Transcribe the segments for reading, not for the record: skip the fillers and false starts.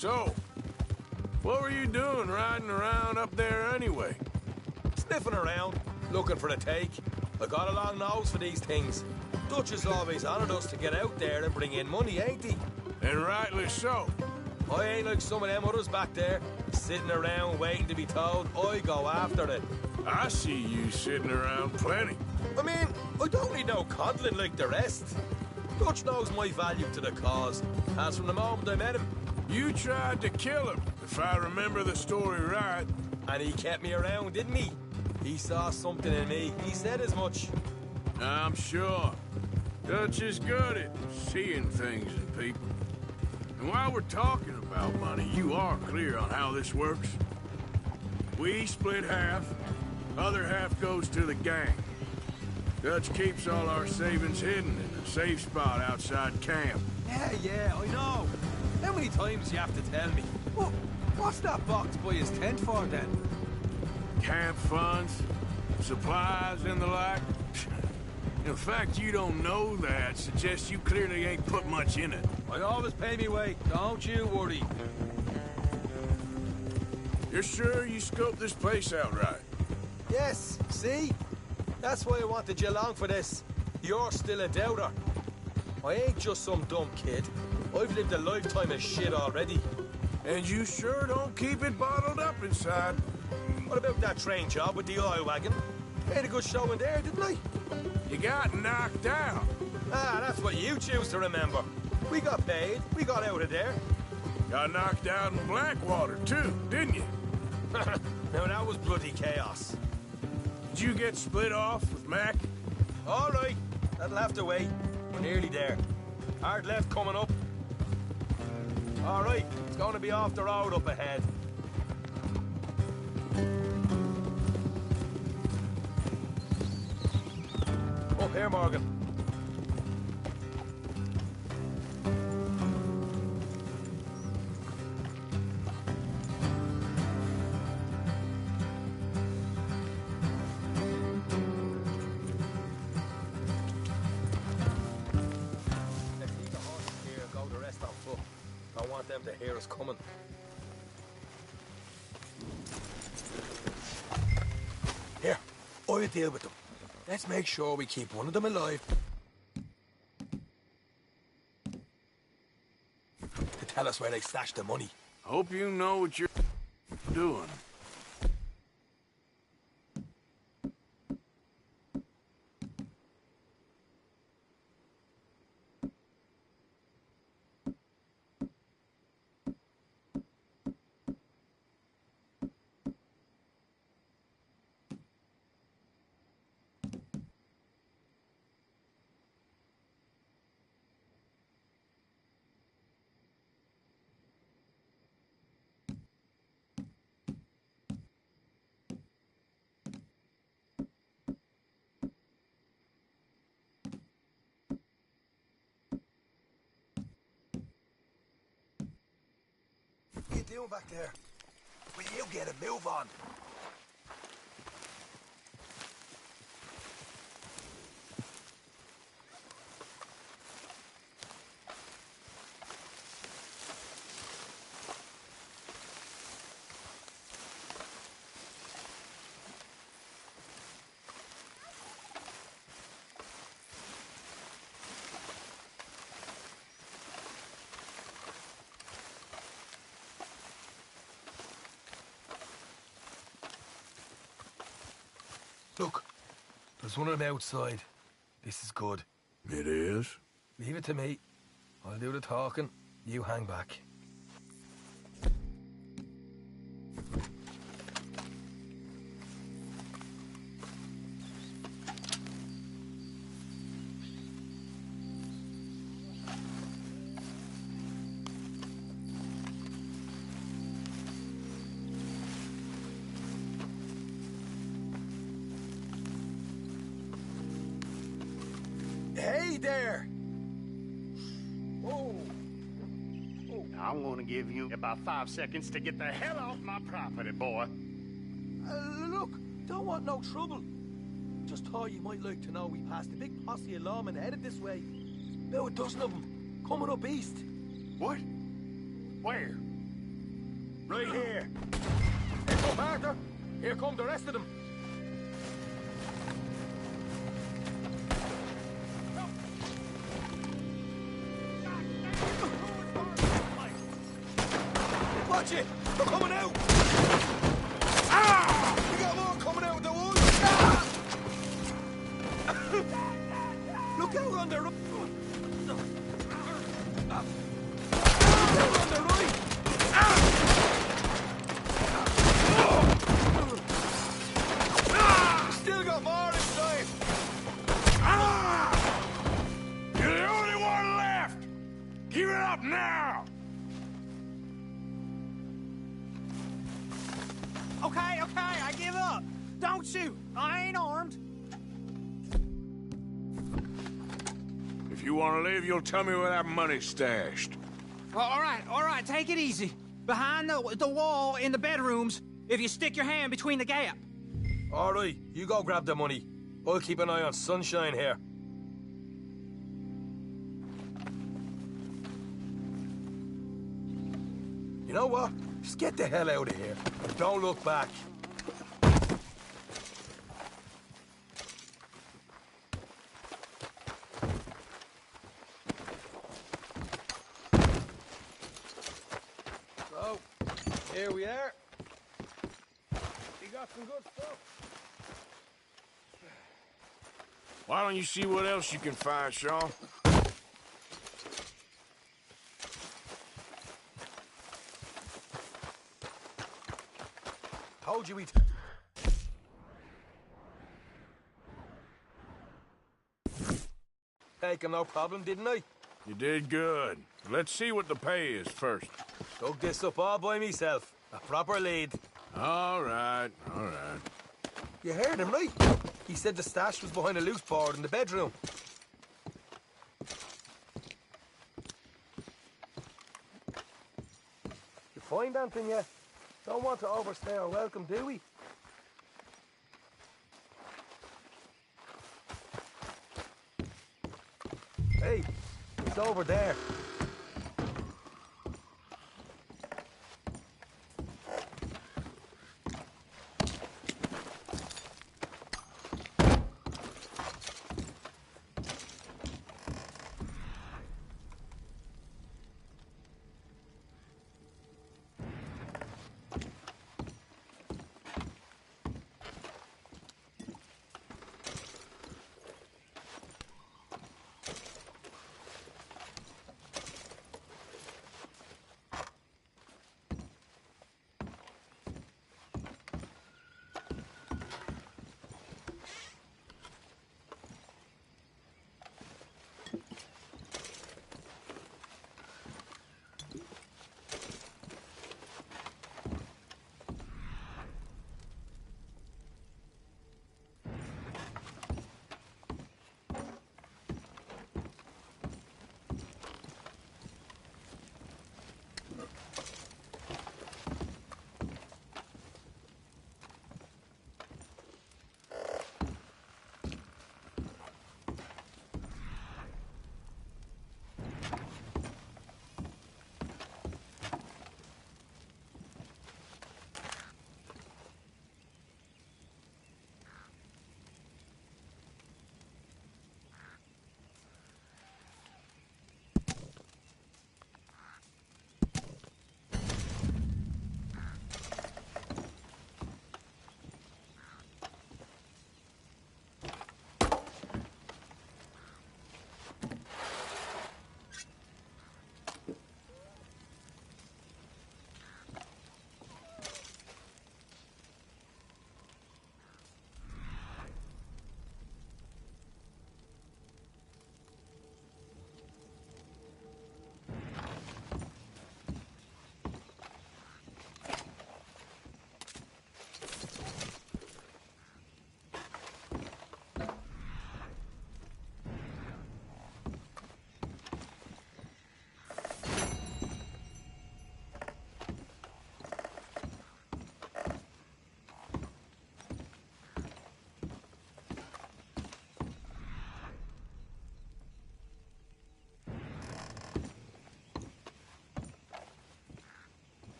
So, what were you doing riding around up there anyway? Sniffing around, looking for a take. I got a long nose for these things. Dutch has always honoured us to get out there and bring in money, ain't he? And rightly so. I ain't like some of them others back there, sitting around waiting to be told I go after it. I see you sitting around plenty. I mean, I don't need no coddling like the rest. Dutch knows my value to the cause, as from the moment I met him. You tried to kill him, if I remember the story right. And he kept me around, didn't he? He saw something in me. He said as much. I'm sure. Dutch is good at seeing things in people. And while we're talking about money, you are clear on how this works? We split half, other half goes to the gang. Dutch keeps all our savings hidden in a safe spot outside camp. Yeah, I know. How many times you have to tell me? What's that box by his tent for, then? Camp funds, supplies, and the like. The fact you don't know that suggests you clearly ain't put much in it. I always pay me way, don't you worry. You're sure you scoped this place out right? Yes, see? That's why I wanted you along for this. You're still a doubter. I ain't just some dumb kid. I've lived a lifetime of shit already. And you sure don't keep it bottled up inside. What about that train job with the oil wagon? Made a good show in there, didn't I? You got knocked out. Ah, that's what you choose to remember. We got paid. We got out of there. Got knocked out in Blackwater, too, didn't you? Now, that was bloody chaos. Did you get split off with Mac? All right. That'll have to wait. We're nearly there. Hard left coming up. All right. It's going to be off the road up ahead. Up here, Morgan. Let's leave the horses here and go the rest on foot. Don't want them to hear us coming. Here, I'll deal with them. Let's make sure we keep one of them alive. To tell us where they stashed the money. Hope you know what you're doing. What are you doing back there? Will you get a move on? Look, there's one on the outside. This is good. It is? Leave it to me. I'll do the talking. You hang back. Hey there! Oh. I'm gonna give you about 5 seconds to get the hell off my property, boy. Look, don't want no trouble. Just thought you might like to know we passed a big posse of lawmen headed this way. About a dozen of them, coming up east. What? Where? Right here. Here come Arthur. Here come the rest of them. Watch it! They're coming out! Ah! We got more coming out of the woods! Ah! Look out on the right! Look out on the right! Still got more inside! You're the only one left! Give it up now! Okay, I give up. Don't shoot. I ain't armed. If you want to live, you'll tell me where that money's stashed. All right, take it easy. Behind the wall in the bedrooms, if you stick your hand between the gap. All right, you go grab the money. I'll keep an eye on Sunshine here. You know what? Just get the hell out of here. And don't look back. So, here we are. We got some good stuff. Why don't you see what else you can find, Sean? Told you we'd... Take him no problem, didn't I? You did good. Let's see what the pay is first. Dug this up all by myself. A proper lead. All right, all right. You heard him, right? He said the stash was behind a loose board in the bedroom. You find anything yet? Don't want to overstay our welcome, do we? Hey, it's over there.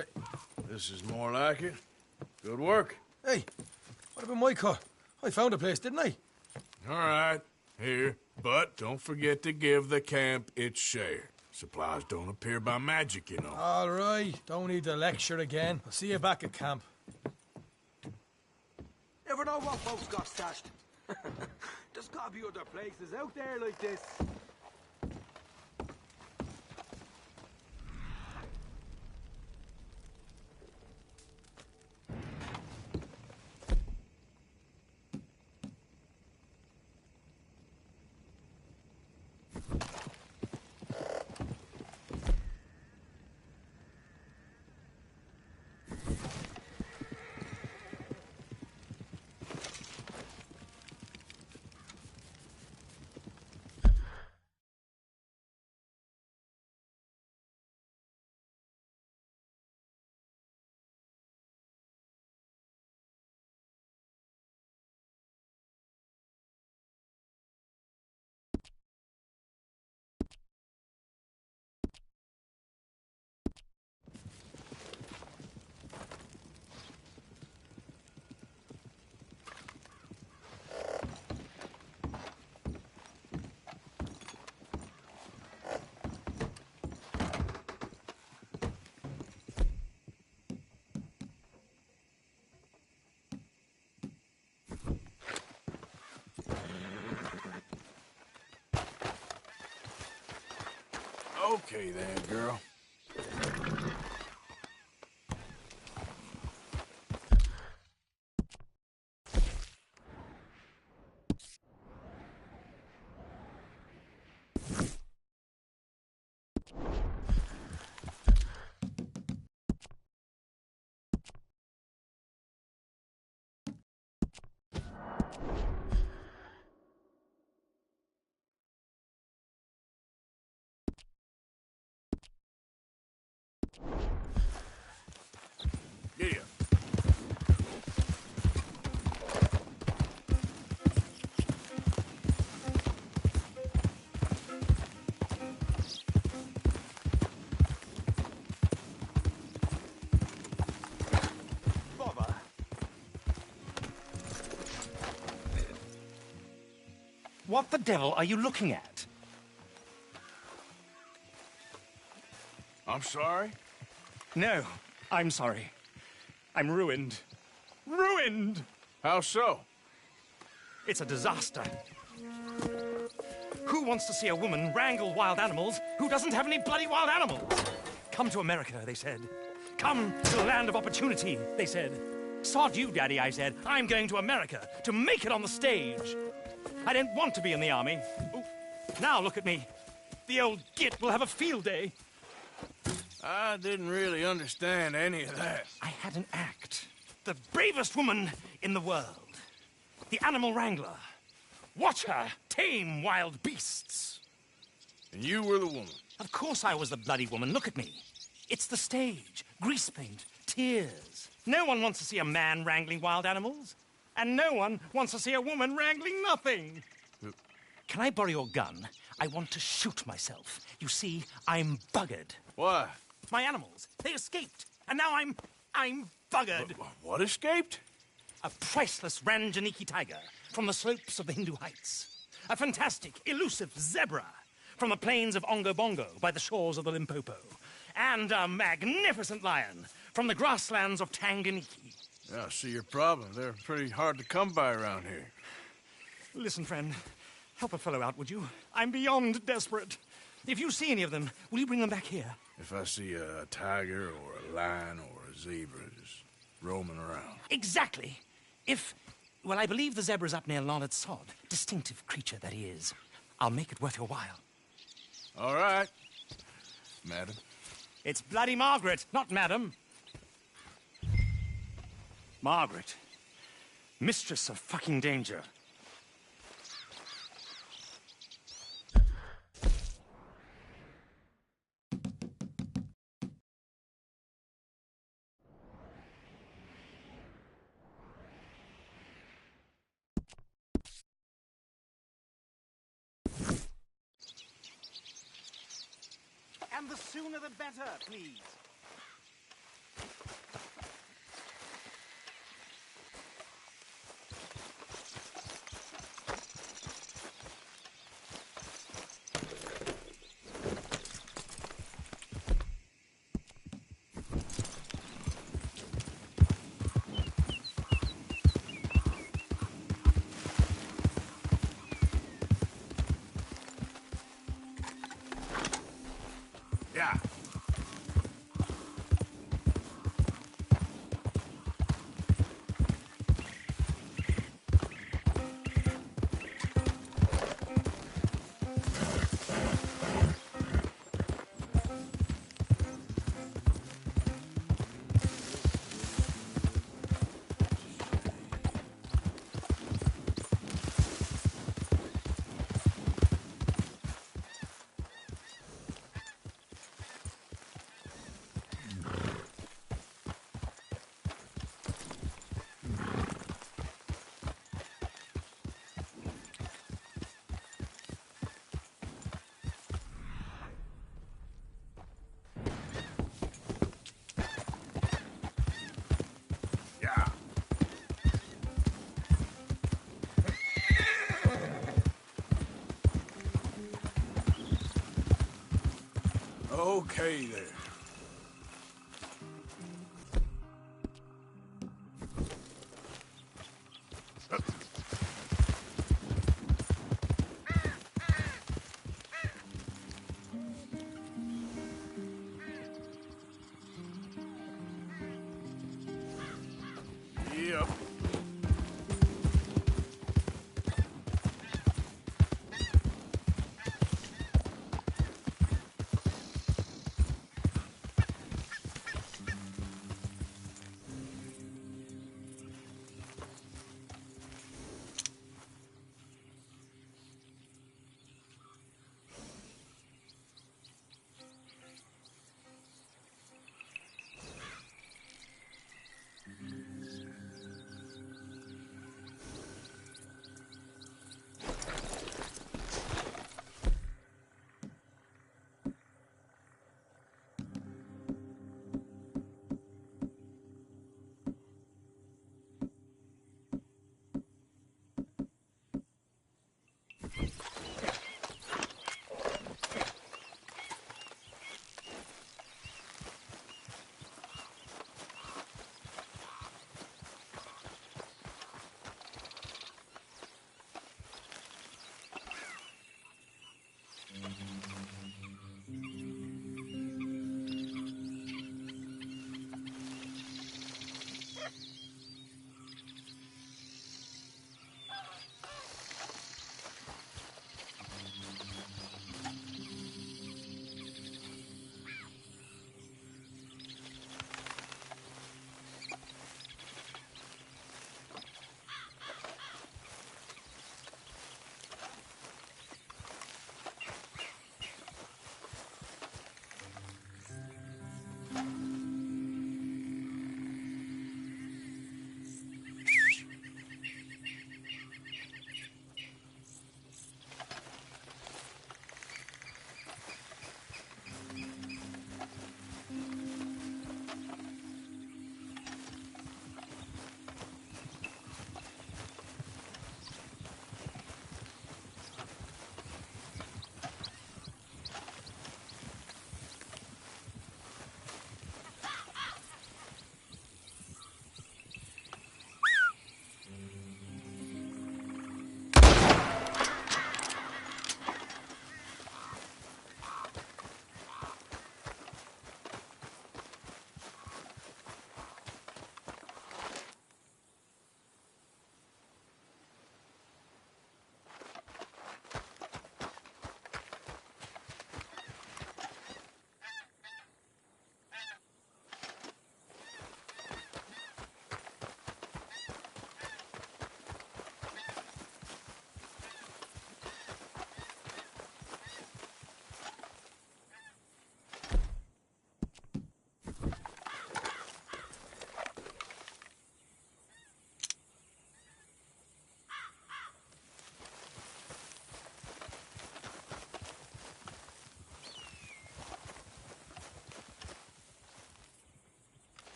Right. This is more like it. Good work. Hey, what about my car? I found a place, didn't I? All right, here. But don't forget to give the camp its share. Supplies don't appear by magic, you know. All right. Don't need to lecture again. I'll see you back at camp. Never know what folks got stashed. There's gotta be other places out there like this. Okay then, girl. Yeah. Bother. What the devil are you looking at? I'm sorry? No, I'm sorry. I'm ruined. Ruined! How so? It's a disaster. Who wants to see a woman wrangle wild animals who doesn't have any bloody wild animals? Come to America, they said. Come to the land of opportunity, they said. Sod you, Daddy, I said. I'm going to America to make it on the stage. I didn't want to be in the army. Ooh. Now look at me. The old git will have a field day. I didn't really understand any of that. I had an act. The bravest woman in the world. The animal wrangler. Watch her tame wild beasts. And you were the woman. Of course I was the bloody woman. Look at me. It's the stage. Grease paint. Tears. No one wants to see a man wrangling wild animals. And no one wants to see a woman wrangling nothing. Can I borrow your gun? I want to shoot myself. You see, I'm buggered. Why? My animals, they escaped. And now I'm buggered. What escaped? A priceless Ranjaniki tiger from the slopes of the Hindu Heights. A fantastic, elusive zebra from the plains of Ongo Bongo by the shores of the Limpopo. And a magnificent lion from the grasslands of Tanganyika. Yeah, I see your problem. They're pretty hard to come by around here. Listen, friend, help a fellow out, would you? I'm beyond desperate. If you see any of them, will you bring them back here? If I see a tiger or a lion or a zebra just roaming around. Exactly. Well, I believe the zebra's up near Larned Sod. Distinctive creature that he is. I'll make it worth your while. All right, madam. It's bloody Margaret, not madam. Margaret. Mistress of fucking danger. And the sooner the better, please. Yeah. Yeah. Okay there. Yep.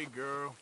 okay, girl.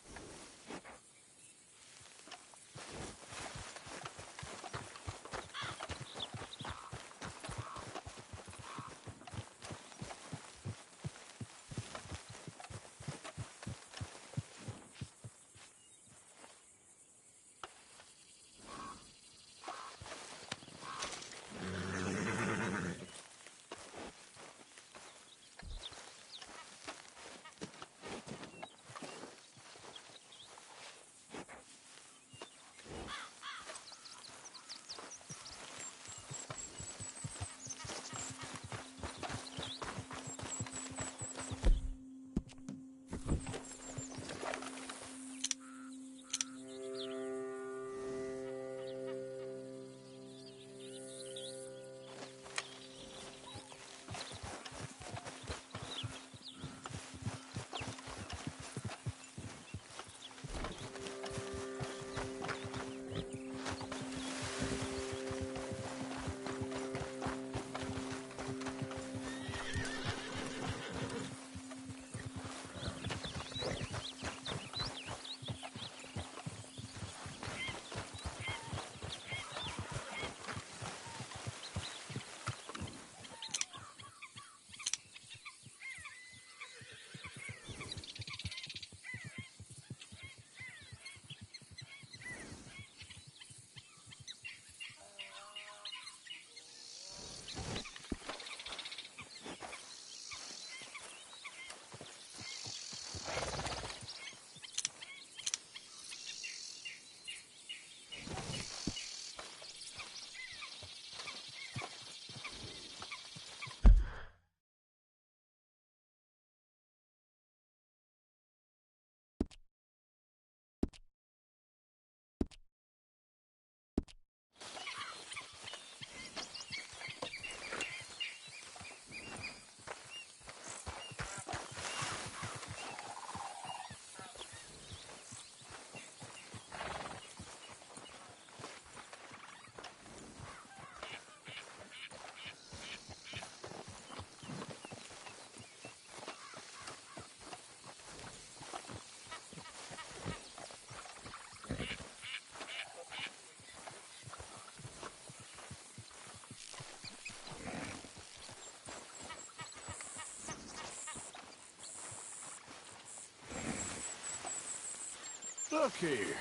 Look here.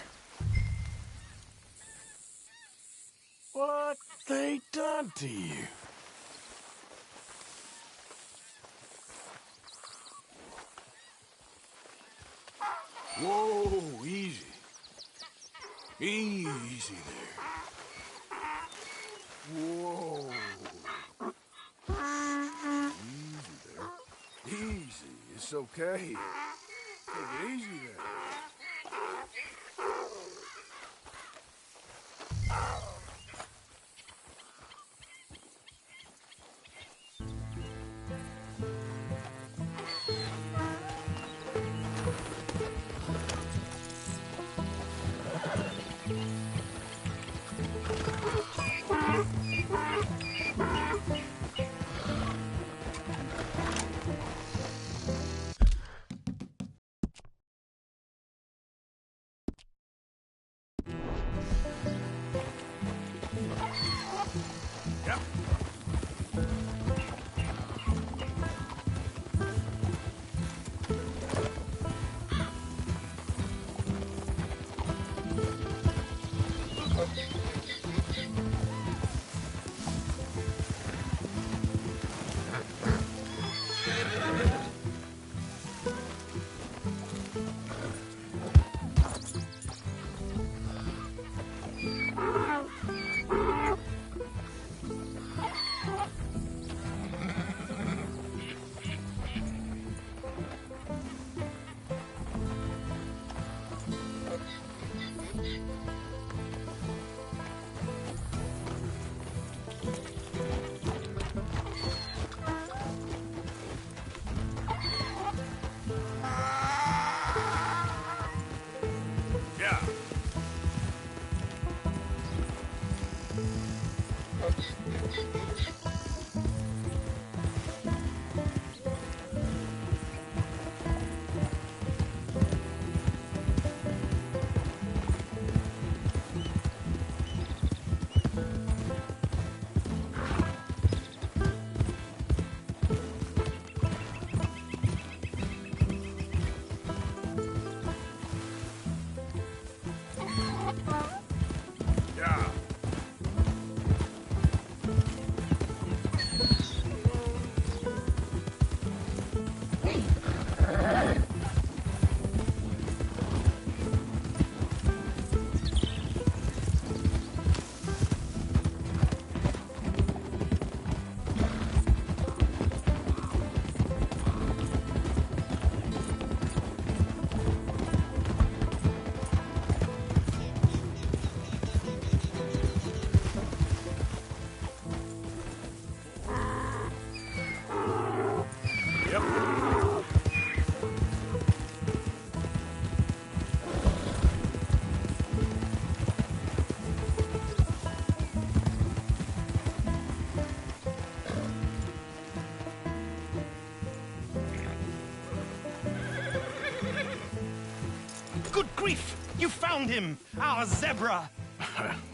What they done to you? Whoa, easy. Easy there. Whoa. Easy there. Easy. It's okay. Take it easy there. grief! You found him, our zebra!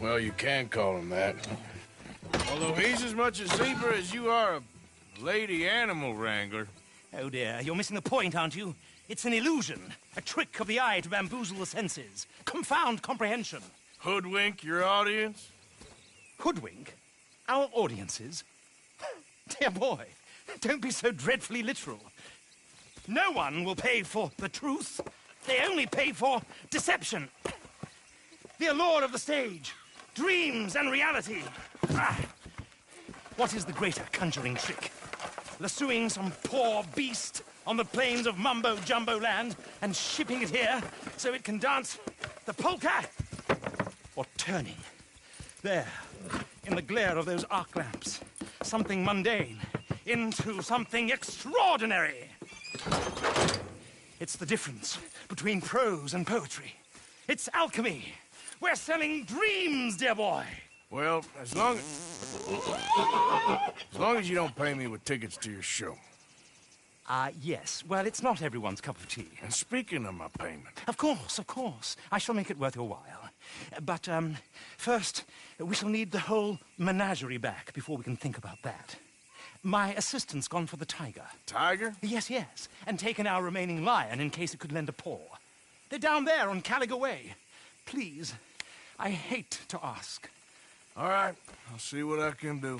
Well, you can call him that. Although he's as much a zebra as you are a lady animal wrangler. Oh dear, you're missing the point, aren't you? It's an illusion, a trick of the eye to bamboozle the senses, confound comprehension. Hoodwink your audience? Hoodwink? Our audiences? Dear boy, don't be so dreadfully literal. No one will pay for the truth. They only pay for deception. The allure of the stage, dreams and reality. What is the greater conjuring trick? Lassoing some poor beast on the plains of mumbo-jumbo land and shipping it here so it can dance the polka? Or turning, there, in the glare of those arc lamps, something mundane into something extraordinary? It's the difference between prose and poetry. It's alchemy. We're selling dreams, dear boy. Well, as long as you don't pay me with tickets to your show. Yes. Well, it's not everyone's cup of tea. And speaking of my payment... Of course. I shall make it worth your while. But, first, we shall need the whole menagerie back before we can think about that. My assistant's gone for the tiger. Tiger? Yes. And taken our remaining lion in case it could lend a paw. They're down there on Caliga Way. Please, I hate to ask. All right, I'll see what I can do.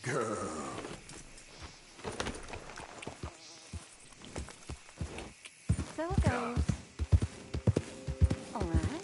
Girl. So it goes. All right.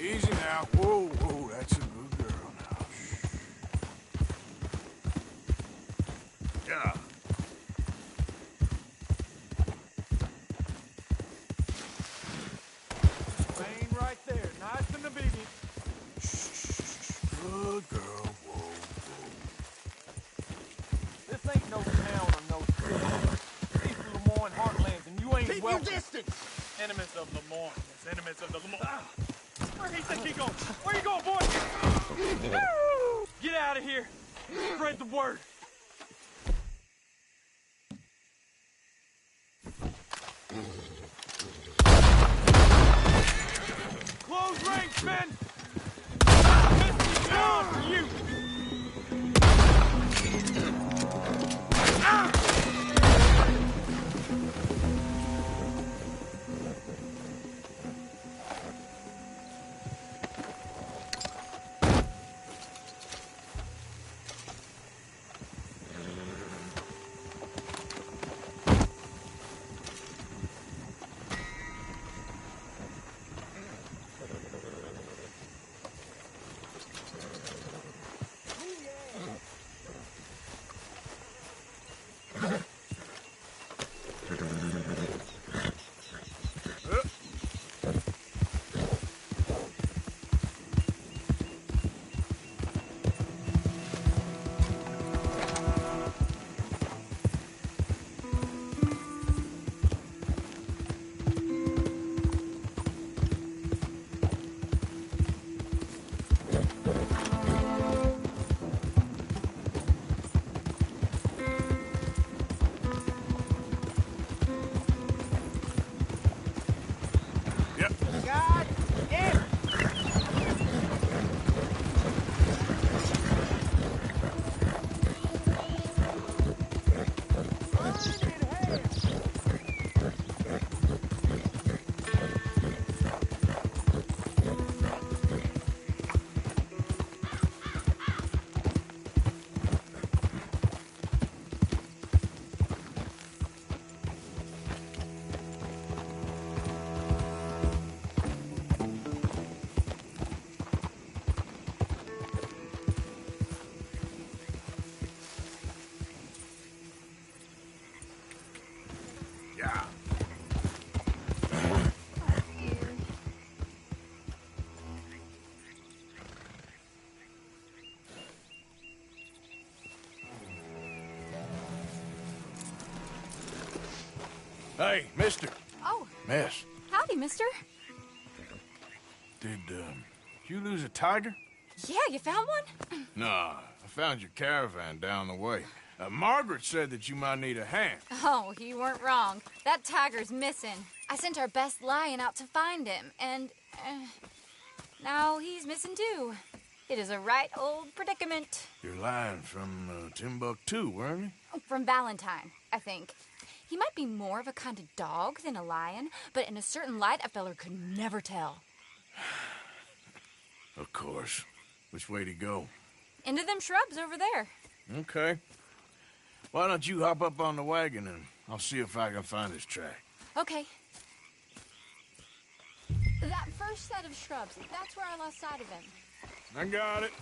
Easy now. Whoa, whoa, that's a good girl now. Shh. Yeah. Lane right there. Nice and obedient. Good girl. Whoa, whoa. This ain't no town or no city. These are Lemoyne heartlands, and you ain't welcome. Keep your distance! Enemies of Lemoyne. Yes, enemies of the Lemoyne. Where do you think he going? Where you going, boy? Get out of here. Spread the word. Close range, men! This is down for you! Hey, mister. Oh, Miss, howdy, mister. did you lose a tiger? Yeah, you found one? Nah, I found your caravan down the way. Margaret said that you might need a hand. Oh, you weren't wrong. That tiger's missing. I sent our best lion out to find him, and now he's missing too. It is a right old predicament. You're lying from Timbuktu, weren't you? From Valentine, I think. He might be more of a kind of dog than a lion, but in a certain light, a feller could never tell. Of course. Which way to go? Into them shrubs over there. Okay. Why don't you hop up on the wagon and I'll see if I can find his track. Okay. That first set of shrubs, that's where I lost sight of him. I got it.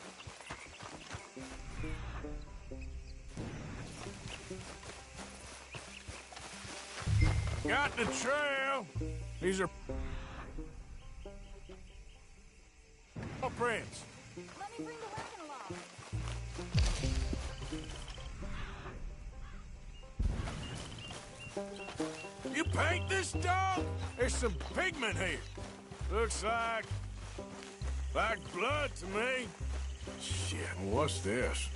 Got the trail. These are prints. Let me bring the wagon along. You paint this dog? There's some pigment here. Looks like blood to me. Shit, what's this?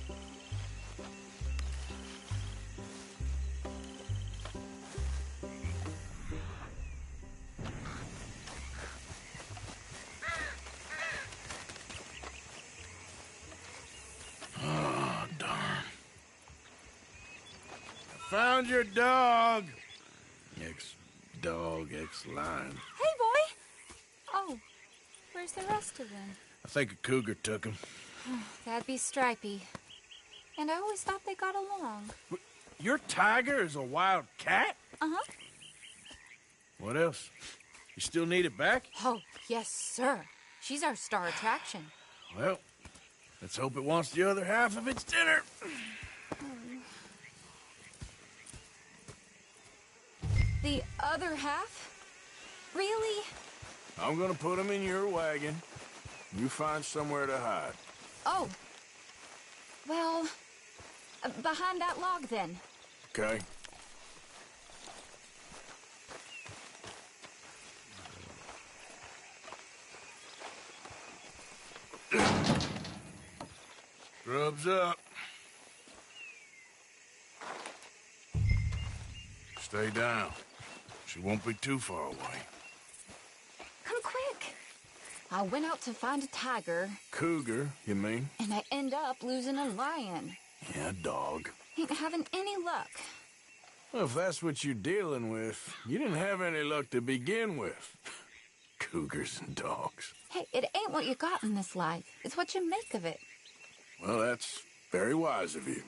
Oh, darn. Found your dog. Ex-dog, ex-lion. Hey, boy! Oh, where's the rest of them? I think a cougar took him. That'd be Stripey. And I always thought they got along. Your tiger is a wild cat? Uh-huh. What else? You still need it back? Oh, yes, sir. She's our star attraction. Well, let's hope it wants the other half of its dinner. The other half? Really? I'm gonna put him in your wagon. You find somewhere to hide. Oh. Well, behind that log, then. Okay? Scrubs up. Stay down. She won't be too far away. Come quick. I went out to find a tiger. Cougar, you mean? And I end up losing a lion. Yeah, dog. Ain't having any luck. Well, if that's what you're dealing with, you didn't have any luck to begin with. Cougars and dogs. Hey, it ain't what you got in this life. It's what you make of it. Well, that's very wise of you.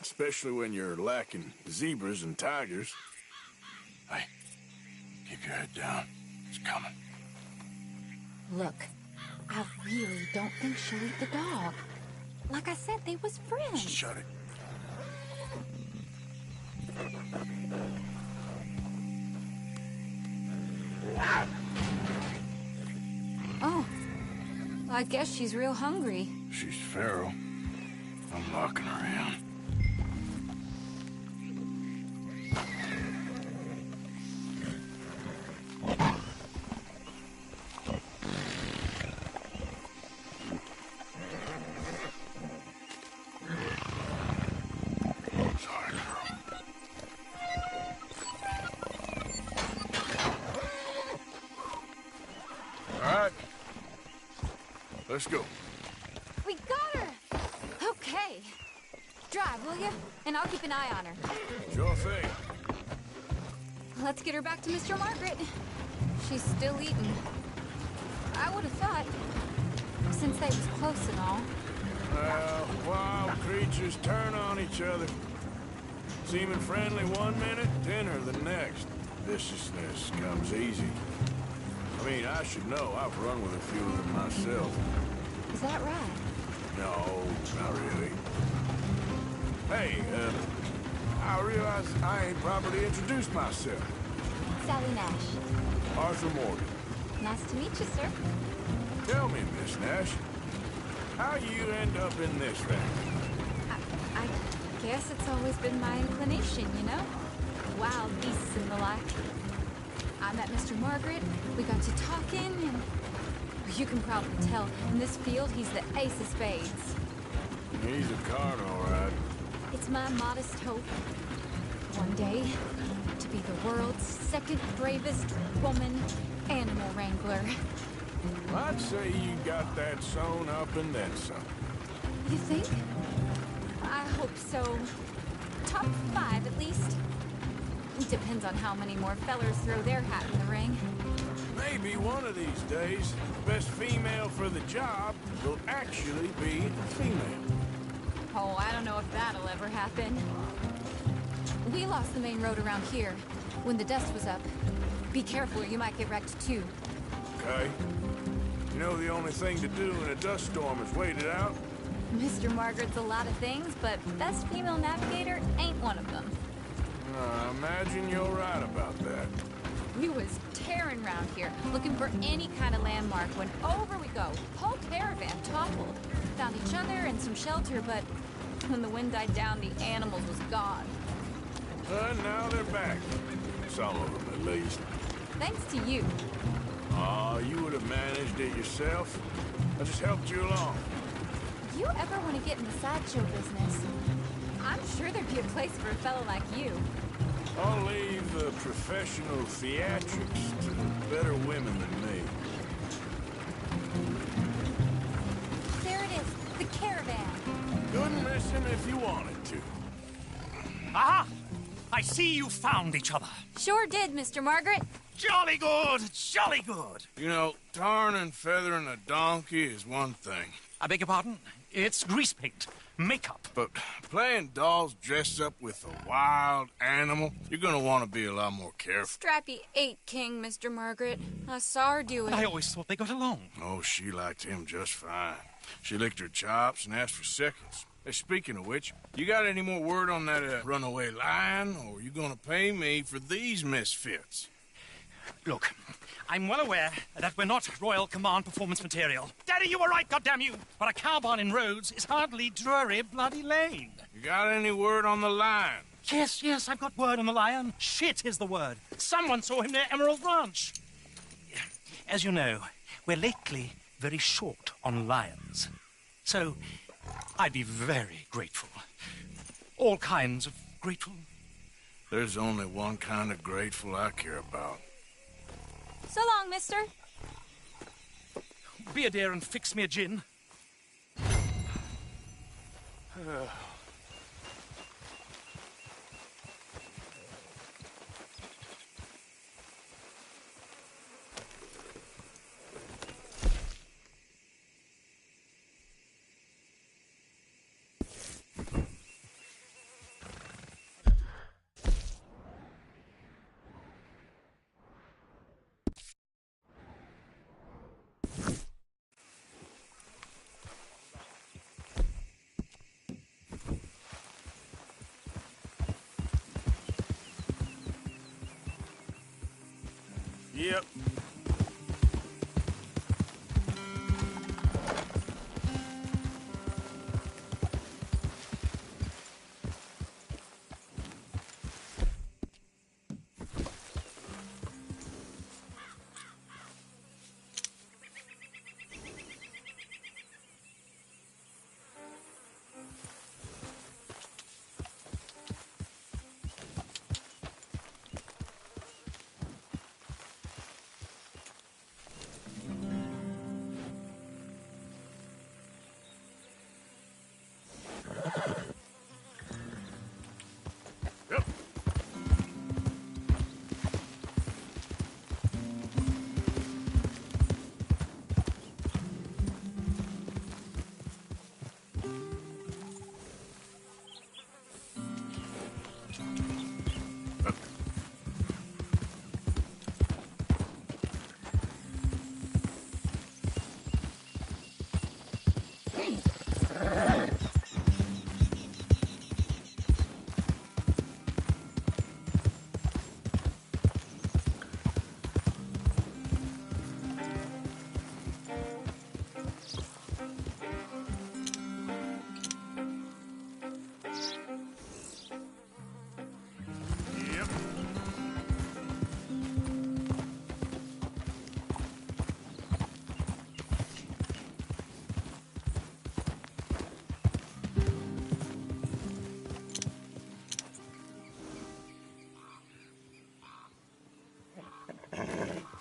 Especially when you're lacking zebras and tigers. Hey, keep your head down. It's coming. Look, I really don't think she'll eat the dog. Like I said, they was friends. Shut it. Oh, I guess she's real hungry. She's feral. I'm locking her in. Sorry, girl. All right. Let's go. We got her! Okay. Drive, will you? And I'll keep an eye on her. Sure thing. Let's get her back to Mr. Margaret. She's still eating. I would have thought, since they was close and all. Well, wild creatures turn on each other. Seeming friendly one minute, dinner the next. Viciousness comes easy. I mean, I should know. I've run with a few of them myself. Is that right? No, not really. Hey, I realize I ain't properly introduced myself. Sally Nash. Arthur Morgan. Nice to meet you, sir. Tell me, Miss Nash, how you end up in this wreck? I guess it's always been my inclination, you know? Wild beasts and the like. I met Mr. Margaret, we got to talking, and you can probably tell, in this field, he's the ace of spades. He's a card, all right. It's my modest hope, one day, to be the world's second bravest woman animal wrangler. I'd say you got that sewn up and then some. You think? I hope so. Top 5, at least. Depends on how many more fellers throw their hat in the ring. Maybe one of these days, the best female for the job will actually be a female. Oh, I don't know if that'll ever happen. We lost the main road around here when the dust was up. Be careful or you might get wrecked too. Okay? You know the only thing to do in a dust storm is wait it out? Mr. Margaret's a lot of things, but best female navigator ain't one of them. I imagine you're right about that. We was tearing around here, looking for any kind of landmark when over we go. Whole caravan toppled. Found each other and some shelter, but when the wind died down, the animals was gone. And now they're back. Some of them, at least. Thanks to you. Aw, you would have managed it yourself. I just helped you along. If you ever want to get in the sideshow business, I'm sure there'd be a place for a fellow like you. I'll leave the professional theatrics to better women than me. There it is, the caravan. Couldn't miss him if you wanted to. Aha! I see you found each other. Sure did, Mr. Margaret. Jolly good, jolly good. You know, tarring and feathering a donkey is one thing. I beg your pardon? It's grease paint, makeup. But playing dolls dressed up with a wild animal, you're gonna want to be a lot more careful. Strappy ate King, Mr. Margaret. I saw her do it. I always thought they got along. Oh, she liked him just fine. She licked her chops and asked for seconds. Hey, speaking of which, you got any more word on that runaway lion, or are you gonna pay me for these misfits? Look, I'm well aware that we're not Royal Command performance material. Daddy, you were right, goddammit you! But a cow barn in Rhodes is hardly Drury Bloody Lane. You got any word on the lion? Yes, I've got word on the lion. Shit is the word. Someone saw him near Emerald Ranch. As you know, we're lately very short on lions. So, I'd be very grateful. All kinds of grateful. There's only one kind of grateful I care about. So long, mister. Be a dear and fix me a gin. Yep.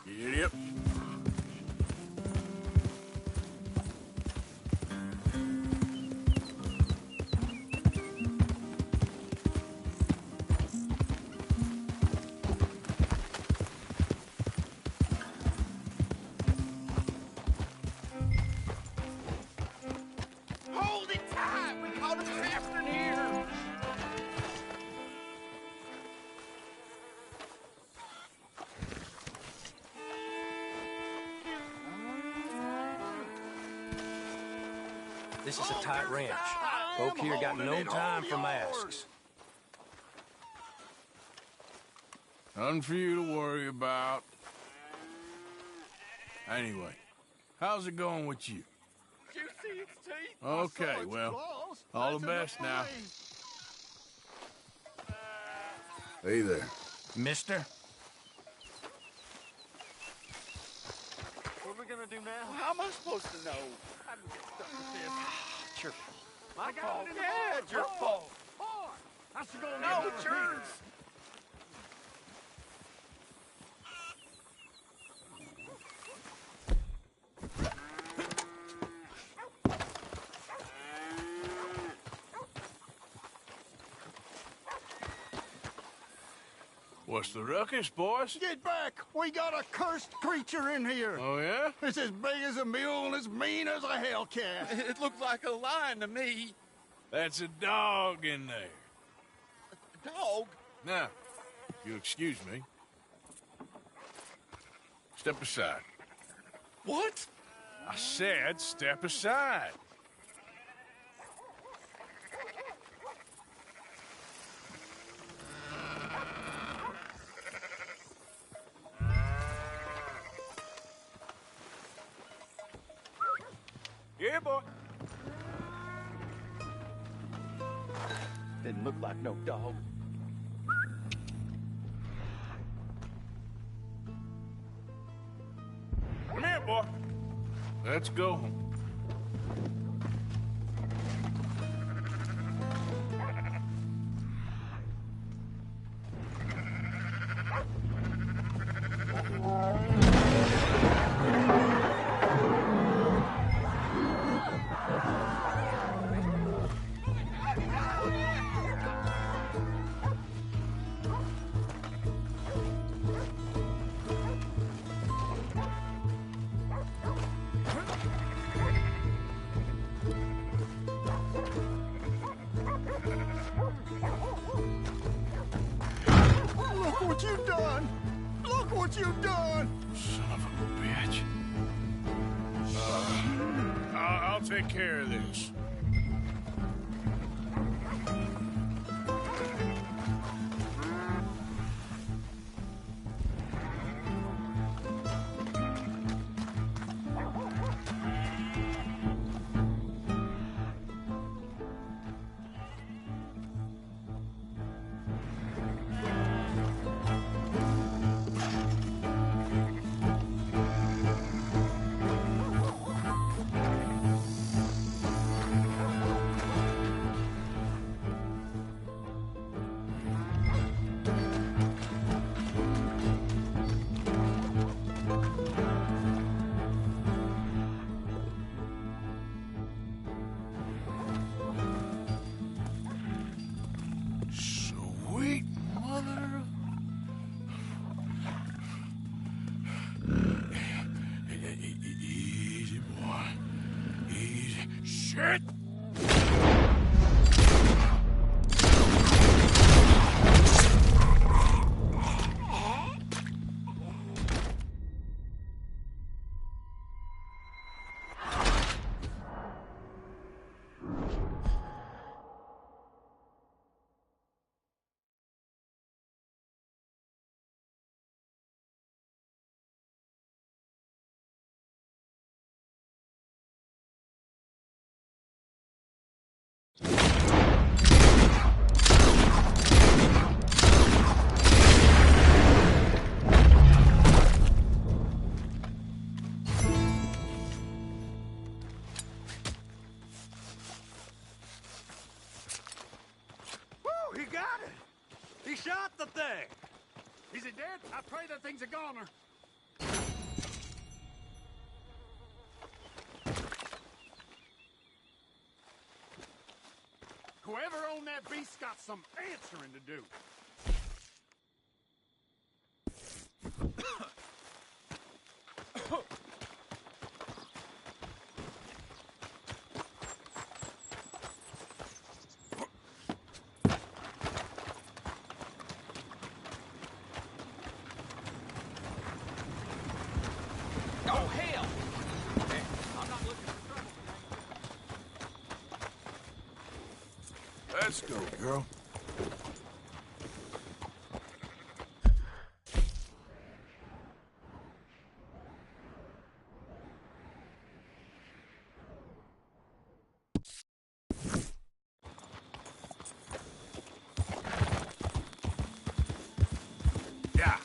Yep. Hold it tight! We caught him this afternoon! This is a tight ranch. Folk here got no time for masks. Nothing for you to worry about. Anyway, how's it going with you? Did you see its teeth? Okay, I saw its well, claws. all the That's best enough now. for me. Hey there. Mister? What are we gonna do now? How am I supposed to know? How did we get stuck with this? It's your My fault. Yeah, it's your fault. I should go no, it's yours. What's the ruckus, boys? Get back! We got a cursed creature in here. Oh, yeah? It's as big as a mule and as mean as a hellcat. It looks like a lion to me. That's a dog in there. A dog? Now, if you'll excuse me. Step aside. What? I said step aside. Yeah, boy. Didn't look like no dog. Come here, boy. Let's go home. Look what you've done! Look what you've done! Son of a bitch. I'll take care of this. Sweet mother. Easy, boy. Easy. Shit! Woo, he got it! He shot the thing! Is it dead? I pray that thing's a goner. Whoever owned that beast got some answering to do. Oh, hell! I'm not looking for trouble tonight. Let's go, girl. Yeah.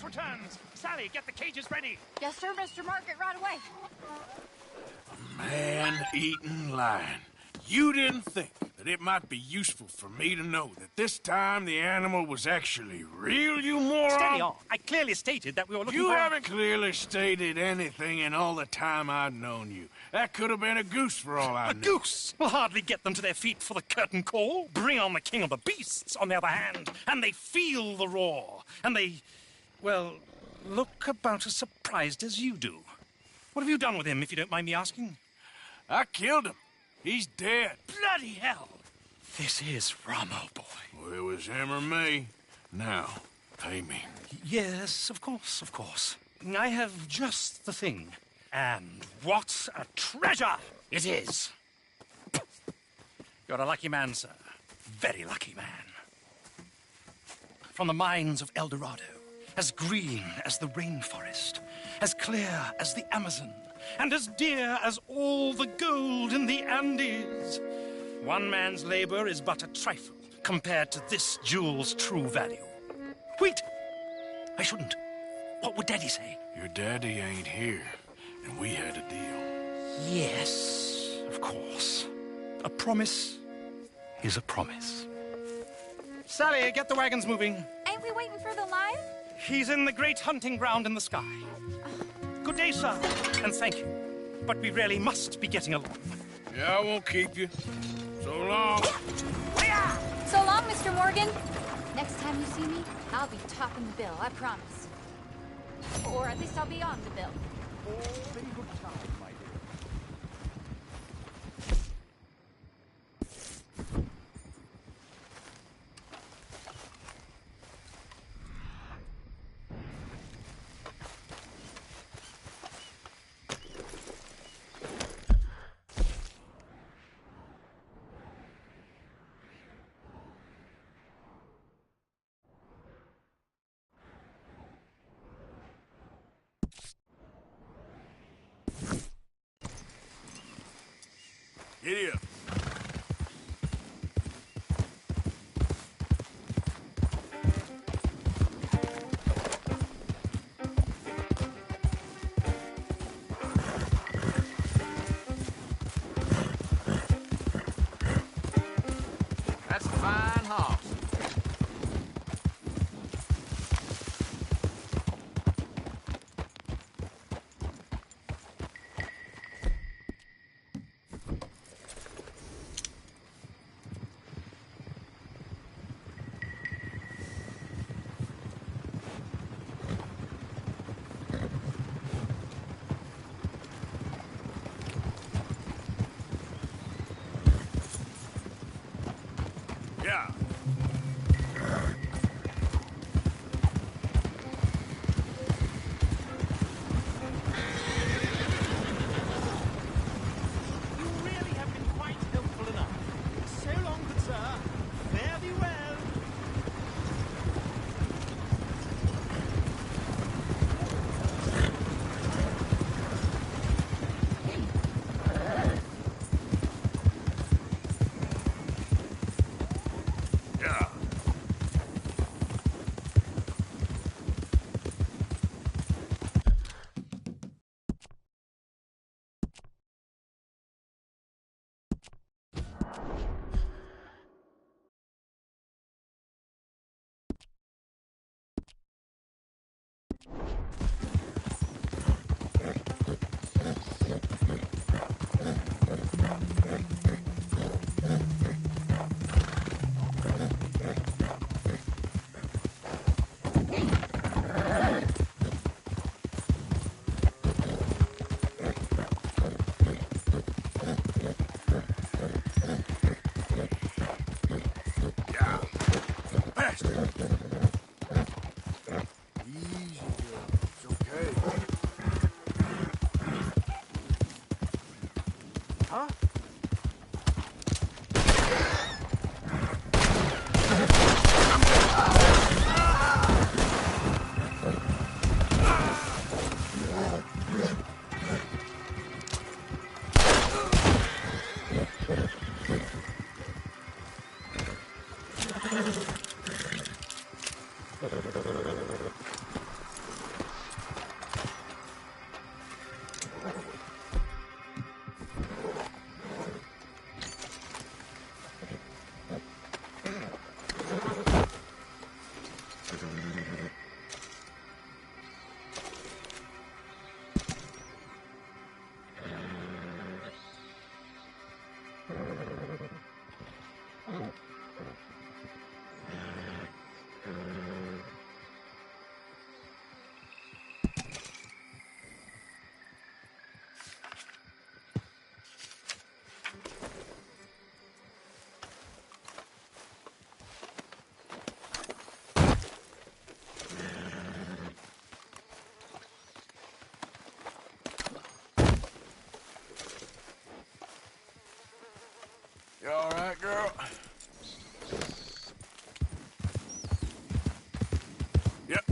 returns. Sally, get the cages ready. Yes, sir, Mr. Margaret, right away. Man-eating lion. You didn't think that it might be useful for me to know that this time the animal was actually real, you moron? Steady on. I clearly stated that we were looking You for... haven't clearly stated anything in all the time I've known you. That could have been a goose for all I A knew. goose will hardly get them to their feet for the curtain call. Bring on the king of the beasts, on the other hand, and they feel the roar. And they, well, look about as surprised as you do. What have you done with him, if you don't mind me asking? I killed him. He's dead. Bloody hell! This is Ramo, boy. Well, it was him or me. Now, pay me. Yes, of course, of course. I have just the thing. And what a treasure it is! You're a lucky man, sir. Very lucky man. From the mines of El Dorado, as green as the rainforest, as clear as the Amazon, and as dear as all the gold in the Andes. One man's labor is but a trifle compared to this jewel's true value. Wait! I shouldn't. What would Daddy say? Your daddy ain't here, and we had a deal. Yes, of course. A promise is a promise. Sally, get the wagons moving. Ain't we waiting for the lion? He's in the great hunting ground in the sky. Good day, sir, and thank you. But we really must be getting along. Yeah, I won't keep you. So long. So long, Mr. Morgan. Next time you see me, I'll be topping the bill, I promise. Or at least I'll be on the bill. Very good time, my dear. Giddy up. That's a fine hoss. Yeah. You really have been quite helpful enough. So long, good sir. Fare thee well. Yeah. Yeah. Faster. Easy, girl. It's okay. Huh? You all right, girl? Yep.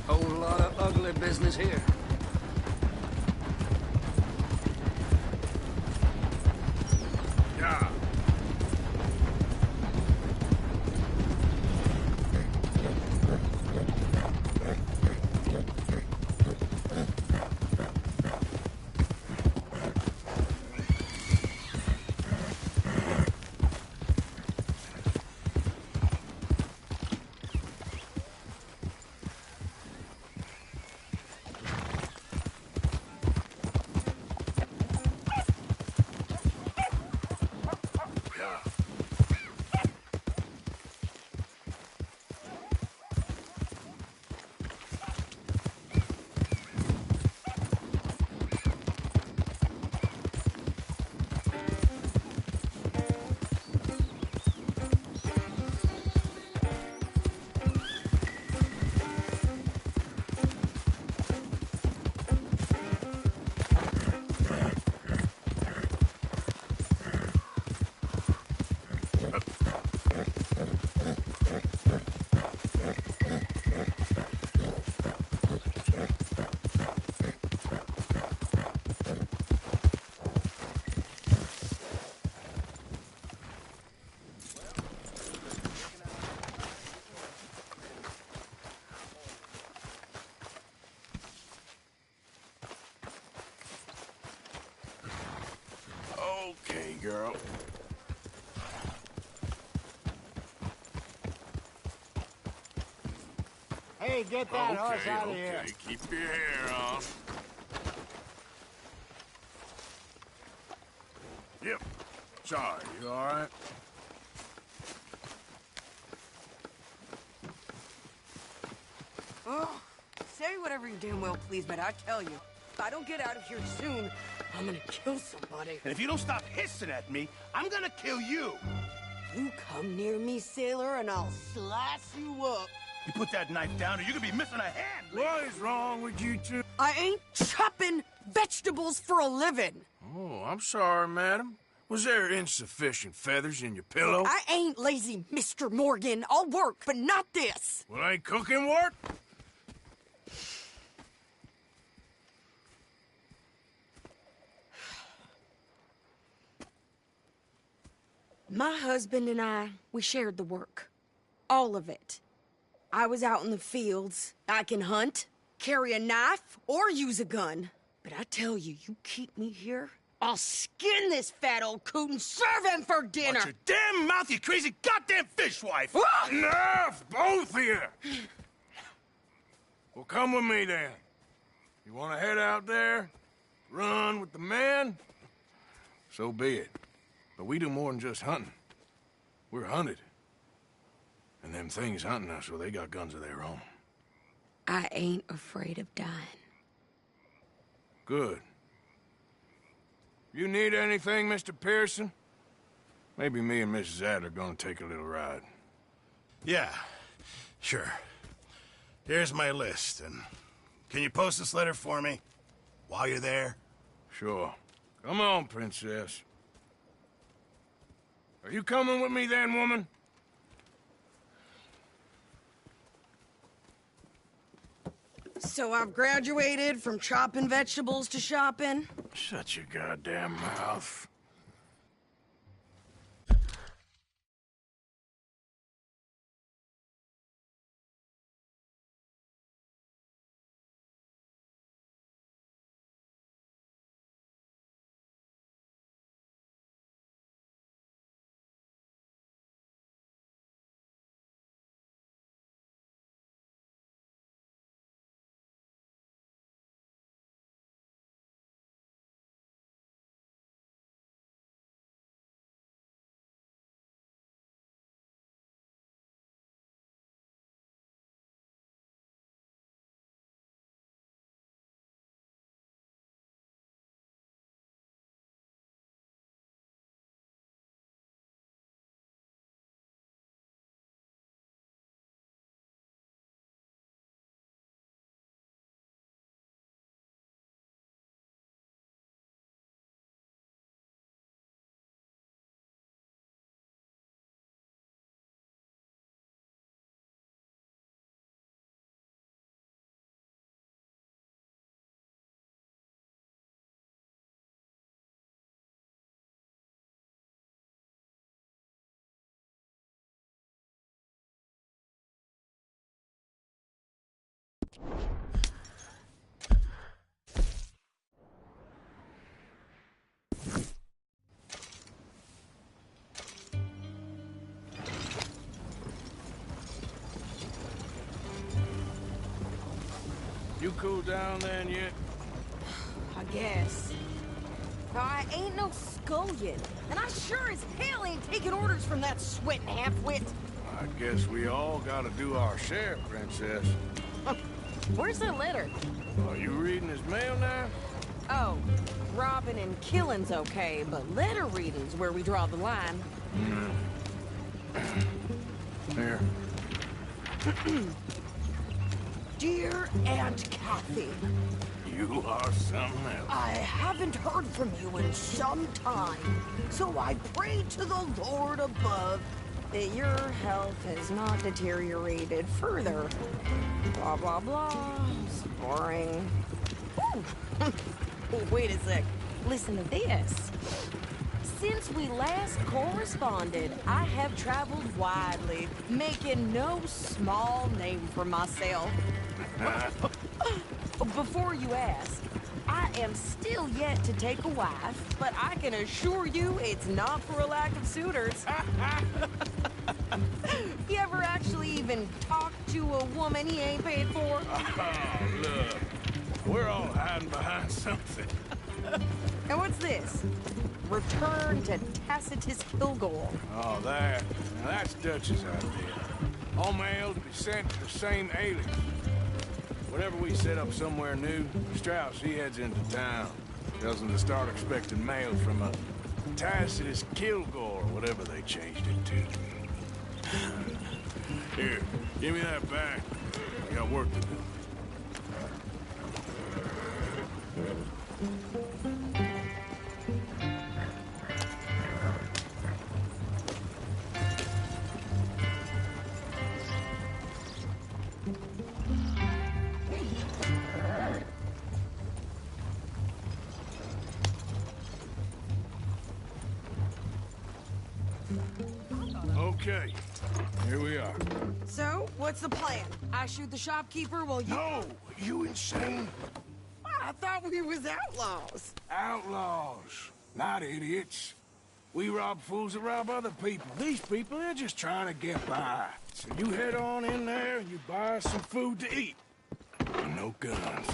Whole lot of ugly business here. Yeah. Okay, girl. Hey, get that horse Okay, out of here. okay. Keep your hair on. Yep. Sorry, you all right? Oh, say whatever you damn well please, but I tell you, if I don't get out of here soon, I'm gonna kill somebody. And if you don't stop hissing at me, I'm gonna kill you. You come near me, sailor, and I'll slice you up. You put that knife down or you're gonna be missing a hand. What is wrong with you two? I ain't chopping vegetables for a living. Oh, I'm sorry, madam. Was there insufficient feathers in your pillow? I ain't lazy, Mr. Morgan. I'll work, but not this. Well, ain't cooking work? My husband and I, we shared the work. All of it. I was out in the fields. I can hunt, carry a knife, or use a gun. But I tell you, you keep me here, I'll skin this fat old coot and serve him for dinner. Watch your damn mouth, you crazy goddamn fishwife! Enough, both of you! Well, come with me, then. You want to head out there? Run with the men? So be it. But we do more than just hunting. We're hunted. And them things hunting us, well, they got guns of their own. I ain't afraid of dying. Good. You need anything, Mr. Pearson? Maybe me and Mrs. Adler are gonna take a little ride. Yeah, sure. Here's my list, and can you post this letter for me while you're there? Sure. Come on, princess. Are you coming with me then, woman? So I've graduated from chopping vegetables to shopping? Shut your goddamn mouth. You cooled down then yet? I guess. I ain't no scullion, and I sure as hell ain't taking orders from that sweating half-wit. I guess we all gotta do our share, Princess. Where's the letter? Are you reading his mail now? Oh, robbing and killing's okay, but letter reading's where we draw the line. Here. Dear Aunt Kathy, You are something else. I haven't heard from you in some time, so I pray to the Lord above that your health has not deteriorated further. Blah, blah, blah. It's boring. Ooh. Wait a sec. Listen to this. Since we last corresponded, I have traveled widely, making no small name for myself. Before you ask, I am still yet to take a wife, but I can assure you it's not for a lack of suitors. You ever actually even talk to a woman he ain't paid for? Oh, look. We're all hiding behind something. And what's this? Return to Tacitus Kilgore. Oh, that. Now that's Dutch's idea. All mail to be sent to the same alias. Whenever we set up somewhere new, Strauss, he heads into town. Tells them to start expecting mail from a Tacitus Kilgore, whatever they changed it to. Here, give me that back. I got work to do. Okay, here we are. So, what's the plan? I shoot the shopkeeper while you... No! You insane? I thought we was outlaws. Outlaws, not idiots. We rob fools that rob other people. These people, they're just trying to get by. So you head on in there and you buy some food to eat. And no guns.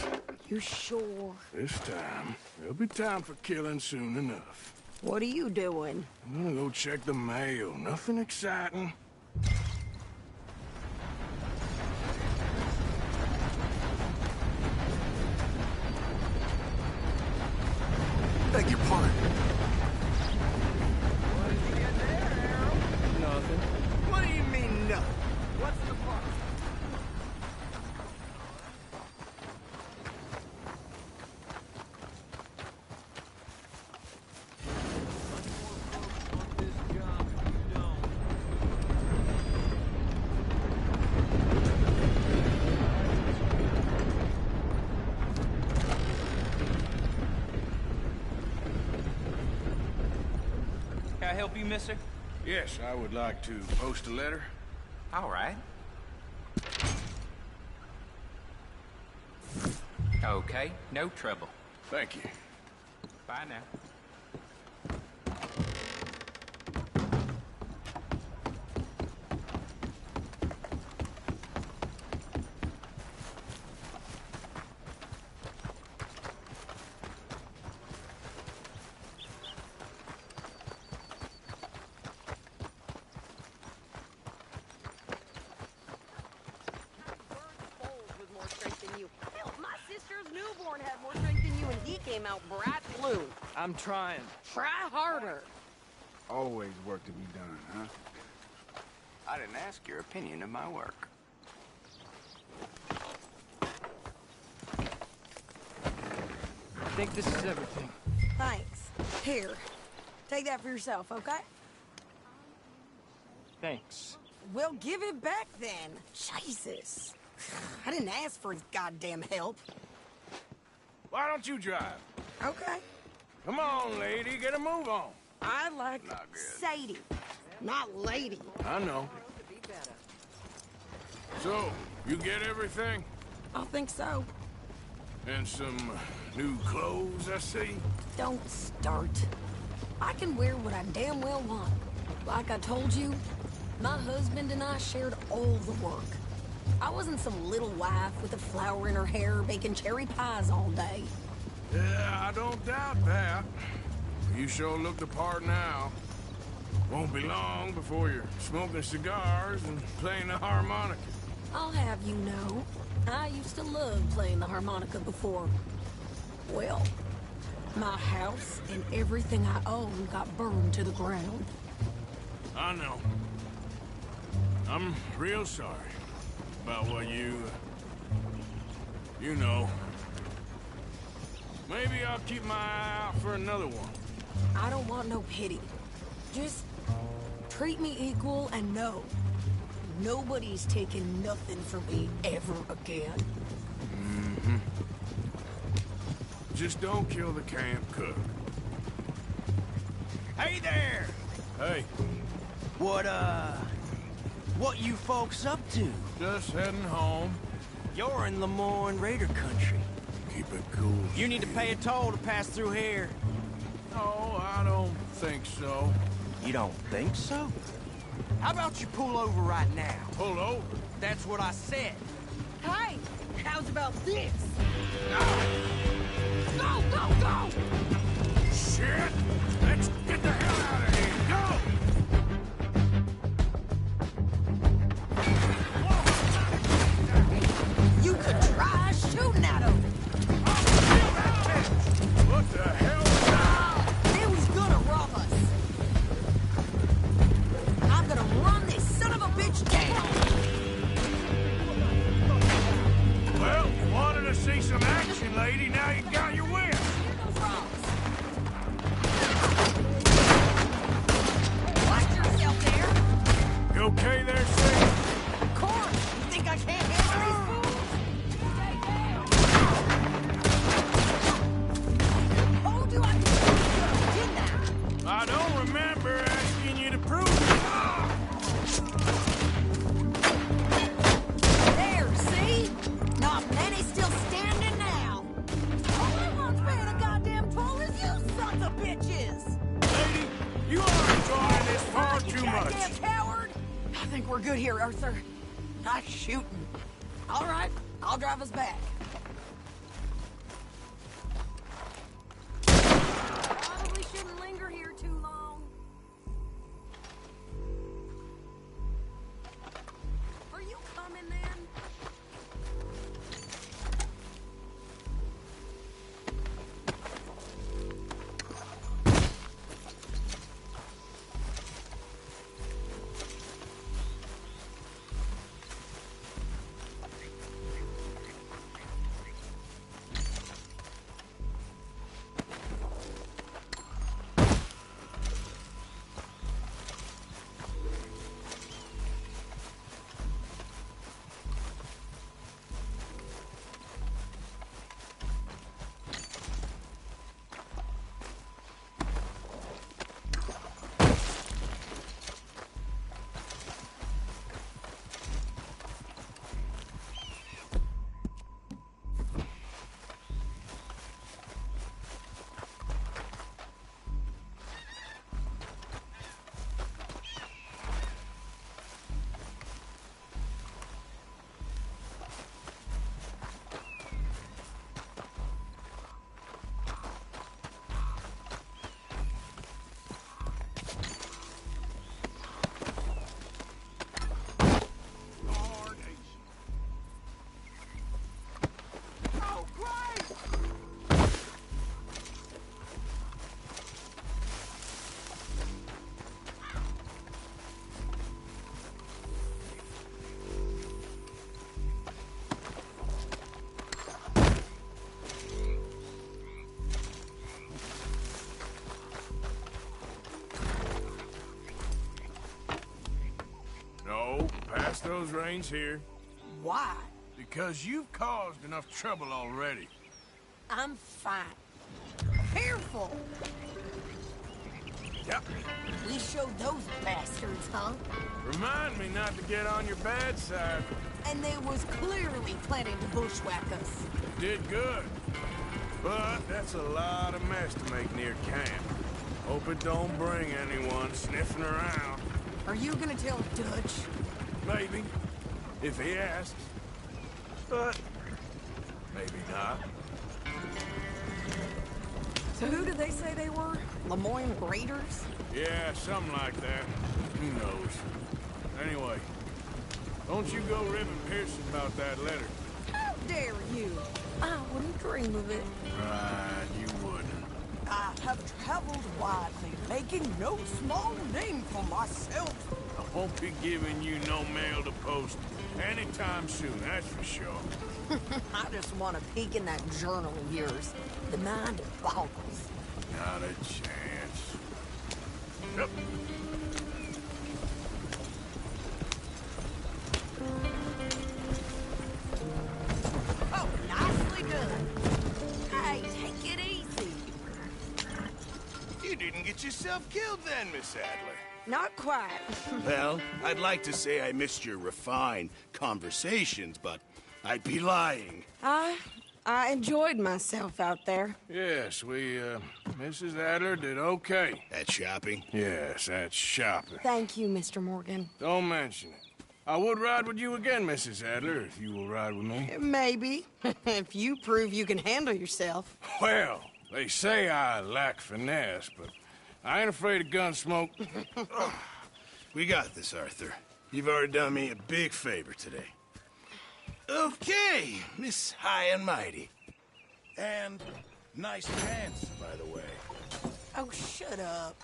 You sure? This time, there'll be time for killing soon enough. What are you doing? I'm gonna go check the mail. Nothing exciting. Beg your pardon. What did you get there, Harold? Nothing. What do you mean, nothing? What's the part? Can I help you, mister? Yes, I would like to post a letter. All right. Okay, no trouble. Thank you. Bye now. Had more strength than you, and he came out bright blue. I'm trying. Try harder. Always work to be done, huh? I didn't ask your opinion of my work. I think this is everything. Thanks. Here, take that for yourself, okay? Thanks. Well, give it back then. Jesus. I didn't ask for his goddamn help. Why don't you drive? Okay. Come on, lady, get a move on. I like Not good. Sadie, not lady. I know. So, you get everything? I think so. And some new clothes, I see? Don't start. I can wear what I damn well want. Like I told you, my husband and I shared all the work. I wasn't some little wife with a flower in her hair baking cherry pies all day. Yeah, I don't doubt that. You sure look the part now. Won't be long before you're smoking cigars and playing the harmonica. I'll have you know, I used to love playing the harmonica before. Well, my house and everything I own got burned to the ground. I know. I'm real sorry about what you know. Maybe I'll keep my eye out for another one. I don't want no pity. Just treat me equal and know nobody's taking nothing from me ever again. Mm-hmm. Just don't kill the camp cook. Hey there! Hey. What you folks up to? Just heading home. You're in Lemoyne Raider country. Keep it cool. You need to pay a toll to pass through here. No, I don't think so. You don't think so? How about you pull over right now? Pull over? That's what I said. Hey, how's about this? Go, go, go! Shit! Let's get the hell out of here! Go! You could try shooting at him. What the hell was that? They was gonna rob us. I'm gonna run this son of a bitch down. Well, you wanted to see some action, lady. Now you got your wish. Watch yourself there. You okay there, Sadie? Of course. You think I can't handle these fools? Stay down. Told you I could, didn't I? I don't remember asking you to prove it. There, see? Not many still standing now. All I want's paying a goddamn toll is you sons of bitches. Lady, you are enjoying this far You too much. goddamn coward. I think we're good here, Arthur. Not shooting. All right, I'll drive us back. Probably shouldn't linger here too long. Are you coming then? No, pass those reins here. Why? Because you've caused enough trouble already. I'm fine. Careful! Yep. We showed those bastards, huh? Remind me not to get on your bad side. And they was clearly planning to bushwhack us. Did good. But that's a lot of mess to make near camp. Hope it don't bring anyone sniffing around. Are you gonna tell Dutch? Maybe. if he asks. But maybe not. So who did they say they were? Lemoyne Raiders? Yeah, something like that. Who knows? Anyway, don't you go ribbing Pearson about that letter. How dare you? I wouldn't dream of it. Right, you wouldn't. I have traveled widely, making no small name for myself. I won't be giving you no mail to post anytime soon, that's for sure. I just want to peek in that journal of yours. The mind boggles. Not a chance. Yep. Oh, nicely done. Hey, take it easy. You didn't get yourself killed then, Miss Adler. Not quite. Well, I'd like to say I missed your refined conversations, but I'd be lying. I enjoyed myself out there. Yes, Mrs. Adler did okay. At shopping? Yes, that's shopping. Thank you, Mr. Morgan. Don't mention it. I would ride with you again, Mrs. Adler, if you will ride with me. Maybe. If you prove you can handle yourself. Well, they say I lack finesse, but I ain't afraid of gun smoke. We got this, Arthur. You've already done me a big favor today. Okay, Miss High and Mighty. And nice pants, by the way. Oh, shut up.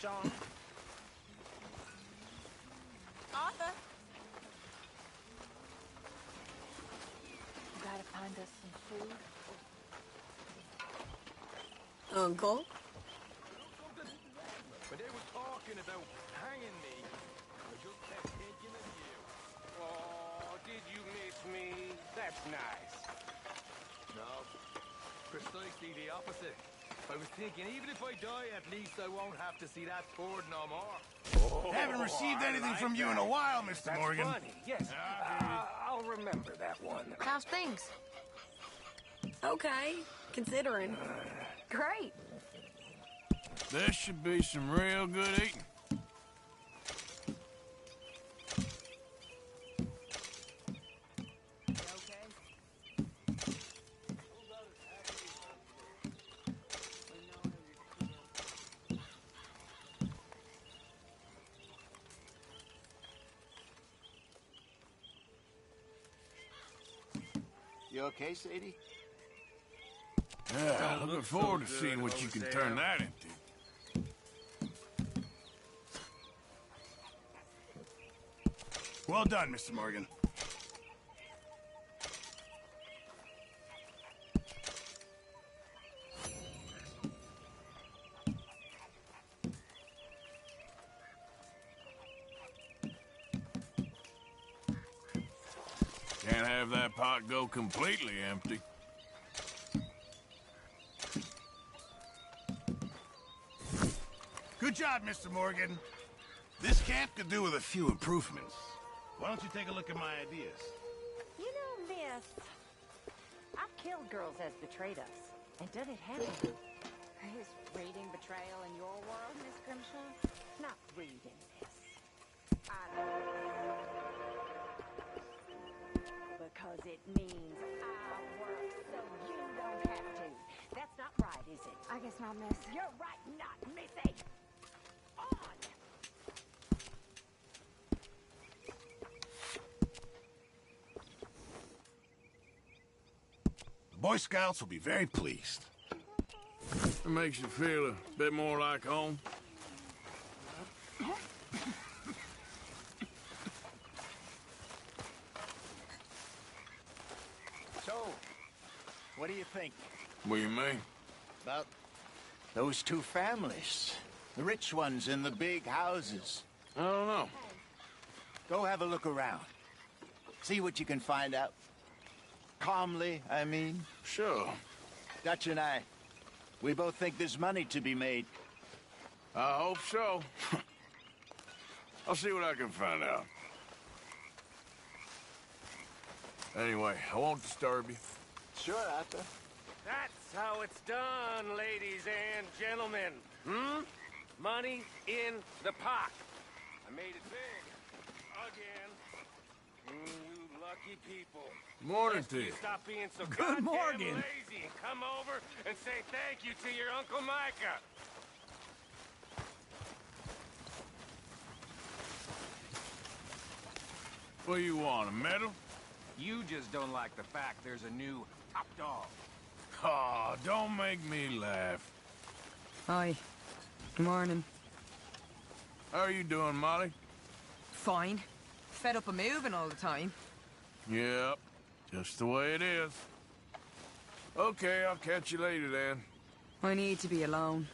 Sean? Arthur? You gotta find us some food. Uncle? When they were talking about hanging me, I just kept thinking of you. Oh, did you miss me? That's nice. No, precisely the opposite. I was thinking, even if I die, at least I won't have to see that board no more. Oh, Haven't received I anything like from you in that. a while, Mr. That's Morgan. funny. Yes, I'll remember that one. How's things? Okay, considering. Great. There should be some real good eating. You okay, Sadie? Yeah, looking forward to seeing what you can turn that into. Well done, Mr. Morgan. Can't have that pot go completely empty. Good job, Mr. Morgan. This camp could do with a few improvements. Why don't you take a look at my ideas? You know, miss, I've killed girls as betrayed us. And done it happen. Is reading betrayal in your world, Miss Grimshaw? Not reading, miss. I don't. Because it means I work so you don't have to. That's not right, is it? I guess not, miss. You're right, not missing. On! The Boy Scouts will be very pleased. It makes you feel a bit more like home. So, what do you think What do you mean? about those two families? The rich ones in the big houses. I don't know. Go have a look around. See what you can find out. Calmly, I mean. Sure. Dutch and I, we both think there's money to be made. I hope so. I'll see what I can find out. Anyway, I won't disturb you. Sure, Arthur. That's how it's done, ladies and gentlemen. Money in the pot. I made it big. Again. You lucky people. Morning to you. Stop being so Good goddamn morning. lazy and come over and say thank you to your Uncle Micah. What do you want, a medal? You just don't like the fact there's a new top dog. Aw, don't make me laugh. Hi. Good morning. How are you doing, Molly? Fine. Fed up of moving all the time. Yep, just the way it is. Okay, I'll catch you later then. I need to be alone.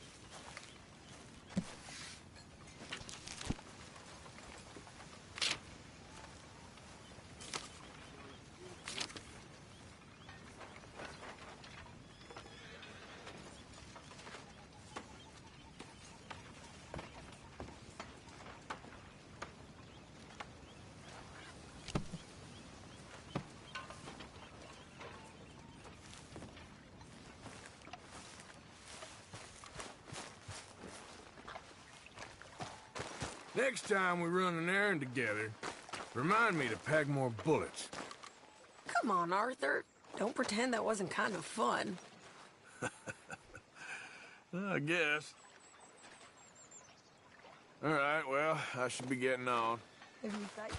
Next time we run an errand together, remind me to pack more bullets. Come on, Arthur. Don't pretend that wasn't kind of fun. I guess. All right, well, I should be getting on. If you say so.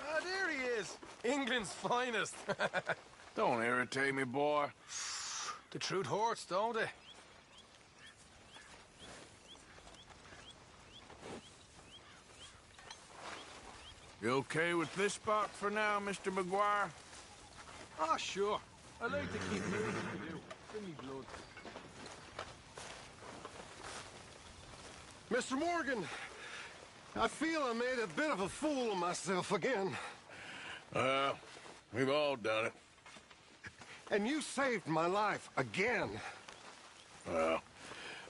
Ah, there he is. England's finest. Don't irritate me, boy. The truth hurts, don't it? You okay with this spot for now, Mr. McGuire? Ah, sure. I like to keep moving to do. Bring me blood. Mr. Morgan, I feel I made a bit of a fool of myself again. We've all done it. And you saved my life again. Well,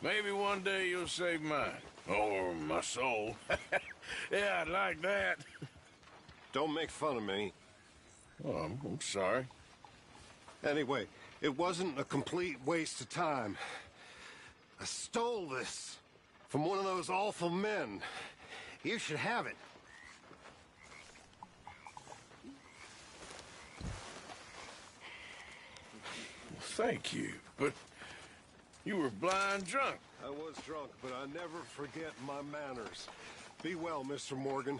maybe one day you'll save mine. Or my soul. Yeah, I'd like that. Don't make fun of me. Oh, I'm sorry. Anyway, it wasn't a complete waste of time. I stole this from one of those awful men. You should have it. Thank you, but you were blind drunk. I was drunk, but I never forget my manners. Be well, Mr. Morgan.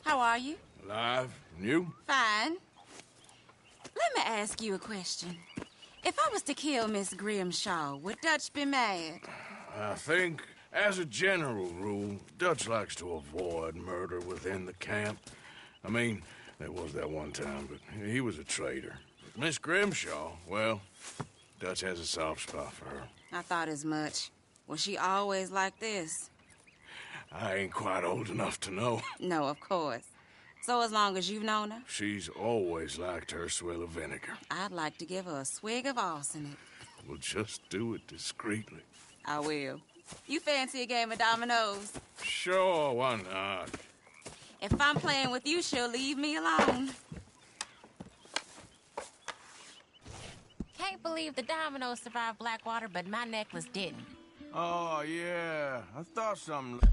How are you? Alive, and you? Fine. Let me ask you a question. If I was to kill Miss Grimshaw, would Dutch be mad? I think, as a general rule, Dutch likes to avoid murder within the camp. I mean, there was that one time, but he was a traitor. Miss Grimshaw, well, Dutch has a soft spot for her. I thought as much. Was she always like this? I ain't quite old enough to know. No, of course. So as long as you've known her? She's always liked her swill of vinegar. I'd like to give her a swig of arsenic. We'll just do it discreetly. I will. You fancy a game of dominoes? Sure, why not? If I'm playing with you, she'll leave me alone. Can't believe the dominoes survived Blackwater, but my necklace didn't. Oh, yeah. I thought something...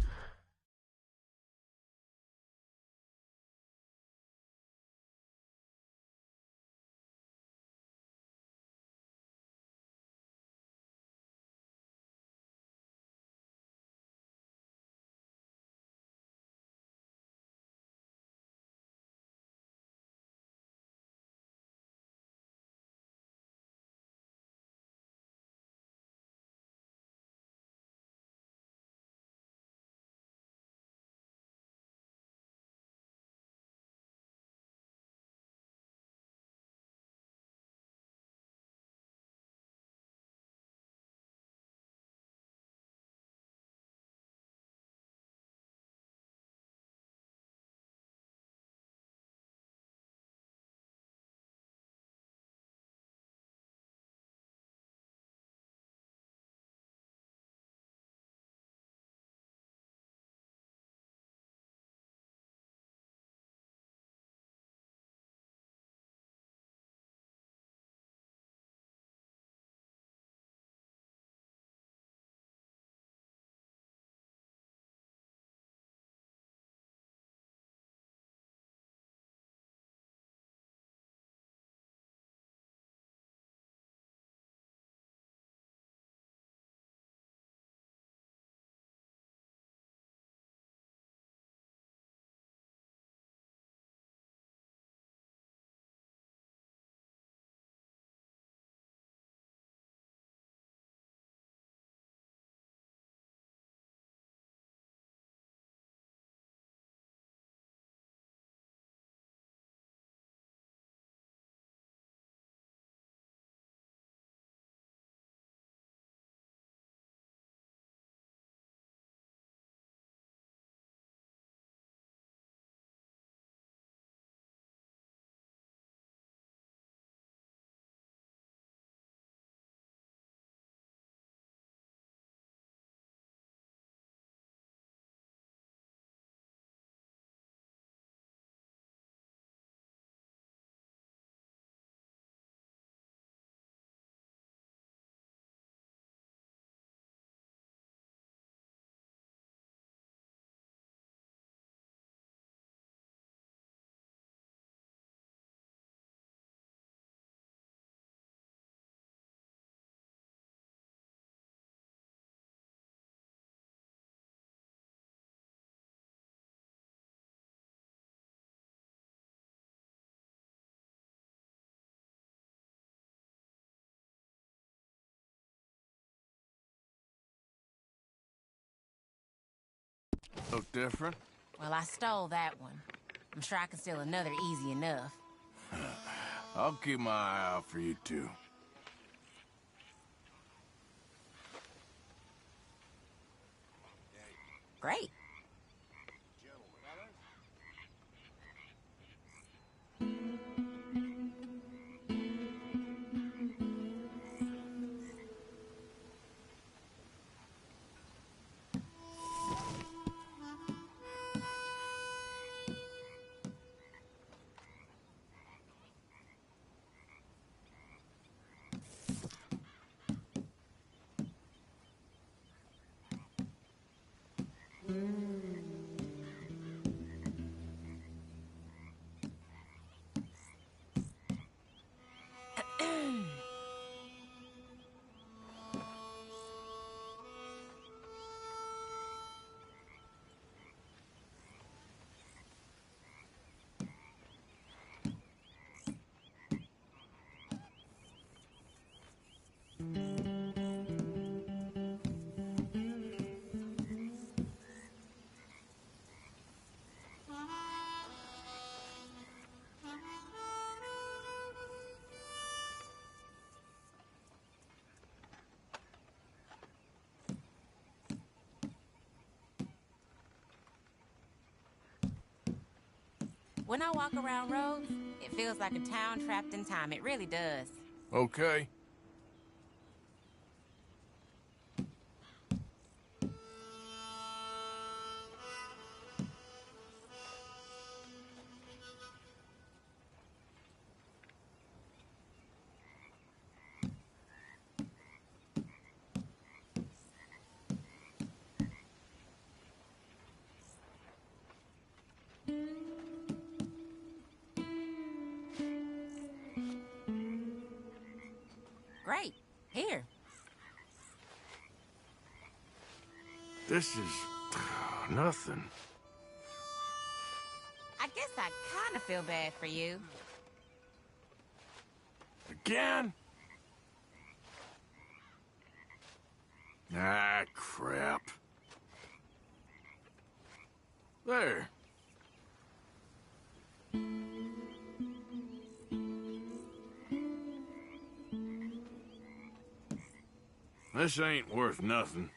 look different. Well, I stole that one. I'm sure I can steal another easy enough. I'll keep my eye out for you, too. Great. When I walk around roads, it feels like a town trapped in time. It really does. Okay. Great. Here. This is nothing. I guess I kind of feel bad for you. Again? Ah, crap. There. This ain't worth nothing.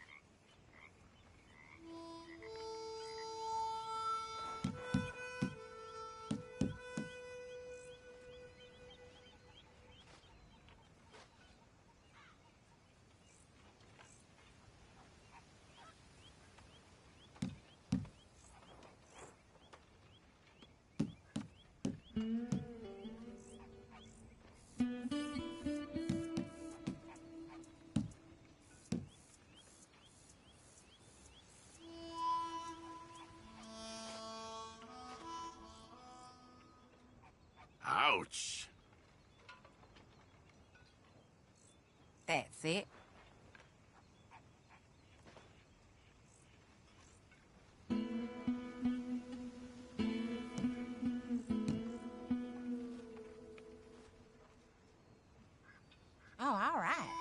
Ouch. That's it. Oh, all right.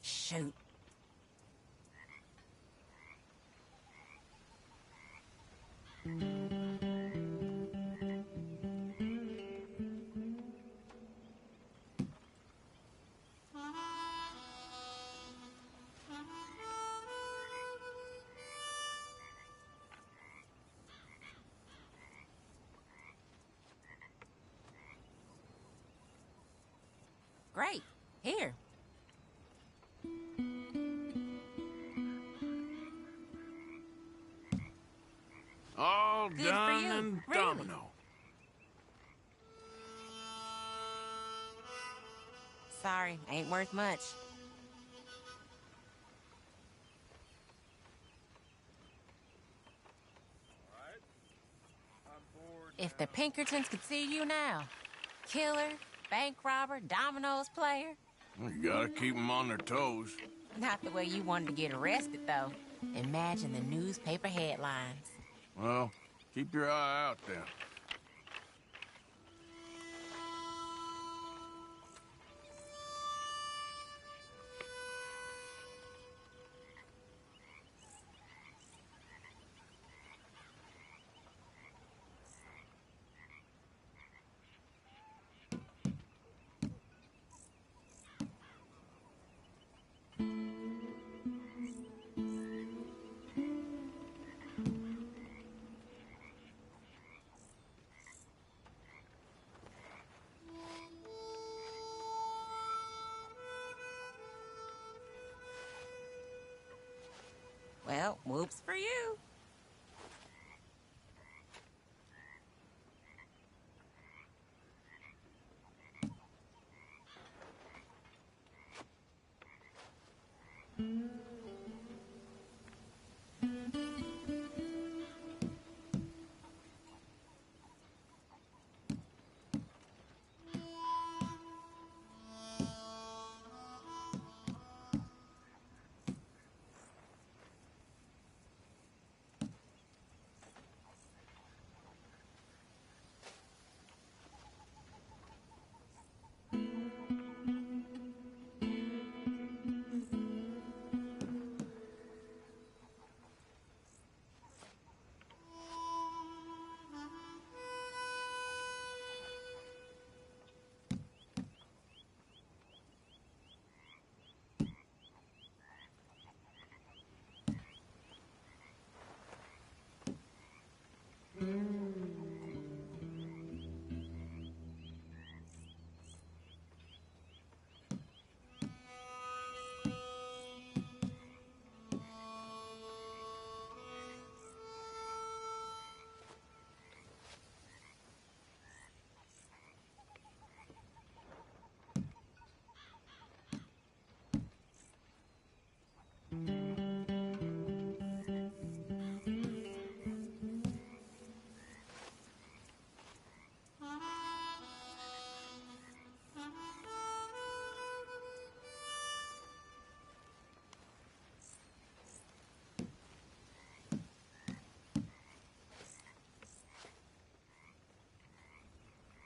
Shoot. Great. Here. All Good done for you. and Really? domino. Sorry, ain't worth much. If the Pinkertons could see you now. Killer, bank robber, dominoes player. You gotta keep them on their toes. Not the way you wanted to get arrested, though. Imagine the newspaper headlines. Well, keep your eye out then. Well, whoops for you.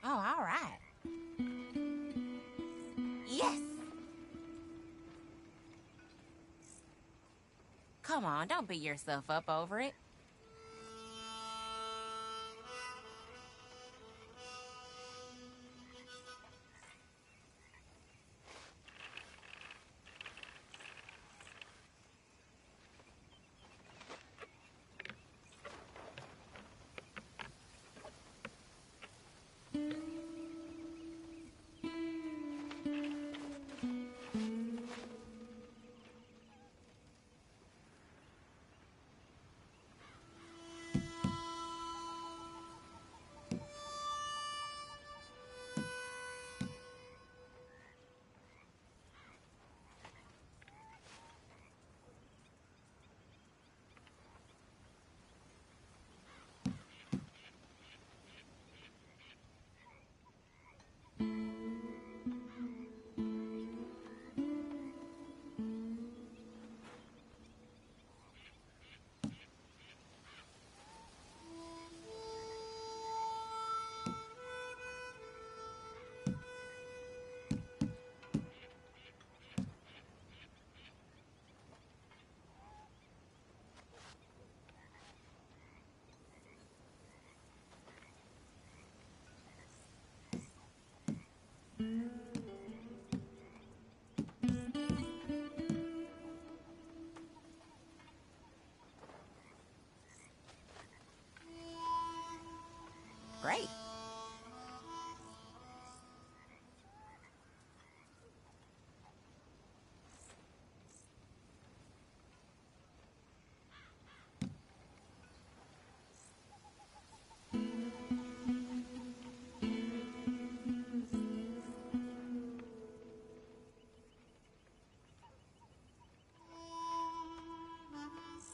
Oh, all right. Yes! Come on, don't beat yourself up over it. Great.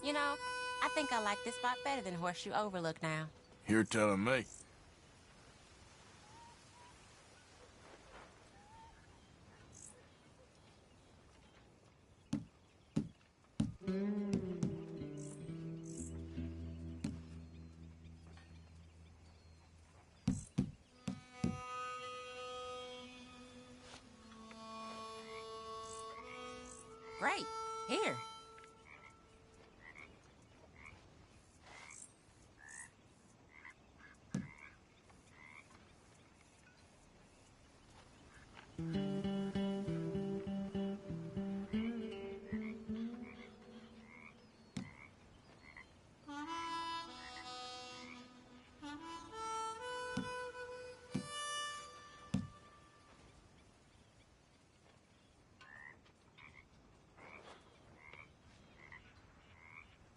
You know, I think I like this spot better than Horseshoe Overlook now. You're telling me. Great. Here.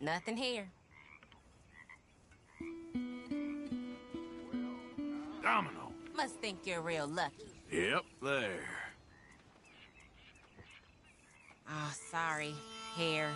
Nothing here. Domino. Must think you're real lucky. Yep, there. Oh, sorry. Here.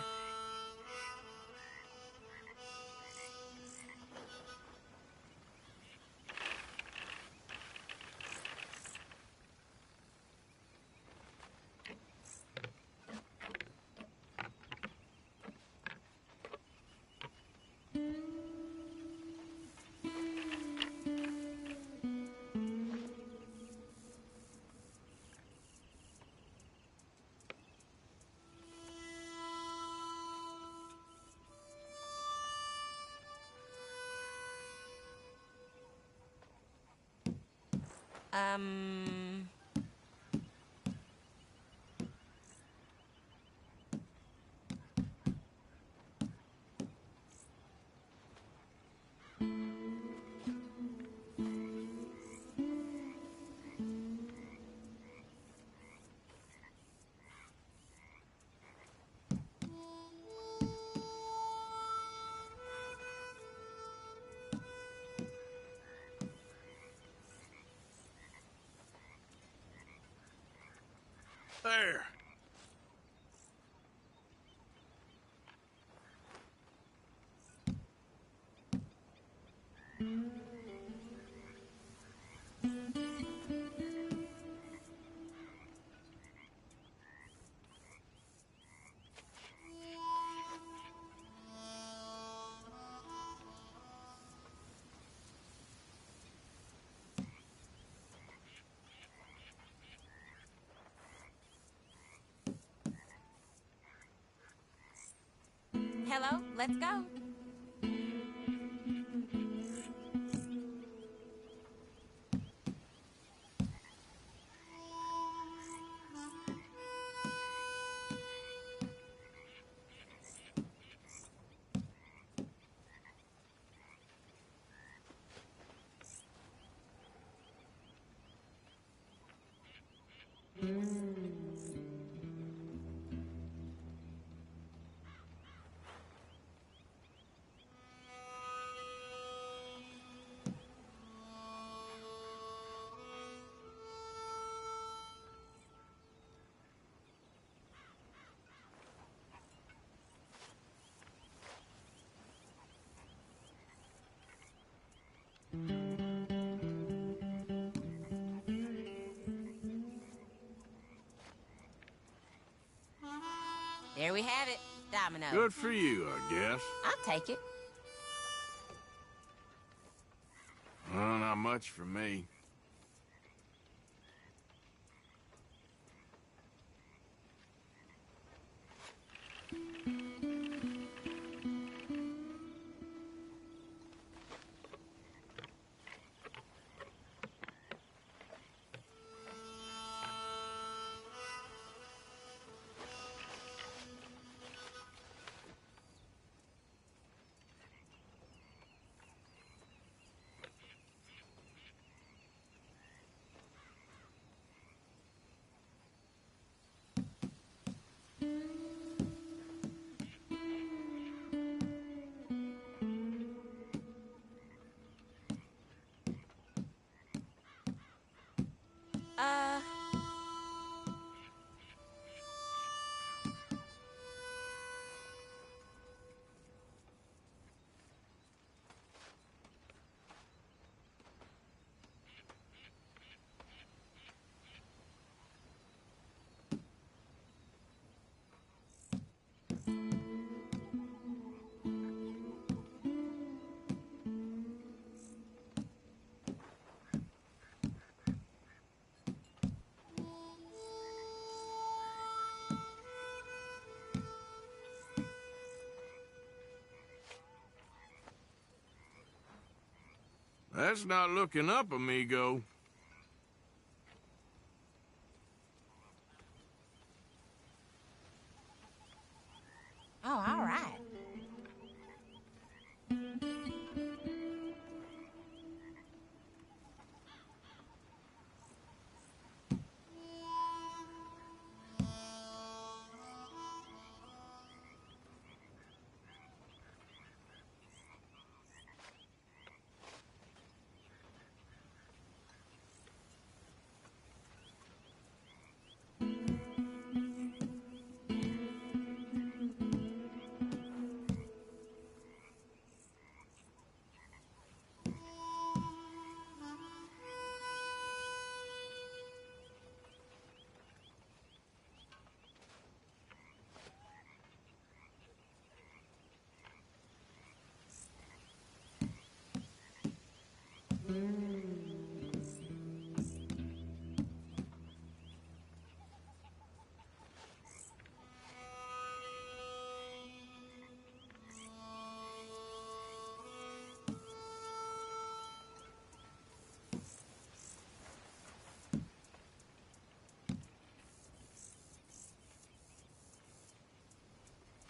Um... There. Hello, let's go. There we have it. Domino. Good for you, I guess. I'll take it. Well, not much for me. That's not looking up, amigo. Oh, all right.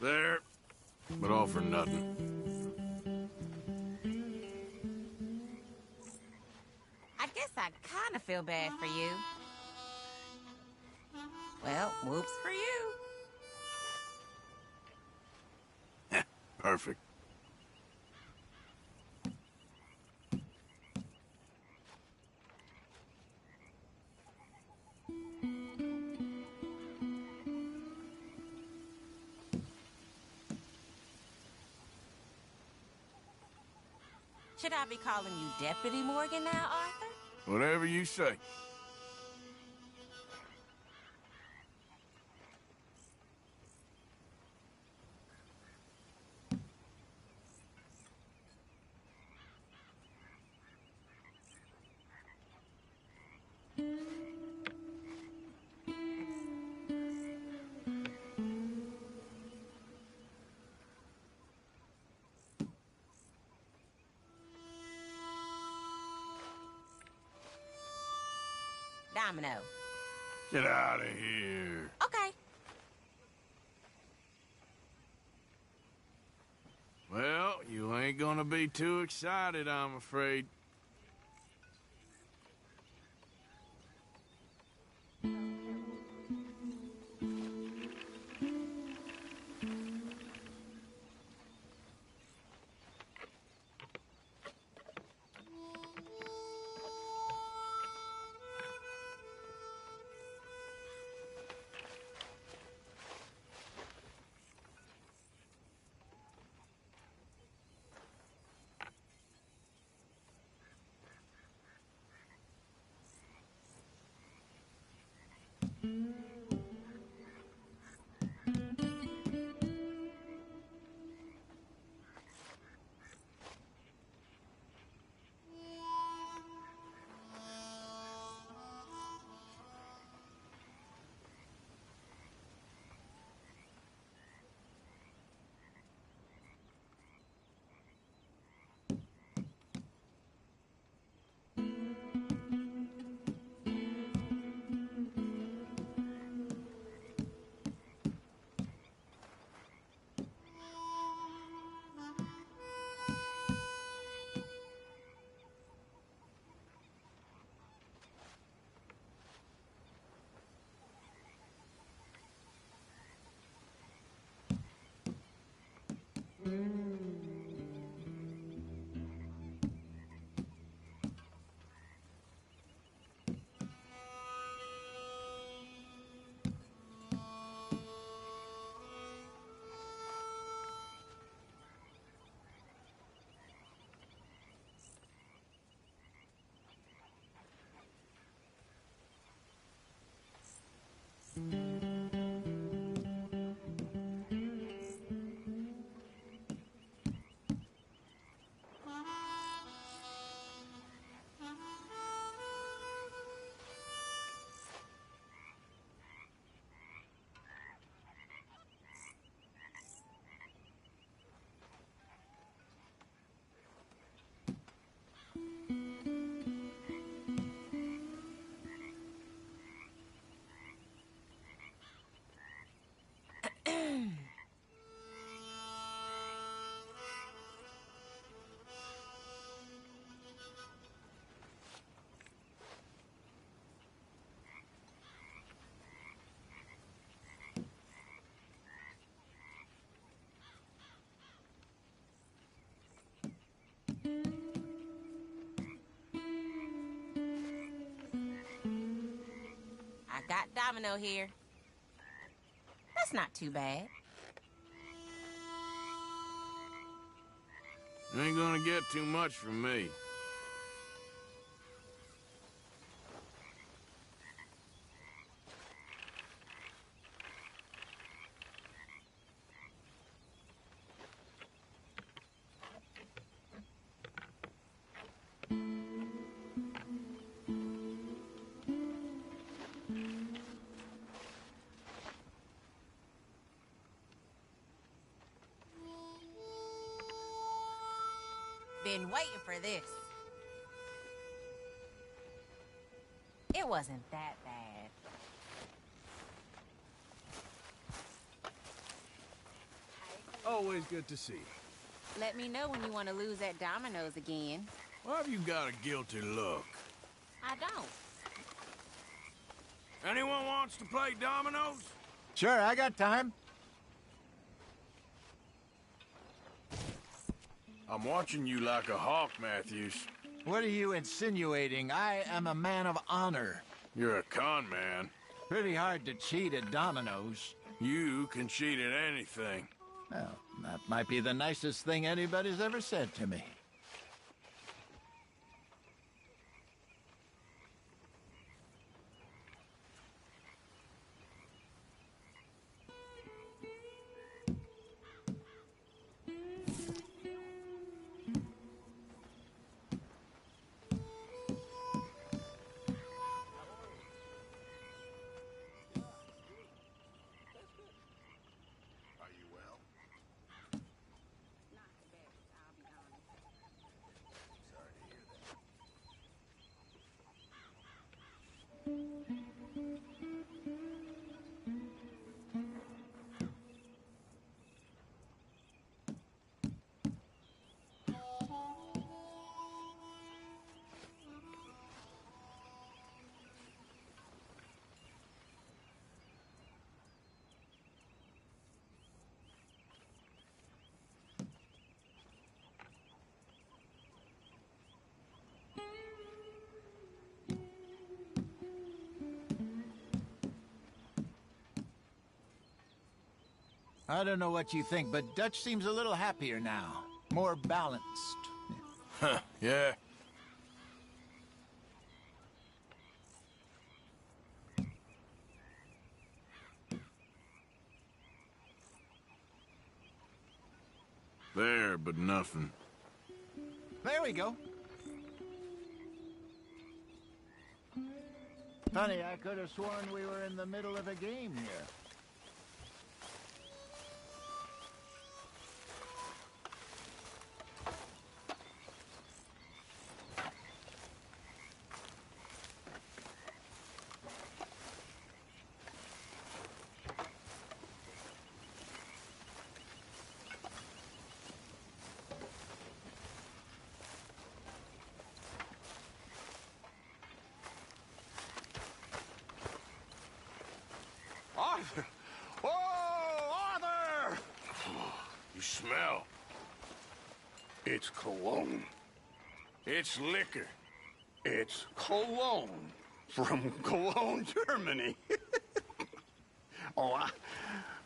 There, but all for nothing. I guess I kind of feel bad for you. Well, whoops for you. Perfect. Should I be calling you Deputy Morgan now, Arthur? Whatever you say. Domino. Get out of here. Okay. Well, you ain't gonna be too excited, I'm afraid. I got Domino here. That's not too bad. Ain't gonna get too much from me. Been waiting for this. It wasn't that bad. Always good to see you. Let me know when you want to lose at Domino's again. Why have you got a guilty look? I don't. Anyone wants to play dominoes? Sure, I got time. I'm watching you like a hawk, Matthews. What are you insinuating? I am a man of honor. You're a con man. Pretty hard to cheat at dominoes. You can cheat at anything. Well, that might be the nicest thing anybody's ever said to me. I don't know what you think, but Dutch seems a little happier now. More balanced. Huh, yeah. There, but nothing. There we go. Funny, I could have sworn we were in the middle of a game here. Arthur! Oh, Arthur! You smell. It's cologne. It's liquor. It's cologne from Cologne, Germany. Oh,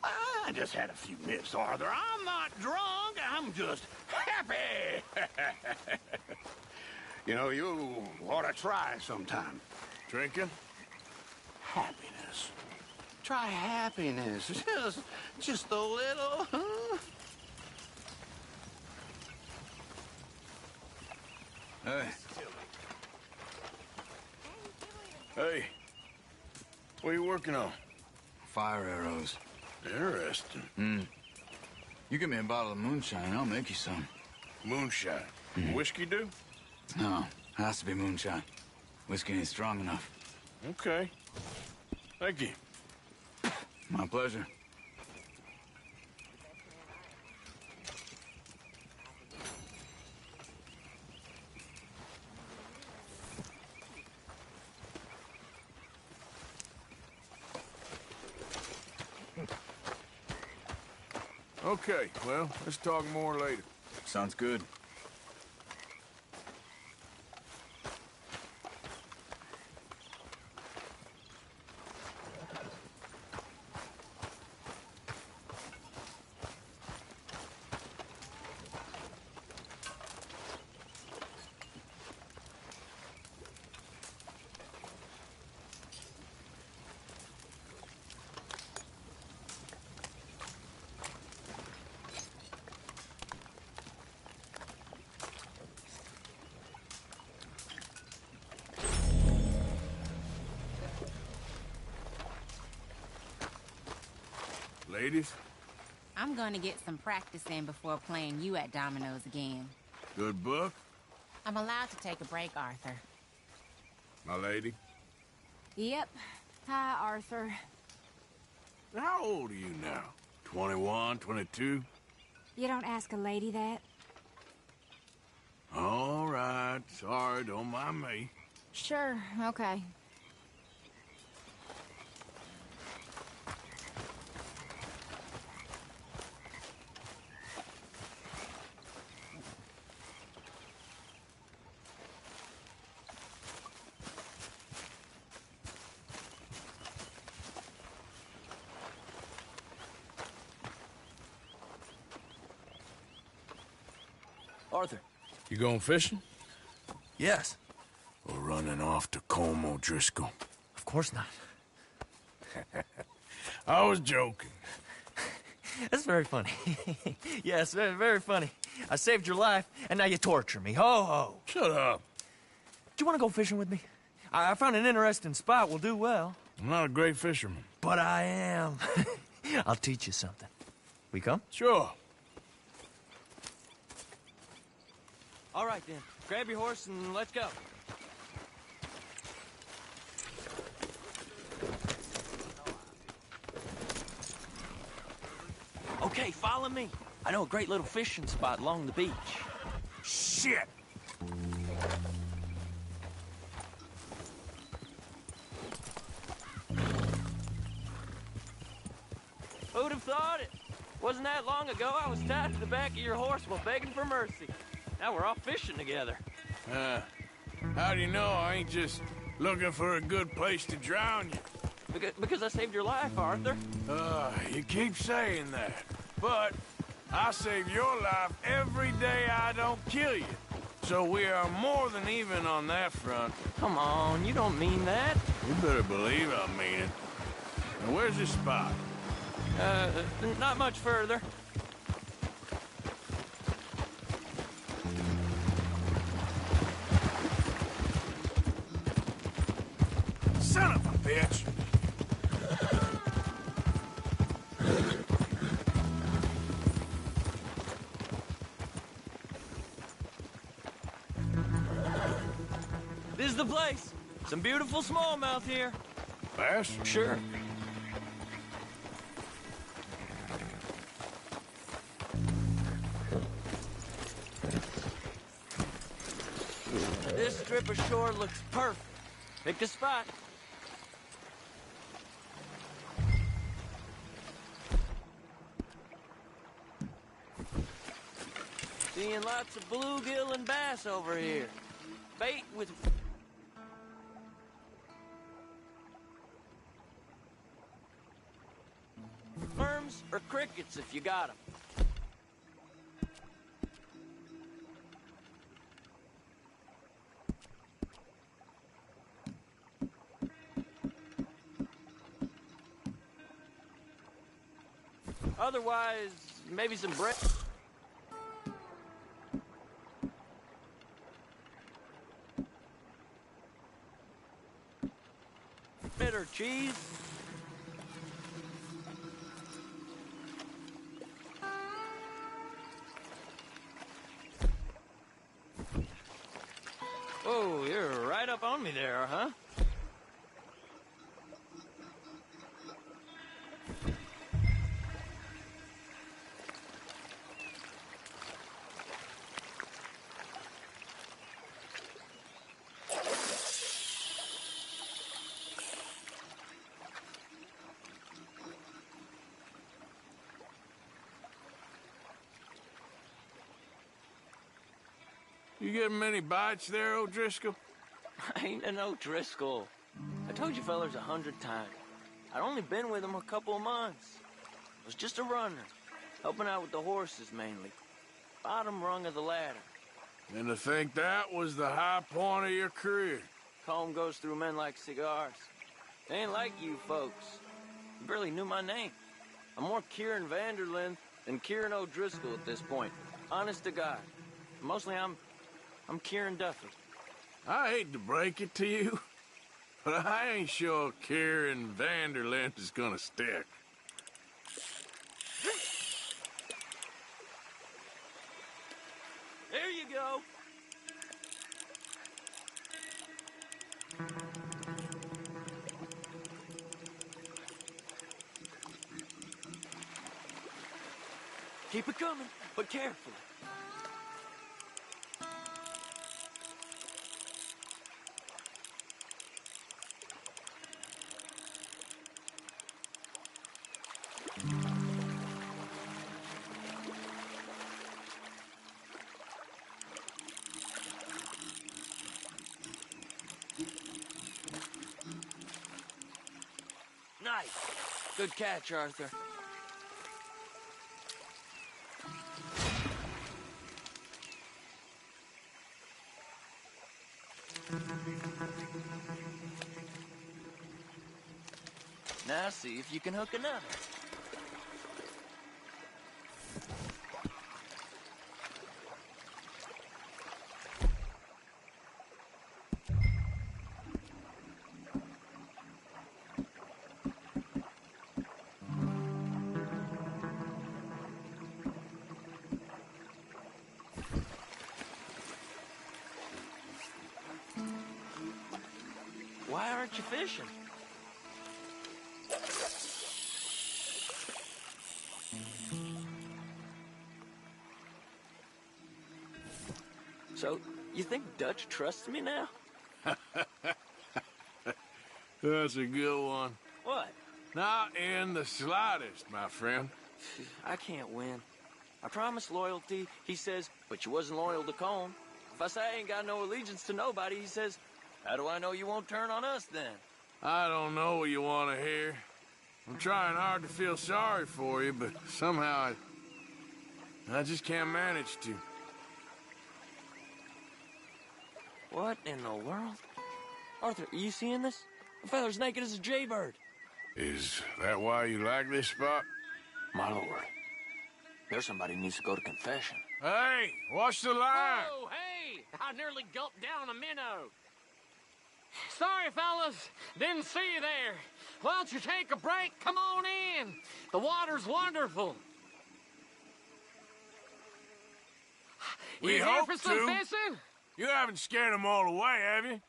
I just had a few nips, Arthur. I'm not drunk. I'm just happy. You know, you ought to try sometime. Drinking? Happiness. Try happiness. Just a little, huh? Hey. Hey. What are you working on? Fire arrows. Interesting. You give me a bottle of moonshine, I'll make you some. Moonshine? Whiskey do? No, has to be moonshine. Whiskey ain't strong enough. Okay. Thank you. My pleasure. Okay, well, let's talk more later. Sounds good. Ladies? I'm gonna get some practice in before playing you at dominoes again. Good book? I'm allowed to take a break, Arthur. My lady? Yep. Hi, Arthur. How old are you now? 21, 22? You don't ask a lady that. All right. Sorry, don't mind me. Sure, okay. Arthur. You going fishing? Yes. Or running off to Colm O'Driscoll? Of course not. I was joking. That's very funny. Yes, very, very funny. I saved your life, and now you torture me. Ho, ho. Shut up. Do you want to go fishing with me? I found an interesting spot. We'll do well. I'm not a great fisherman. But I am. I'll teach you something. We come? Sure. All right, then. Grab your horse and let's go. Okay, follow me. I know a great little fishing spot along the beach. Shit! Who'd have thought it? Wasn't that long ago I was tied to the back of your horse while begging for mercy. Now we're off fishing together. How do you know I ain't just looking for a good place to drown you? Because I saved your life, Arthur. You keep saying that. But I save your life every day I don't kill you. So we are more than even on that front. Come on, you don't mean that. You better believe I mean it. Now, where's this spot? Not much further. Son of a bitch! This is the place. Some beautiful smallmouth here. Bass? Sure. This strip of shore looks perfect. Pick a spot. Seeing lots of bluegill and bass over here. Bait with... worms or crickets if you got them. Otherwise, maybe some bread. Bread or cheese. Whoa, you're right up on me there, huh? You getting many bites there, O'Driscoll? I ain't an O'Driscoll. I told you fellers 100 times. I'd only been with him a couple of months. I was just a runner, helping out with the horses mainly. Bottom rung of the ladder. And to think that was the high point of your career. Colm goes through men like cigars. They ain't like you folks. You barely knew my name. I'm more Kieran Vanderlyn than Kieran O'Driscoll at this point. Honest to God. Mostly I'm Kieran Duffy. I hate to break it to you, but I ain't sure Kieran Vanderlyn is gonna stick. Keep it coming, but carefully. Nice. Good catch, Arthur. Now see if you can hook another. Why aren't you fishing? So, you think Dutch trusts me now? That's a good one. What? Not in the slightest, my friend. I can't win. I promised loyalty, he says, but you wasn't loyal to Colm. If I say I ain't got no allegiance to nobody, he says, how do I know you won't turn on us then? I don't know what you want to hear. I'm trying hard to feel sorry for you, but somehow I just can't manage to. What in the world? Arthur, are you seeing this? The feather's naked as a jaybird. Is that why you like this spot? My lord, there's somebody who needs to go to confession. Hey, watch the line! Oh, hey! I nearly gulped down a minnow. Sorry, fellas. Didn't see you there. Why don't you take a break? Come on in. The water's wonderful. We You here hope for some to. fishing? You haven't scared them all away, have you?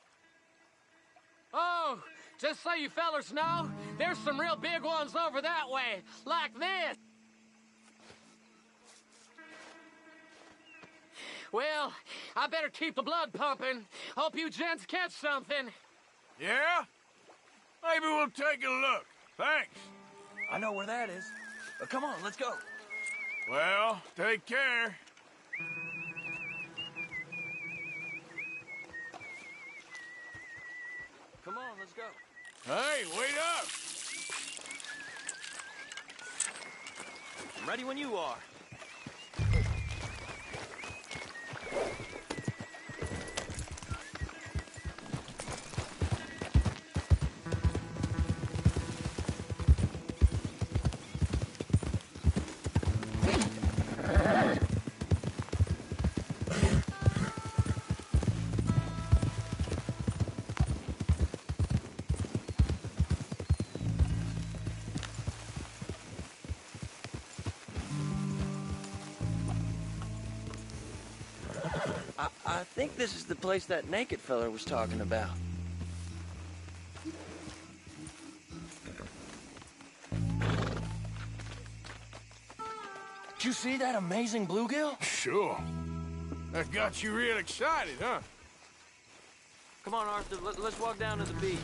Oh, just so you fellas know, there's some real big ones over that way, like this. Well, I better keep the blood pumping. Hope you gents catch something. Yeah? Maybe we'll take a look. Thanks. I know where that is. Come on, let's go. Well, take care. Come on, let's go. Hey, wait up! I'm ready when you are. I think this is the place that naked fella was talking about. Did you see that amazing bluegill? Sure. That got you real excited, huh? Come on, Arthur, let's walk down to the beach.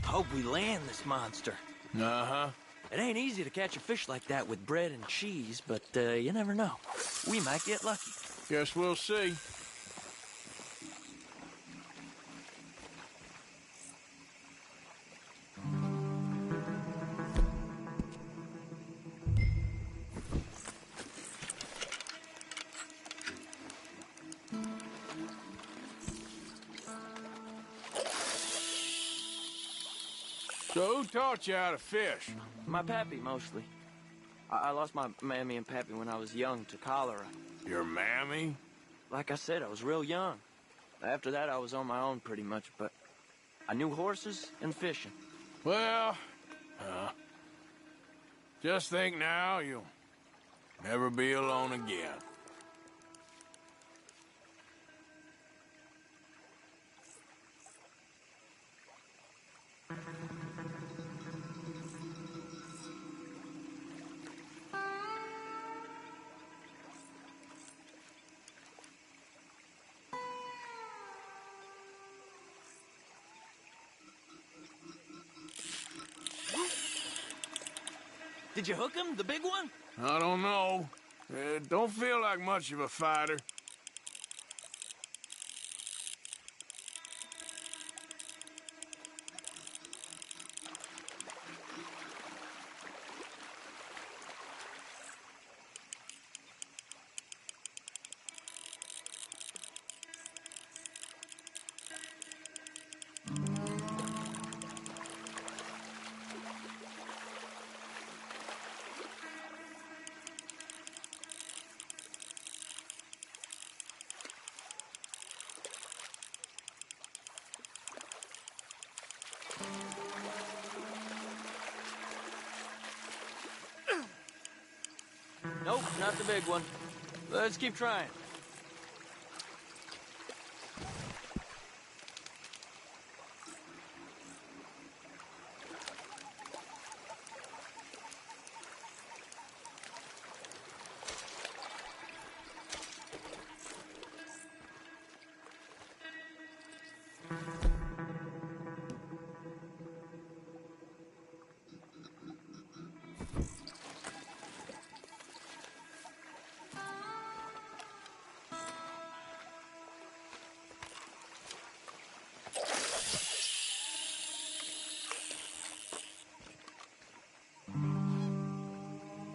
Hope we land this monster. Uh-huh. It ain't easy to catch a fish like that with bread and cheese, but you never know. We might get lucky. Guess we'll see. So who taught you how to fish? My pappy, mostly. I lost my mammy and pappy when I was young to cholera. Your mammy? Like I said, I was real young. After that, I was on my own pretty much, but I knew horses and fishing. Well, just think now you'll never be alone again. Did you hook him, the big one? I don't know. Don't feel like much of a fighter. Nope, not the big one. Let's keep trying.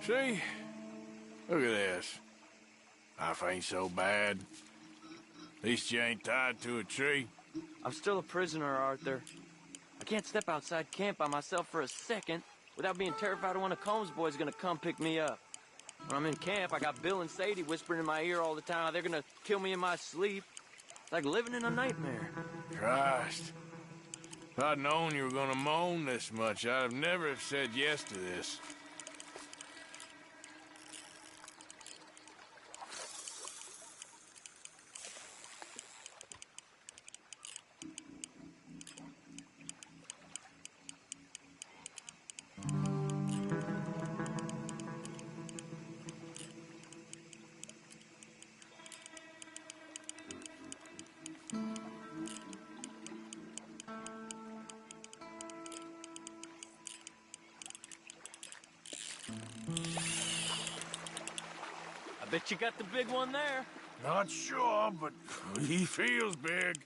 See? Look at this. Life ain't so bad. At least you ain't tied to a tree. I'm still a prisoner, Arthur. I can't step outside camp by myself for a second without being terrified one of Combs' boys gonna come pick me up. When I'm in camp, I got Bill and Sadie whispering in my ear all the time how they're gonna kill me in my sleep. It's like living in a nightmare. Christ. If I'd known you were gonna moan this much, I'd have never have said yes to this. I bet you got the big one there. Not sure, but he feels big.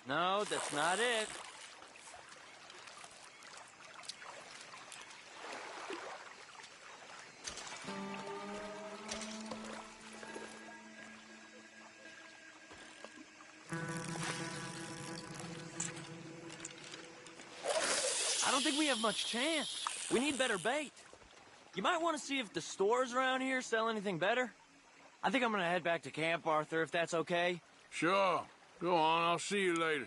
No, that's not it. I don't think we have much chance. We need better bait. You might want to see if the stores around here sell anything better. I think I'm gonna head back to camp, Arthur, if that's okay. Sure. Go on, I'll see you later.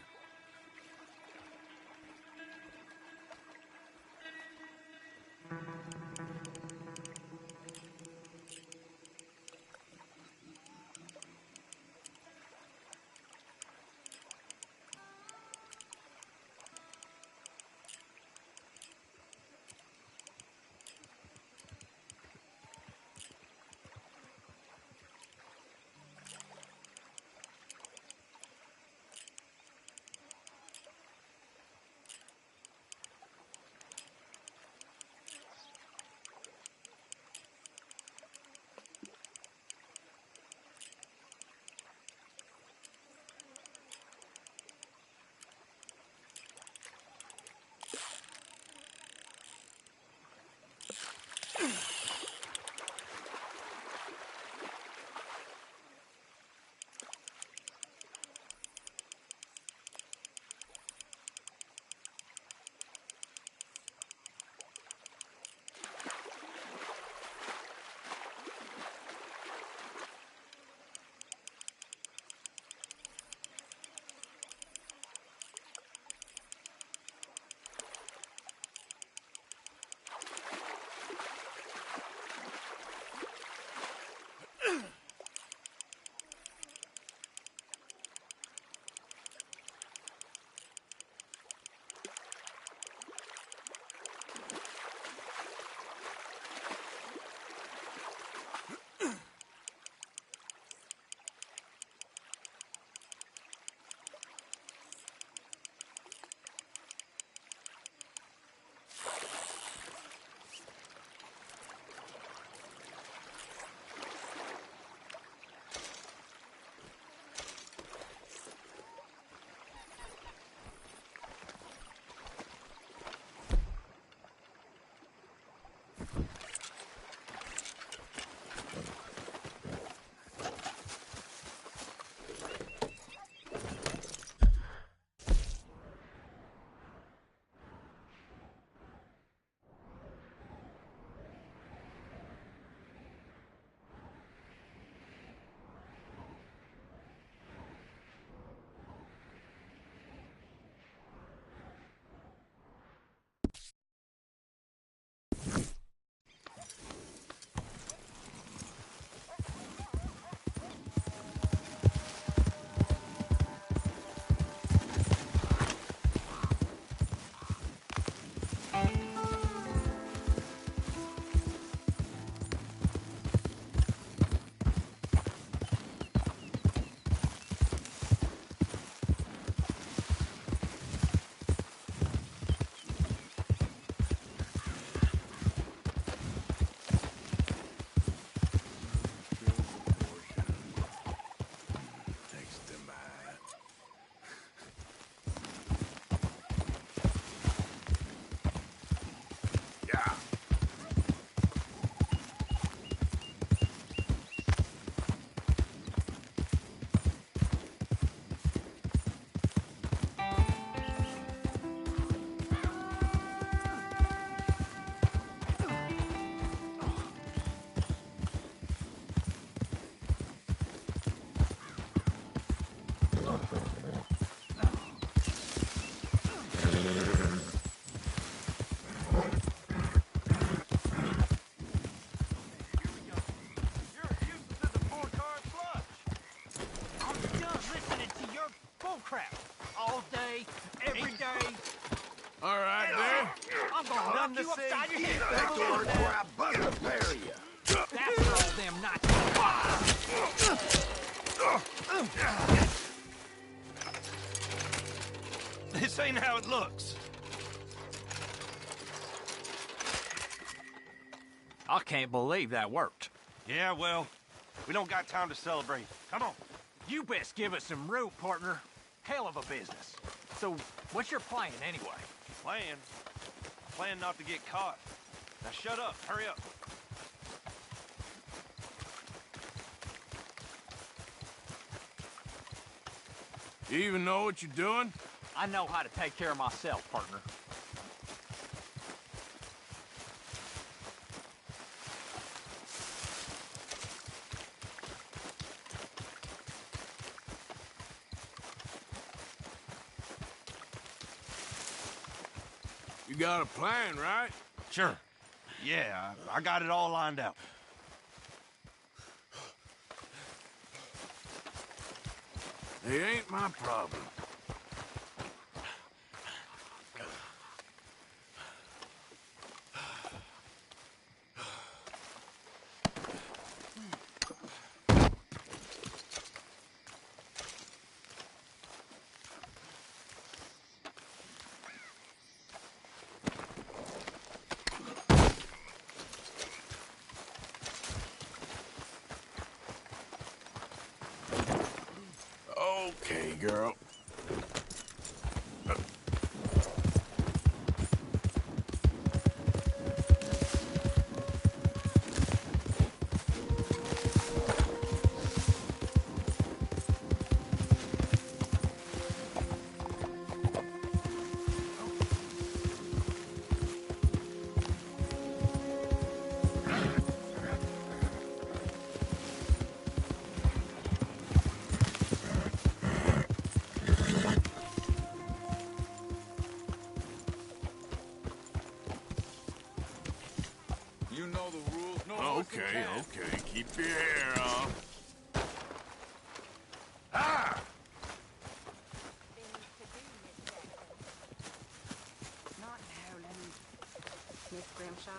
I'm gonna knock you upside your head. Back door, grab butter, bury ya. That's for all them nights. This ain't how it looks. I can't believe that worked. Yeah, well, we don't got time to celebrate. Come on. You best give us some room, partner. Hell of a business. So, what's your plan, anyway? Plan? Plan not to get caught. Now shut up. Hurry up. You even know what you're doing? I know how to take care of myself, partner. You got a plan, right? Sure. Yeah, I got it all lined out. It ain't my problem. Okay, girl. You know the rules. No Okay, okay. Keep your hair off. Ah! Not howling. Miss Grimshaw?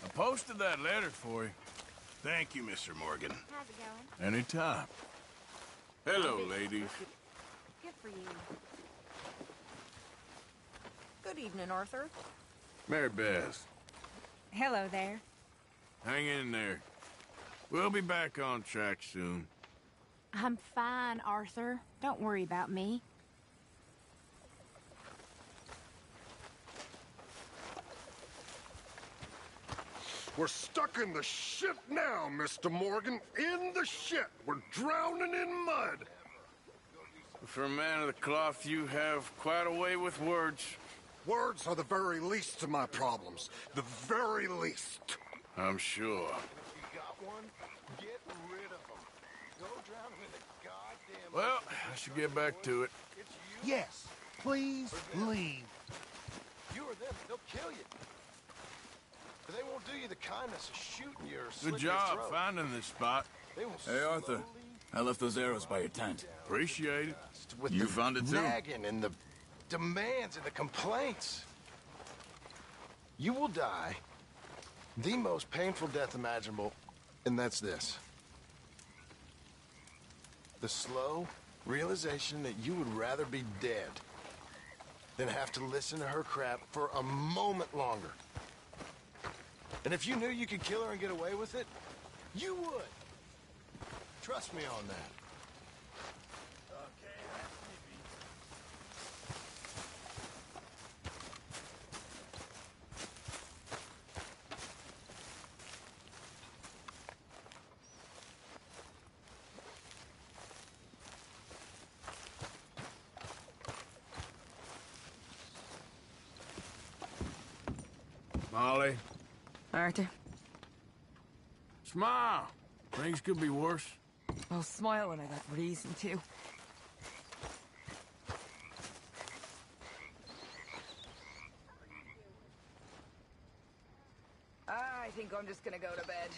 I posted that letter for you. Thank you, Mr. Morgan. How's it going? Anytime. Hello, ladies. Good for you. Good evening, Arthur. Mary Beth, Hello there. hang in there. We'll be back on track soon. I'm fine, Arthur. Don't worry about me. We're stuck in the shit now, Mr. Morgan. In the shit. We're drowning in mud. For a man of the cloth, you have quite a way with words. Words are the very least of my problems. The very least. I'm sure. Got one? Get rid of them. Go drown them in the goddamn... Well, I should get back to it. Yes. Please leave. You or them, they'll kill you. But they won't do you the kindness of shooting you or Good slit your job throat. finding this spot. They will Hey, Arthur. I left those arrows by your tent. Appreciate it. with You the found it too? nagging and the demands and the complaints. You will die the most painful death imaginable, and that's this. The slow realization that you would rather be dead than have to listen to her crap for a moment longer. And if you knew you could kill her and get away with it, you would. Trust me on that. Molly, Arthur. smile. Things could be worse. I'll smile when I got reason to. I think I'm just gonna go to bed.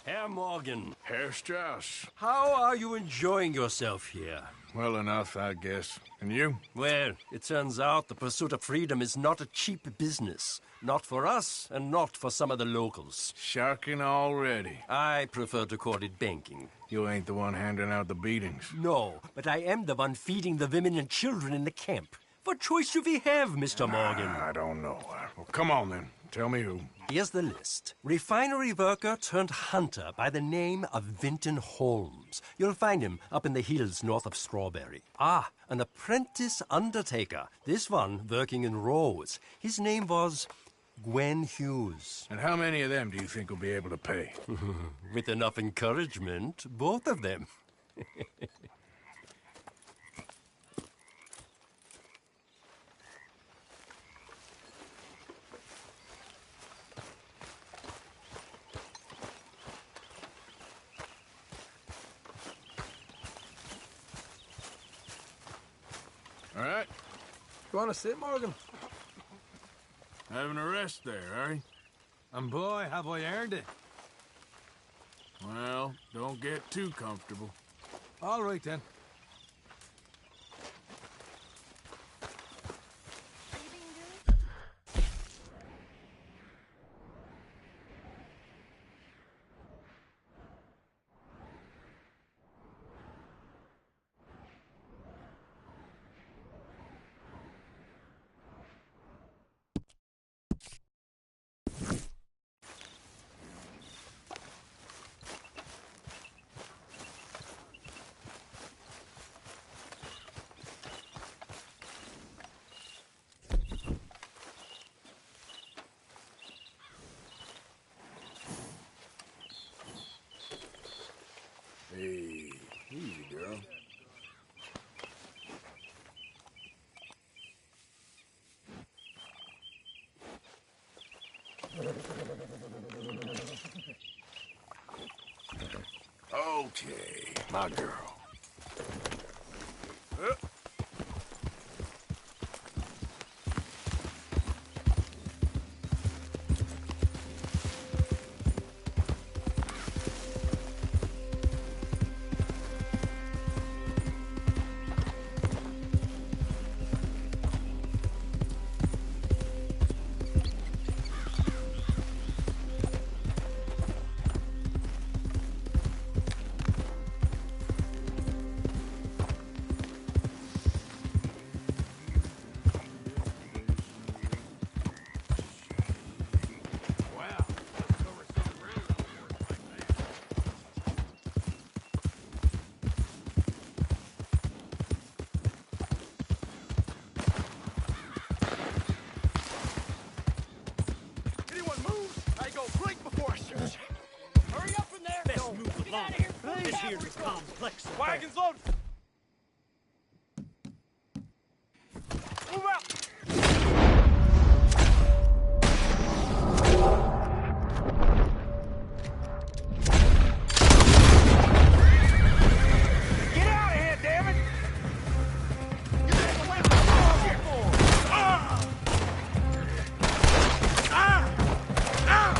Herr Morgan. Herr Strauss. How are you enjoying yourself here? Well enough, I guess. And you? Well, it turns out the pursuit of freedom is not a cheap business. Not for us, and not for some of the locals. Sharking already. I prefer to call it banking. You ain't the one handing out the beatings. No, but I am the one feeding the women and children in the camp. What choice do we have, Mr. Morgan? I don't know. Well, come on, then. Tell me who. Here's the list. Refinery worker turned hunter by the name of Vinton Holmes. You'll find him up in the hills north of Strawberry. Ah, an apprentice undertaker. This one working in Rose. His name was Gwen Hughes. And how many of them do you think will be able to pay? With enough encouragement, both of them. All right. You want to sit, Morgan? Having a rest there, are you? And boy, have I earned it. Well, don't get too comfortable. All right, then. Hey, easy, girl. Okay, my girl. This here's a complex affair. Wagons loaded! Move out! Get out of here, damn it! Get out of the way! What are you here for? Ah! Ah! Ah!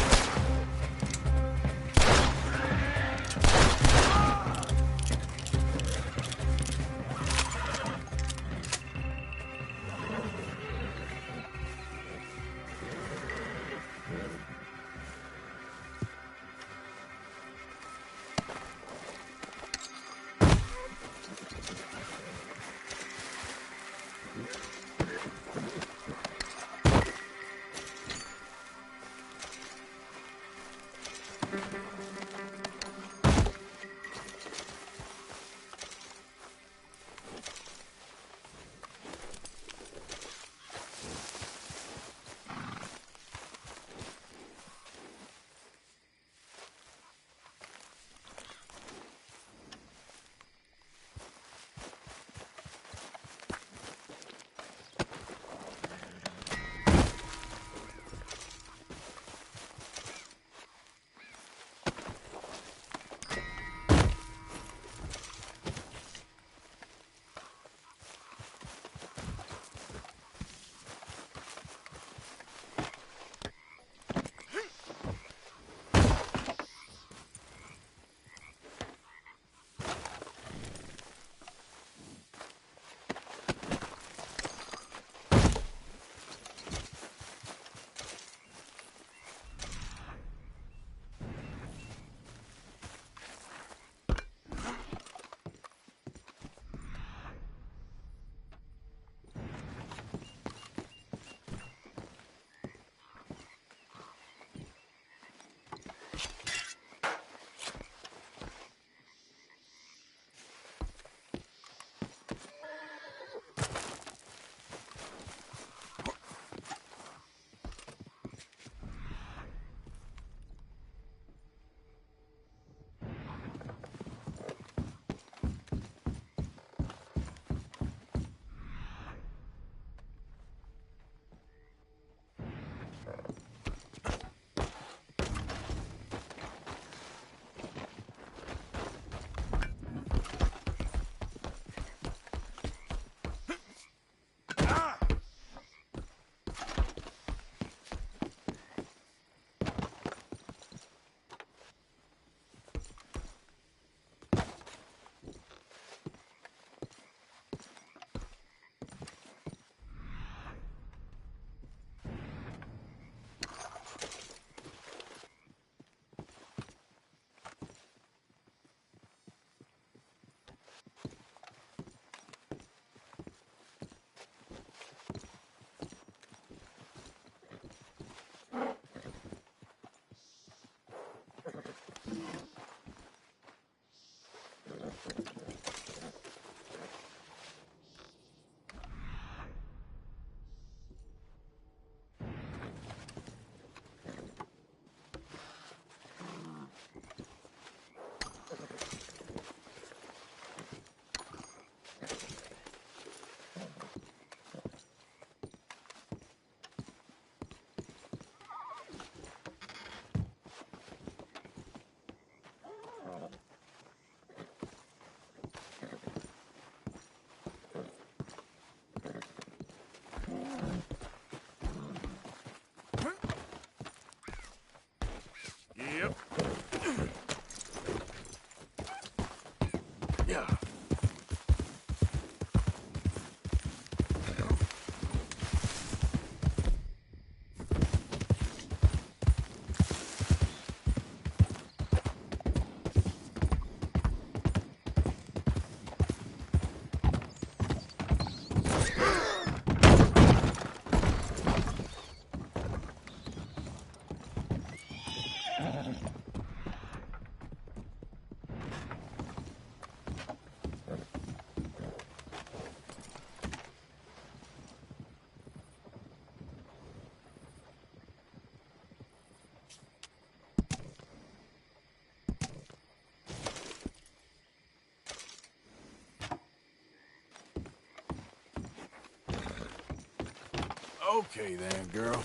Okay then, girl.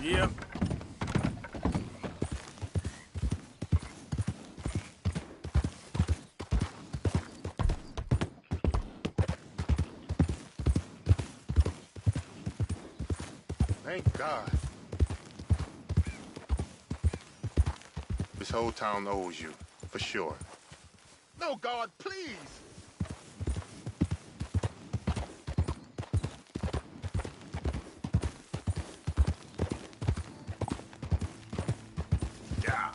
Yep. Thank God. This whole town owes you, for sure. No, God, please! Yeah.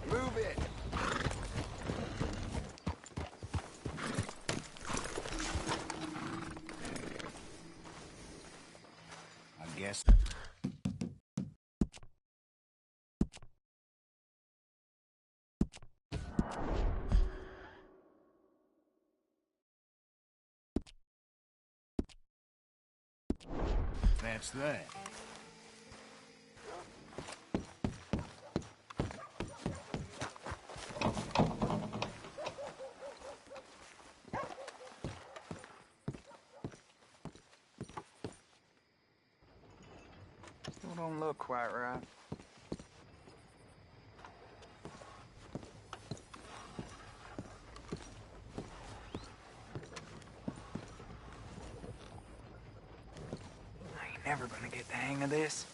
Move it. I guess. That's that. Still don't look quite right. I ain't never gonna get the hang of this.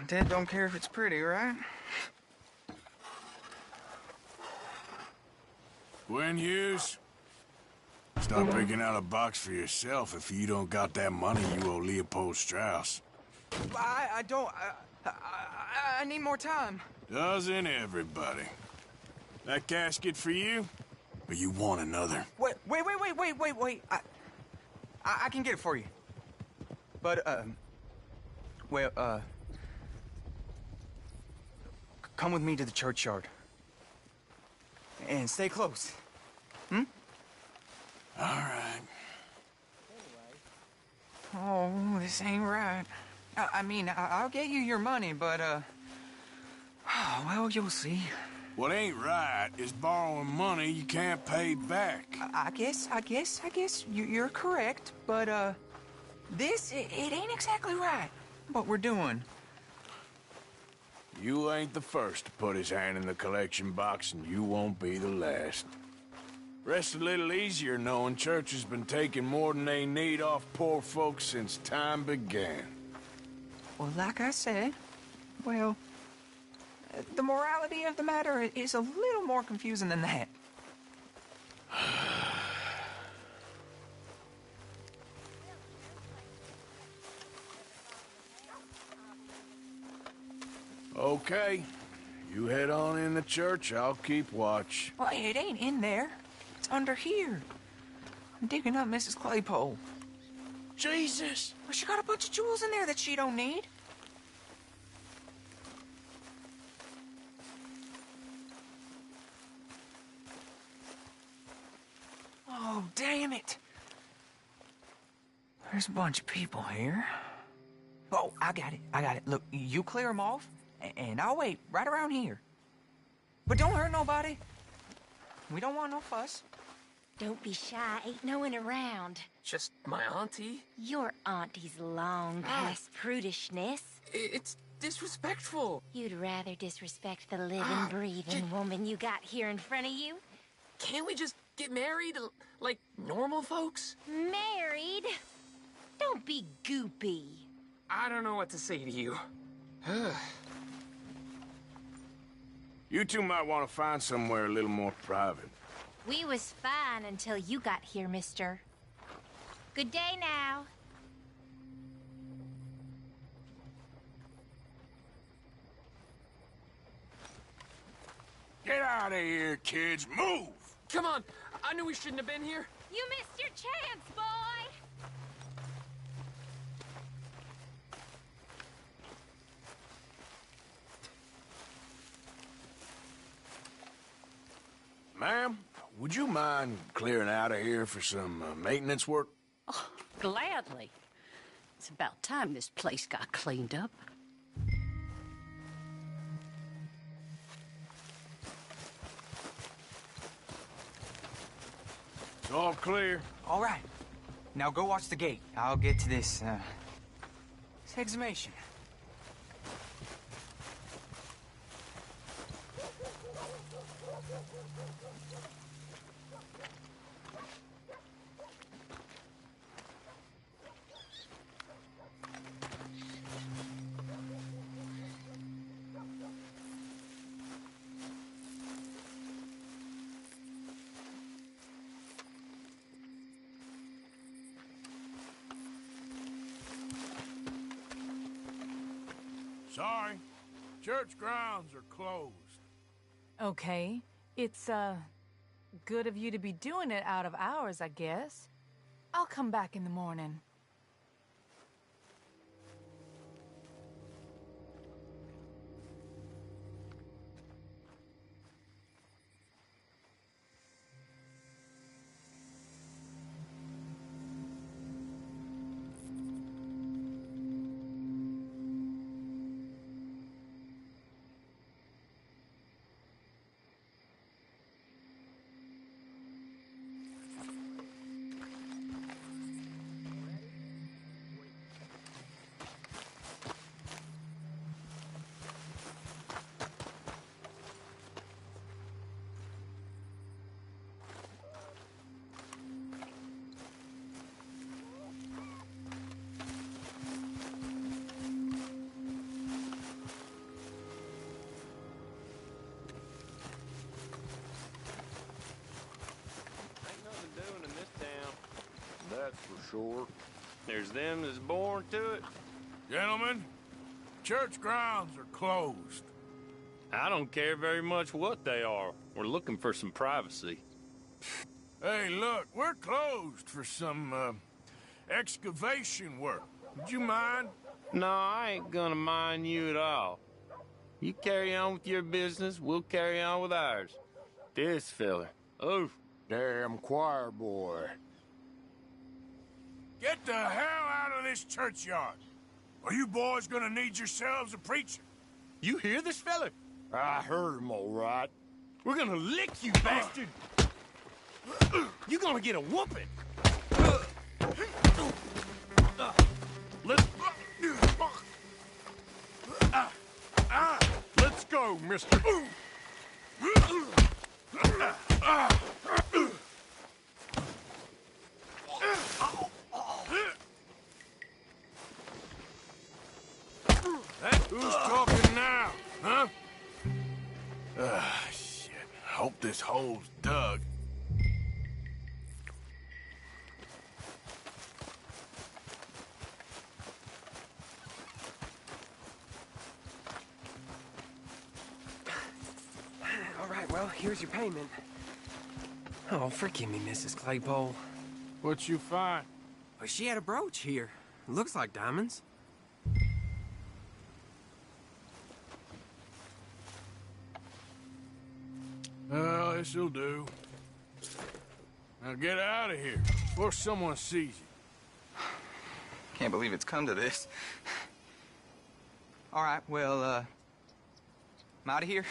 Dad don't care if it's pretty, right? Gwen Hughes, start picking out a box for yourself if you don't got that money you owe Leopold Strauss. I don't. I need more time. Doesn't everybody? That casket for you? Or you want another? Wait. I can get it for you. But, come with me to the churchyard. And stay close. Hmm? All right. Oh, this ain't right. I mean, I'll get you your money, but, well, you'll see. What ain't right is borrowing money you can't pay back. I guess you're correct, but, it ain't exactly right, what we're doing. You ain't the first to put his hand in the collection box, and you won't be the last. Rest a little easier knowing church has been taking more than they need off poor folks since time began. Well, like I said, well, the morality of the matter is a little more confusing than that. Okay. You head on in the church, I'll keep watch. Well, it ain't in there. It's under here. I'm digging up Mrs. Claypole. Jesus! Well, she got a bunch of jewels in there that she don't need. Oh, damn it. There's a bunch of people here. Oh, I got it. Look, you clear them off, and I'll wait right around here. But don't hurt nobody. We don't want no fuss. Don't be shy. Ain't no one around. Just my auntie. Your auntie's long past prudishness. It's disrespectful. You'd rather disrespect the living, breathing woman you got here in front of you? Can't we just get married like normal folks? Married? Don't be goopy. I don't know what to say to you. You two might want to find somewhere a little more private. We was fine until you got here, mister. Good day now. Get out of here, kids. Move! Come on. I knew we shouldn't have been here. You missed your chance, boy! Ma'am, would you mind clearing out of here for some maintenance work? Oh, gladly. It's about time this place got cleaned up. It's all clear. All right. Now go watch the gate. I'll get to this exhumation. Sorry. Church grounds are closed. Okay. It's, good of you to be doing it out of hours, I guess. I'll come back in the morning. That's for sure. There's them that's born to it. Gentlemen, church grounds are closed. I don't care very much what they are. We're looking for some privacy. Hey, look, we're closed for some, excavation work. Would you mind? No, I ain't gonna mind you at all. You carry on with your business, we'll carry on with ours. This fella, oh, damn choir boy. Get the hell out of this churchyard. Are you boys gonna need yourselves a preacher? You hear this fella? I heard him all right. We're gonna lick you, bastard! You're gonna get a whooping! Let's go, mister. Who's talking now, huh? Shit. Hope this hole's dug. All right, well, here's your payment. Oh, forgive me, Mrs. Claypole. What'd you find? Well, she had a brooch here. Looks like diamonds. Well, this'll do. Now get out of here before someone sees you. Can't believe it's come to this. All right, well, I'm out of here.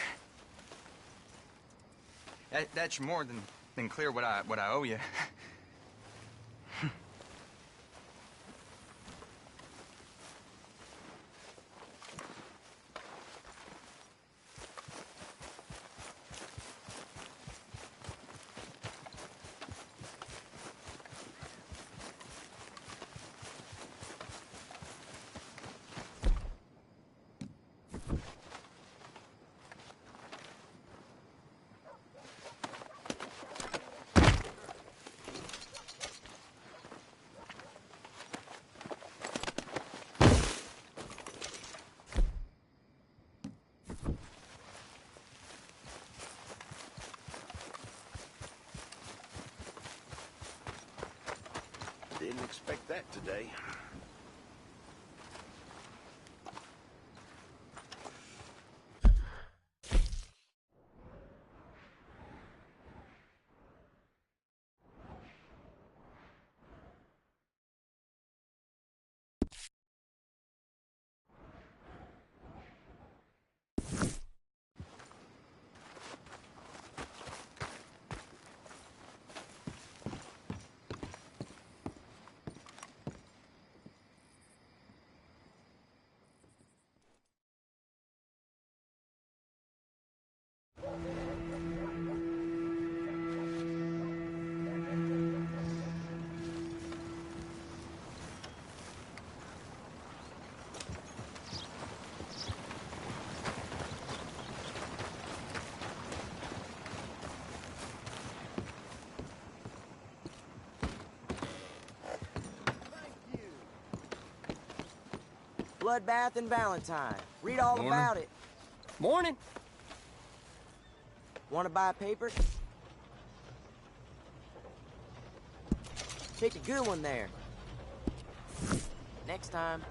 That's more than clear what I owe you. Didn't expect that today. Bloodbath and Valentine. Read all Morning. about it. Morning. Want to buy a paper? Pick a good one there. Next time.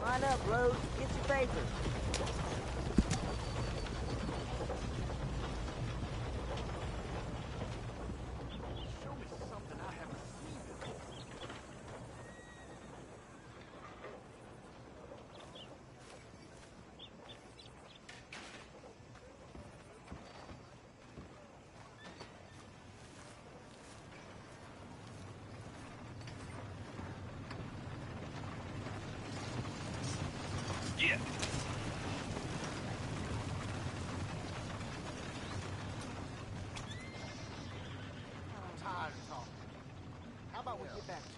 Line up, Rose. Get your paper. Yeah. I'm tired of talking. How about we get back to it?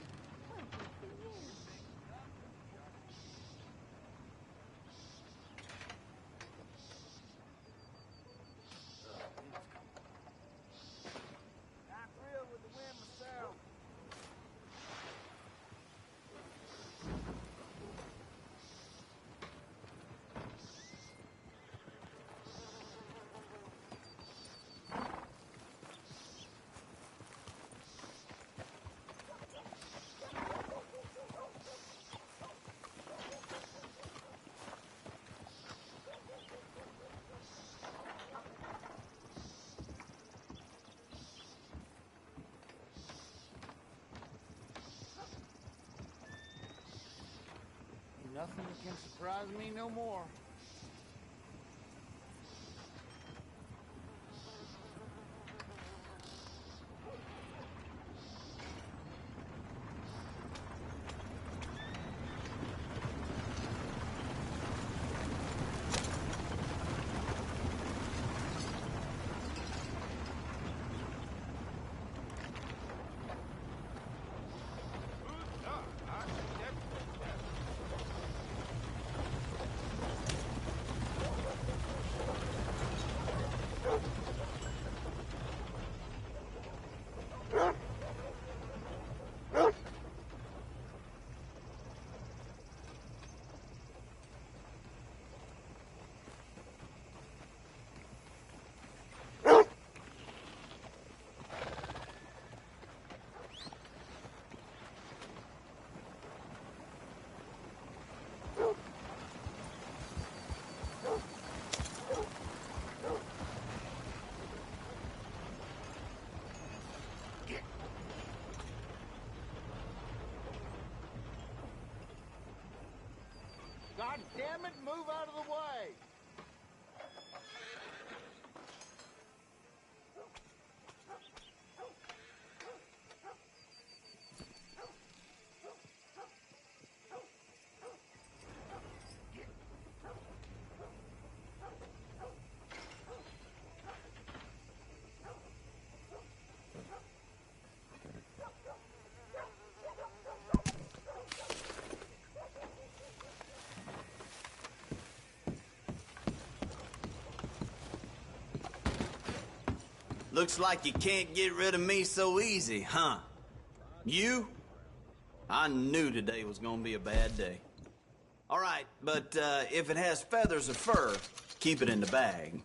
I'm thrilled with the win myself. Nothing can surprise me no more. God damn it, move out of the way! Looks like you can't get rid of me so easy, huh? You? I knew today was gonna be a bad day. All right, but if it has feathers or fur, keep it in the bag.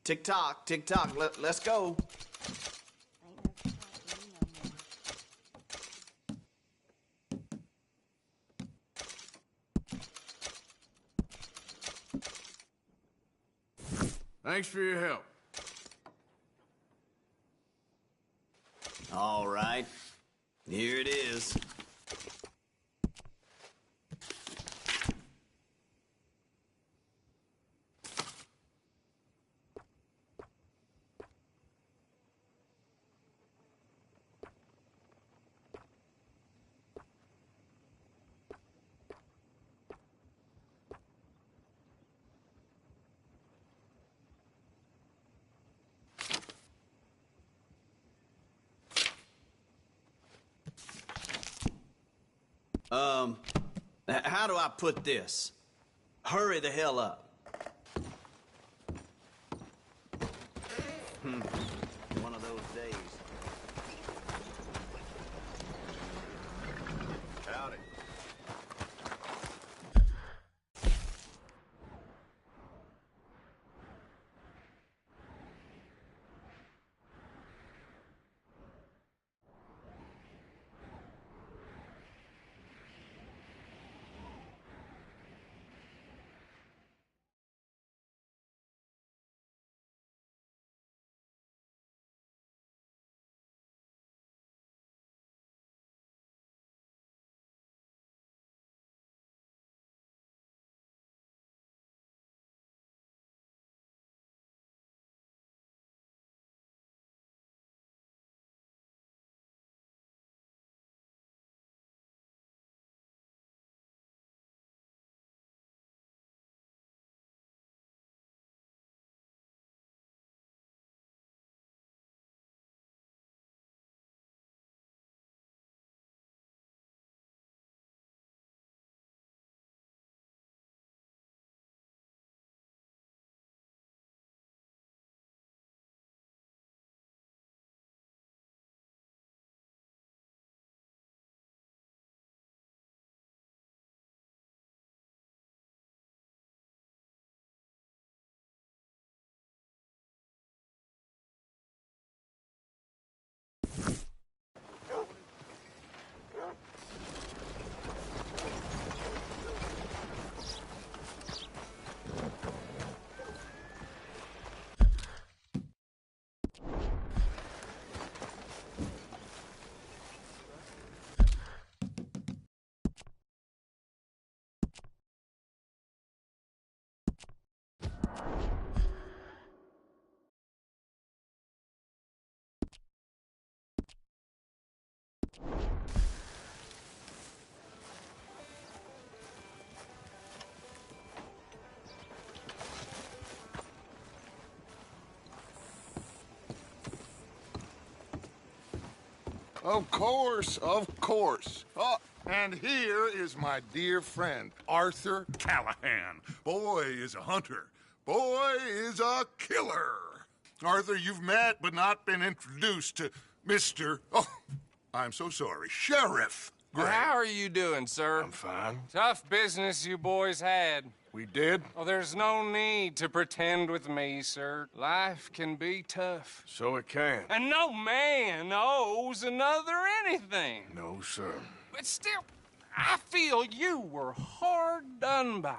Tick-tock, tick-tock, let's go. Thanks for your help. All right, here it is. How do I put this? Hurry the hell up. One of those days. Howdy. Of course, of course. Oh, and here is my dear friend, Arthur Callahan. Boy is a hunter. Boy is a killer. Arthur, you've met but not been introduced to Mr. Oh, I'm so sorry, Sheriff Gray. How are you doing, sir? I'm fine. Tough business you boys had. We did? Oh, there's no need to pretend with me, sir. Life can be tough. So it can. And no man owes another anything. No, sir. But still, I feel you were hard done by.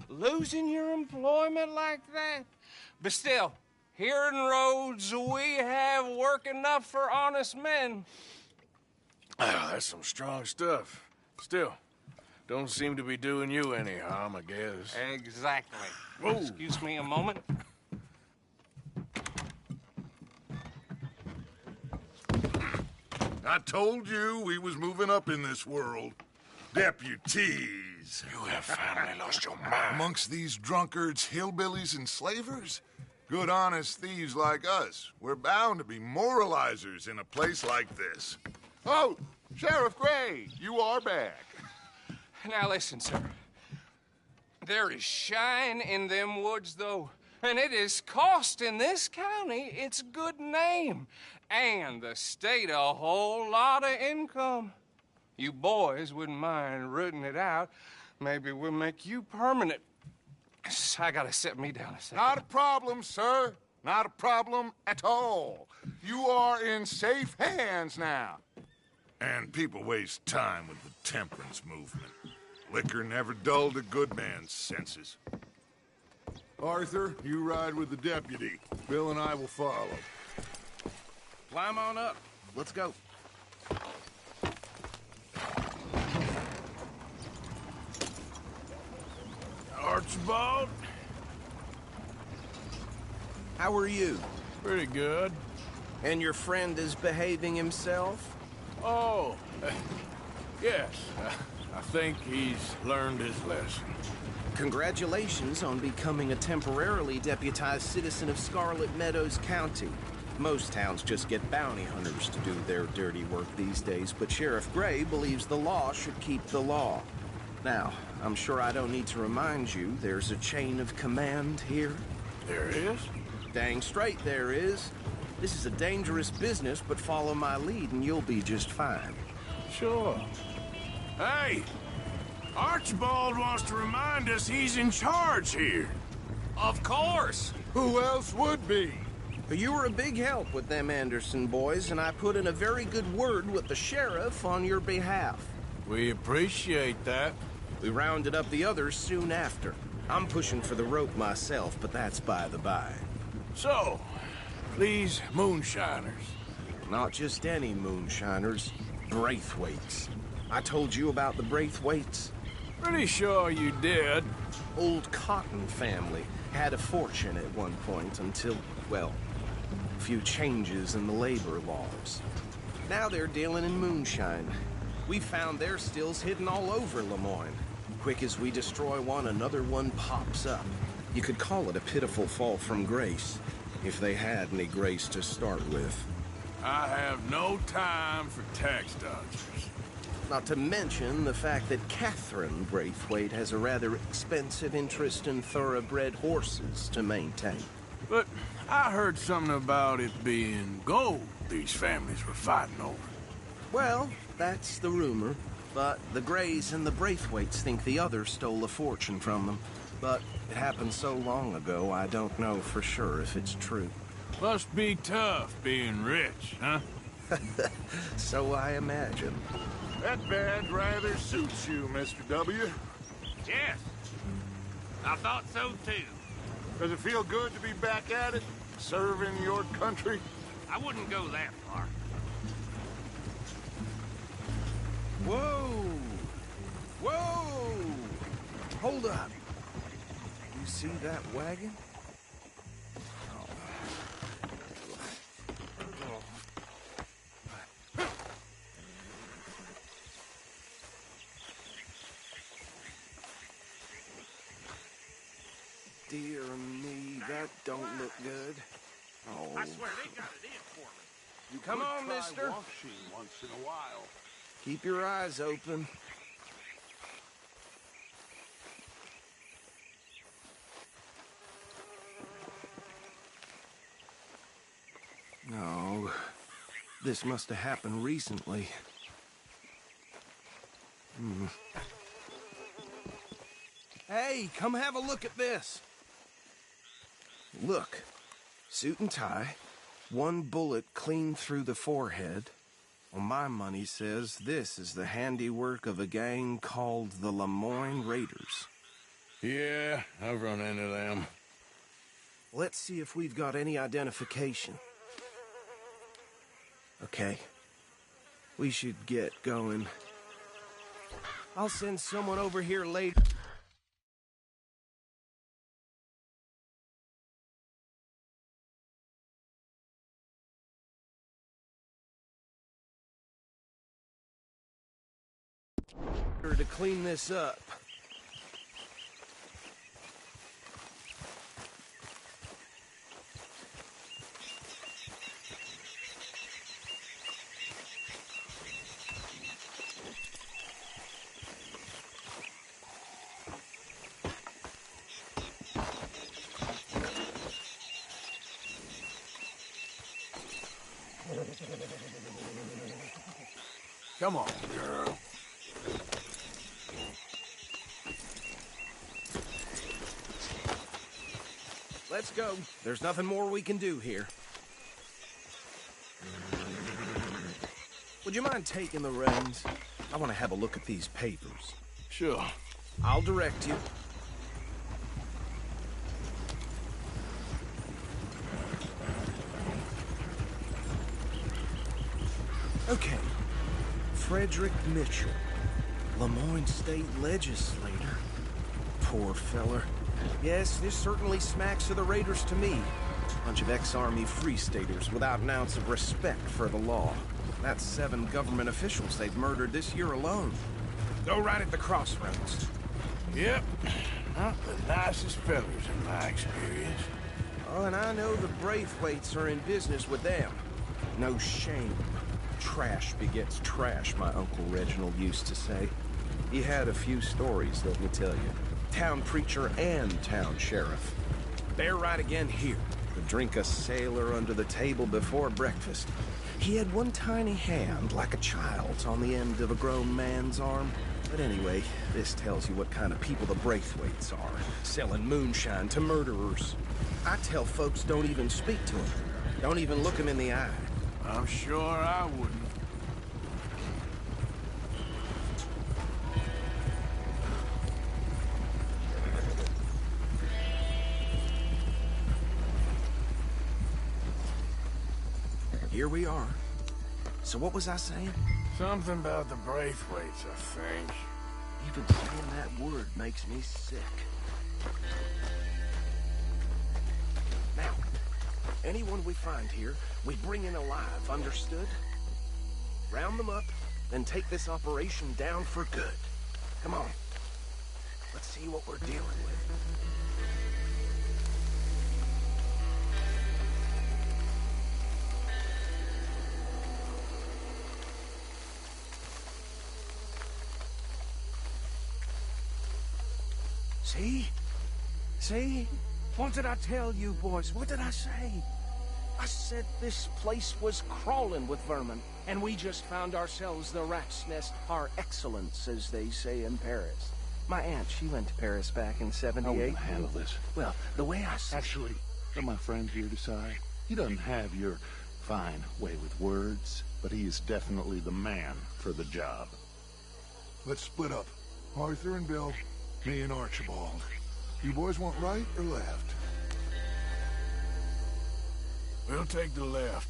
Losing your employment like that. But still, here in Rhodes, we have work enough for honest men. Ah, that's some strong stuff. Still, don't seem to be doing you any harm, I guess. Exactly. Whoa. Excuse me a moment. I told you we was moving up in this world. Deputies. You have finally lost your mind. Amongst these drunkards, hillbillies, and slavers? Good, honest thieves like us. We're bound to be moralizers in a place like this. Oh, Sheriff Gray, you are back. Now listen, sir. There is shine in them woods, though, and it is costing this county its good name and the state a whole lot of income. You boys wouldn't mind rooting it out. Maybe we'll make you permanent. I gotta sit me down a second. Not a problem, sir. Not a problem at all. You are in safe hands now. And people waste time with the temperance movement. Liquor never dulled a good man's senses. Arthur, you ride with the deputy. Bill and I will follow. Climb on up. Let's go. Archibald? How are you? Pretty good. And your friend is behaving himself? Oh, yes. I think he's learned his lesson. Congratulations on becoming a temporarily deputized citizen of Scarlet Meadows County. Most towns just get bounty hunters to do their dirty work these days, but Sheriff Gray believes the law should keep the law. Now, I'm sure I don't need to remind you there's a chain of command here. There is? Dang straight there is. This is a dangerous business, but follow my lead and you'll be just fine. Sure. Hey! Archibald wants to remind us he's in charge here. Of course! Who else would be? You were a big help with them Anderson boys, and I put in a very good word with the sheriff on your behalf. We appreciate that. We rounded up the others soon after. I'm pushing for the rope myself, but that's by the by. So, these moonshiners. Not just any moonshiners, Braithwaites. I told you about the Braithwaites? Pretty sure you did. Old Cotton family. Had a fortune at one point until, well, a few changes in the labor laws. Now they're dealing in moonshine. We found their stills hidden all over Lemoyne. Quick as we destroy one, another one pops up. You could call it a pitiful fall from grace, if they had any grace to start with. I have no time for tax dodgers. Not to mention the fact that Catherine Braithwaite has a rather expensive interest in thoroughbred horses to maintain. But I heard something about it being gold these families were fighting over. Well, that's the rumor. But the Grays and the Braithwaites think the others stole a fortune from them. But it happened so long ago, I don't know for sure if it's true. Must be tough being rich, huh? So I imagine. That badge rather suits you, Mr. W. Yes. I thought so, too. Does it feel good to be back at it? Serving your country? I wouldn't go that far. Whoa! Whoa! Hold up. You see that wagon? Dear me, that don't look good. Oh. I swear they got it in for me. You Come could on, try mister. washing once in a while. Keep your eyes open. No, this must have happened recently. Hey, come have a look at this. Look, suit and tie, one bullet clean through the forehead. Well, my money says this is the handiwork of a gang called the Lemoyne Raiders. Yeah, I've run into them. Let's see if we've got any identification. Okay. We should get going. I'll send someone over here later. To clean this up. Come on, girl. Let's go. There's nothing more we can do here. Would you mind taking the reins? I want to have a look at these papers. Sure. I'll direct you. Okay. Frederick Mitchell, Lemoyne State Legislator. Poor feller. Yes, this certainly smacks of the Raiders to me. Bunch of ex-Army Free Staters without an ounce of respect for the law. That's 7 government officials they've murdered this year alone. Go right at the crossroads. Yep. Not the nicest fellas in my experience. Oh, and I know the Braithwaites are in business with them. No shame. Trash begets trash, my Uncle Reginald used to say. He had a few stories, let me tell you. Town preacher and town sheriff. Bear right again here. To drink a sailor under the table before breakfast. He had one tiny hand, like a child's, on the end of a grown man's arm. But anyway, this tells you what kind of people the Braithwaites are. Selling moonshine to murderers. I tell folks don't even speak to them. Don't even look them in the eye. I'm sure I wouldn't. Here we are. So what was I saying? Something about the Braithwaites, I think. Even saying that word makes me sick. Now, anyone we find here, we bring in alive, understood? Round them up, then take this operation down for good. Come on. Let's see what we're dealing with. See? See? What did I tell you, boys? What did I say? I said this place was crawling with vermin, and we just found ourselves the rat's nest par excellence, as they say in Paris. My aunt, she went to Paris back in '78. How will you handle this? Well, the way I see... Actually, let my friend here decide. He doesn't have your fine way with words, but he is definitely the man for the job. Let's split up. Arthur and Bill, me and Archibald. You boys want right or left? We'll take the left.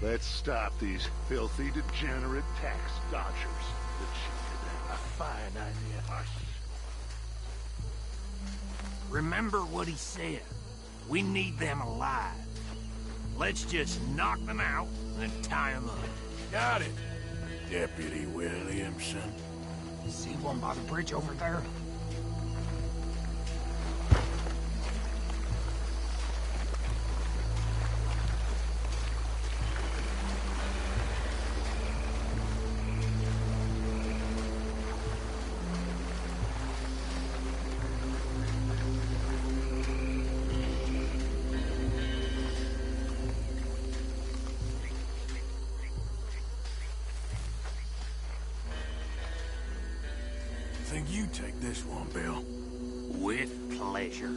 Let's stop these filthy, degenerate tax dodgers. The cheated. A fine idea. Remember what he said. We need them alive. Let's just knock them out and tie them up. Got it, Deputy Williamson. See one by the bridge over there? Think you take this one, Bill? With pleasure.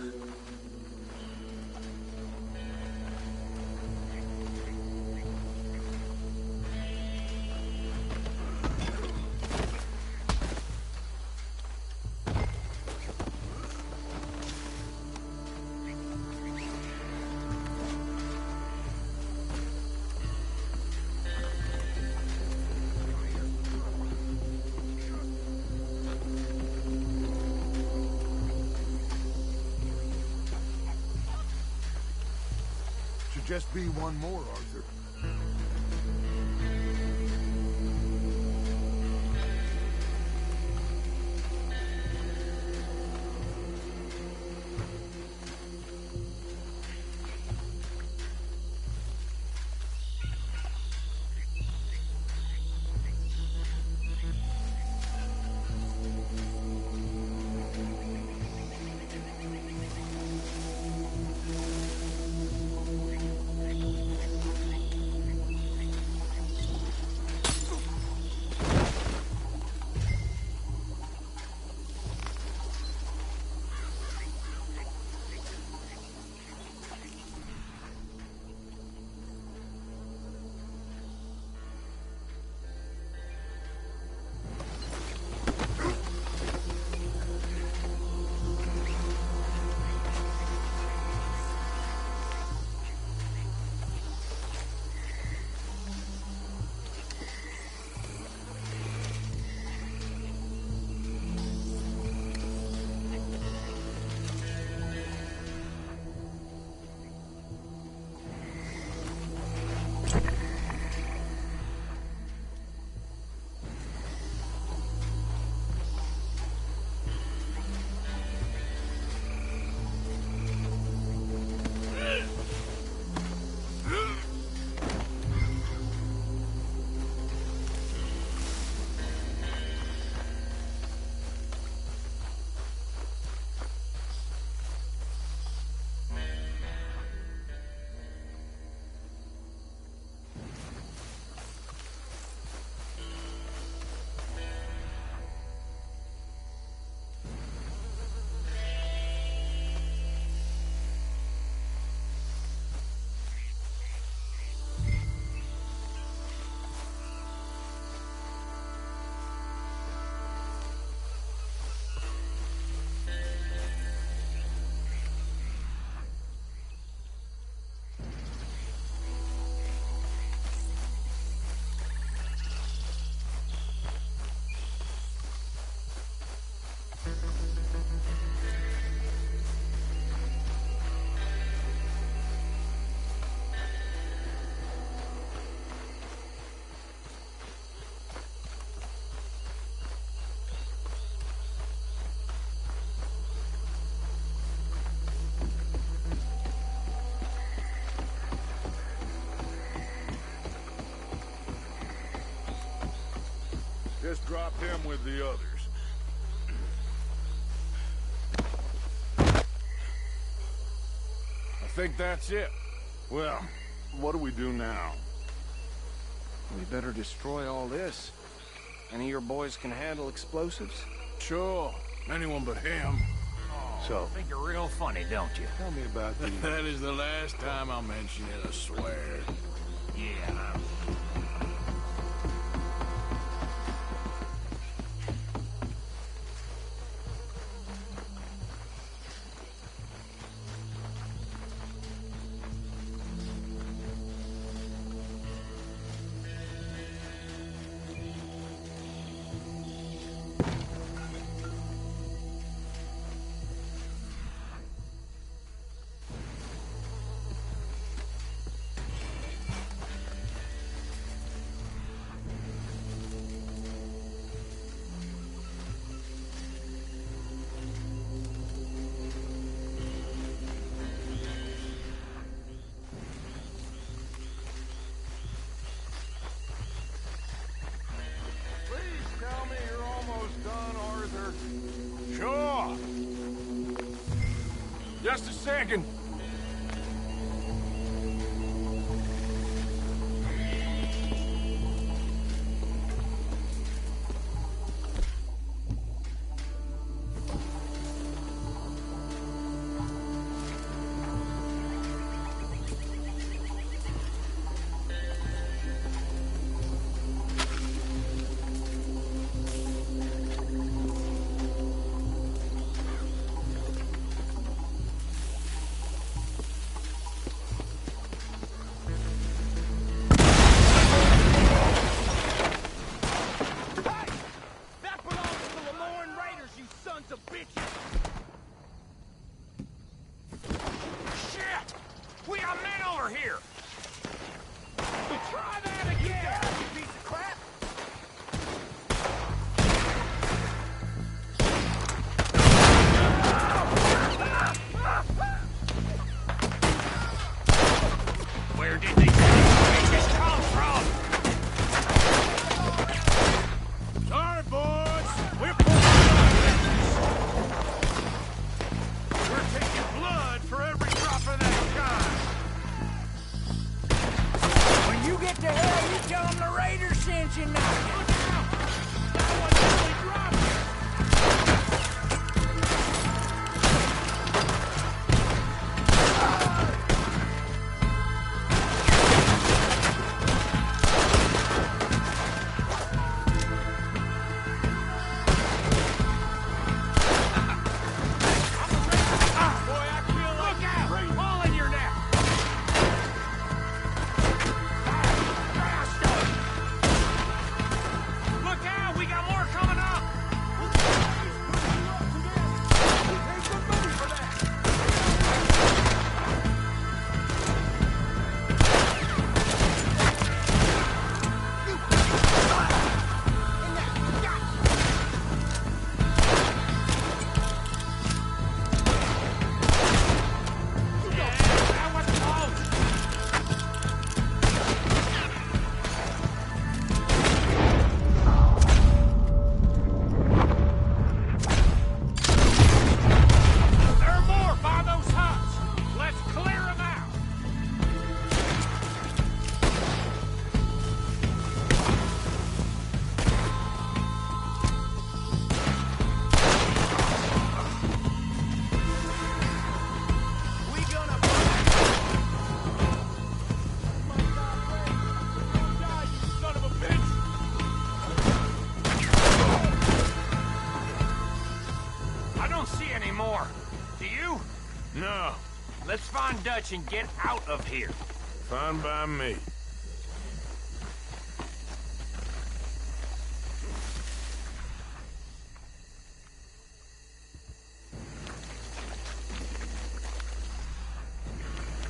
Just be one more, Arthur. Just drop him with the others. I think that's it. Well, what do we do now? We better destroy all this. Any of your boys can handle explosives? Sure. Anyone but him. So, think you're real funny, don't you? Tell me about the... That is the last time I'll mention it, I swear. Yeah. Sure. Just a second. No. Let's find Dutch and get out of here. Fine by me.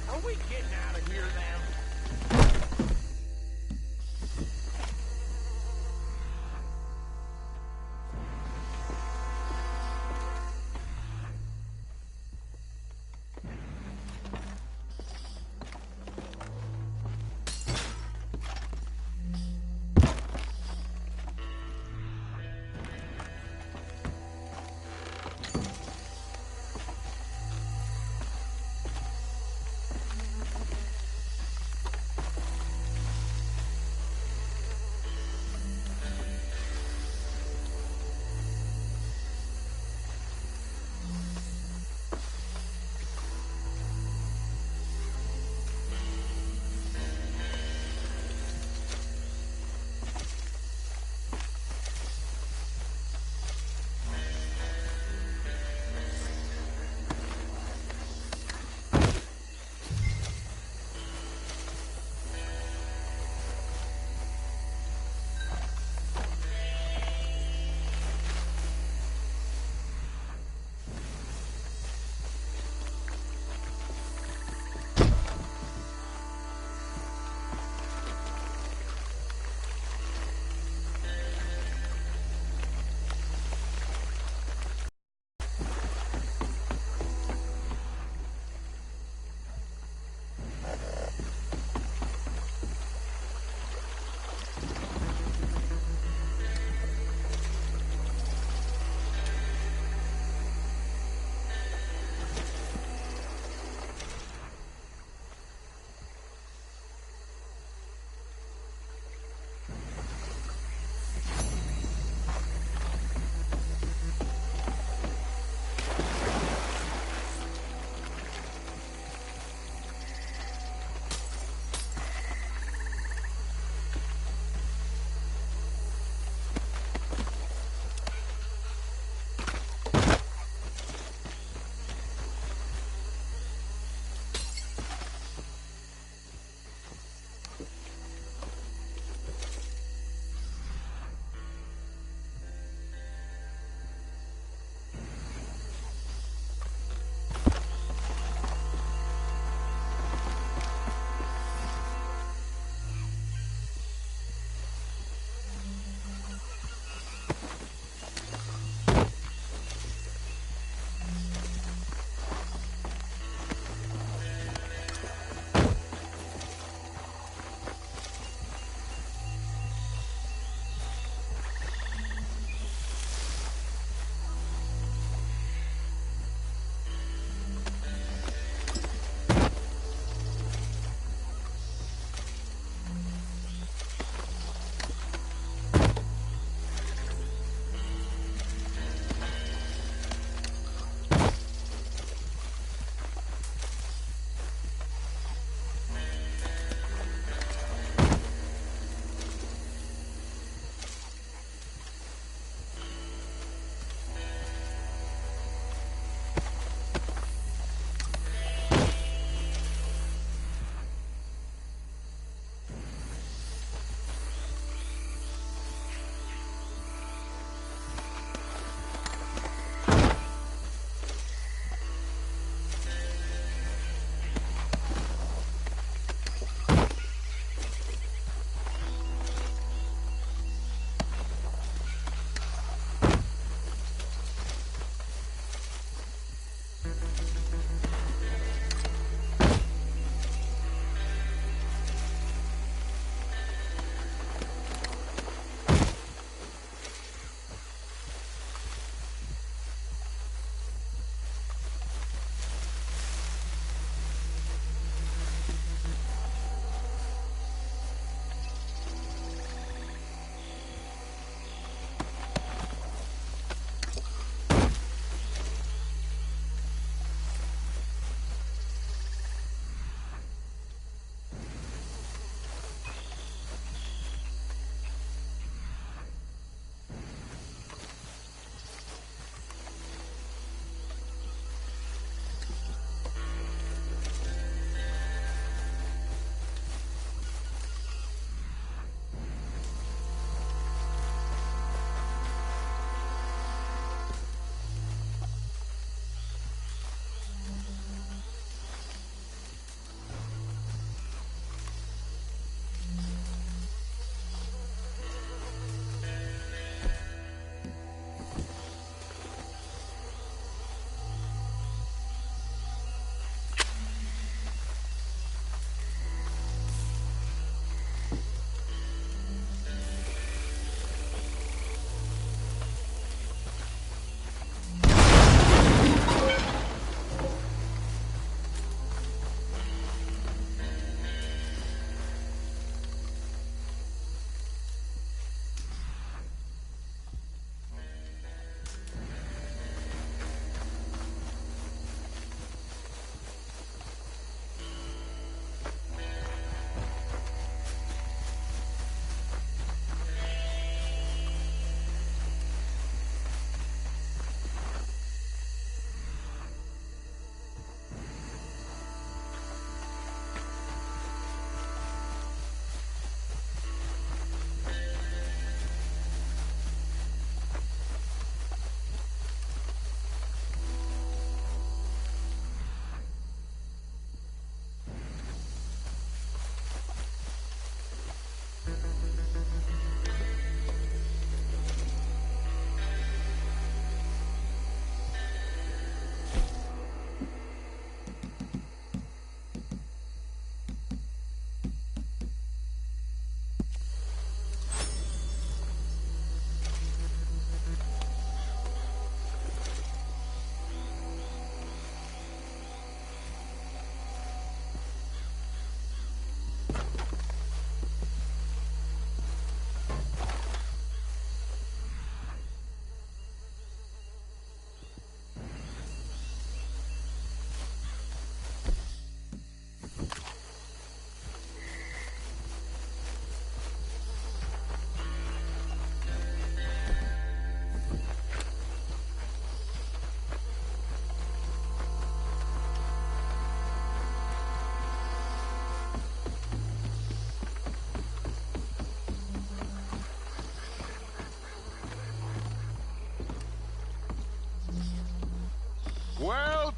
Are we getting out of here now?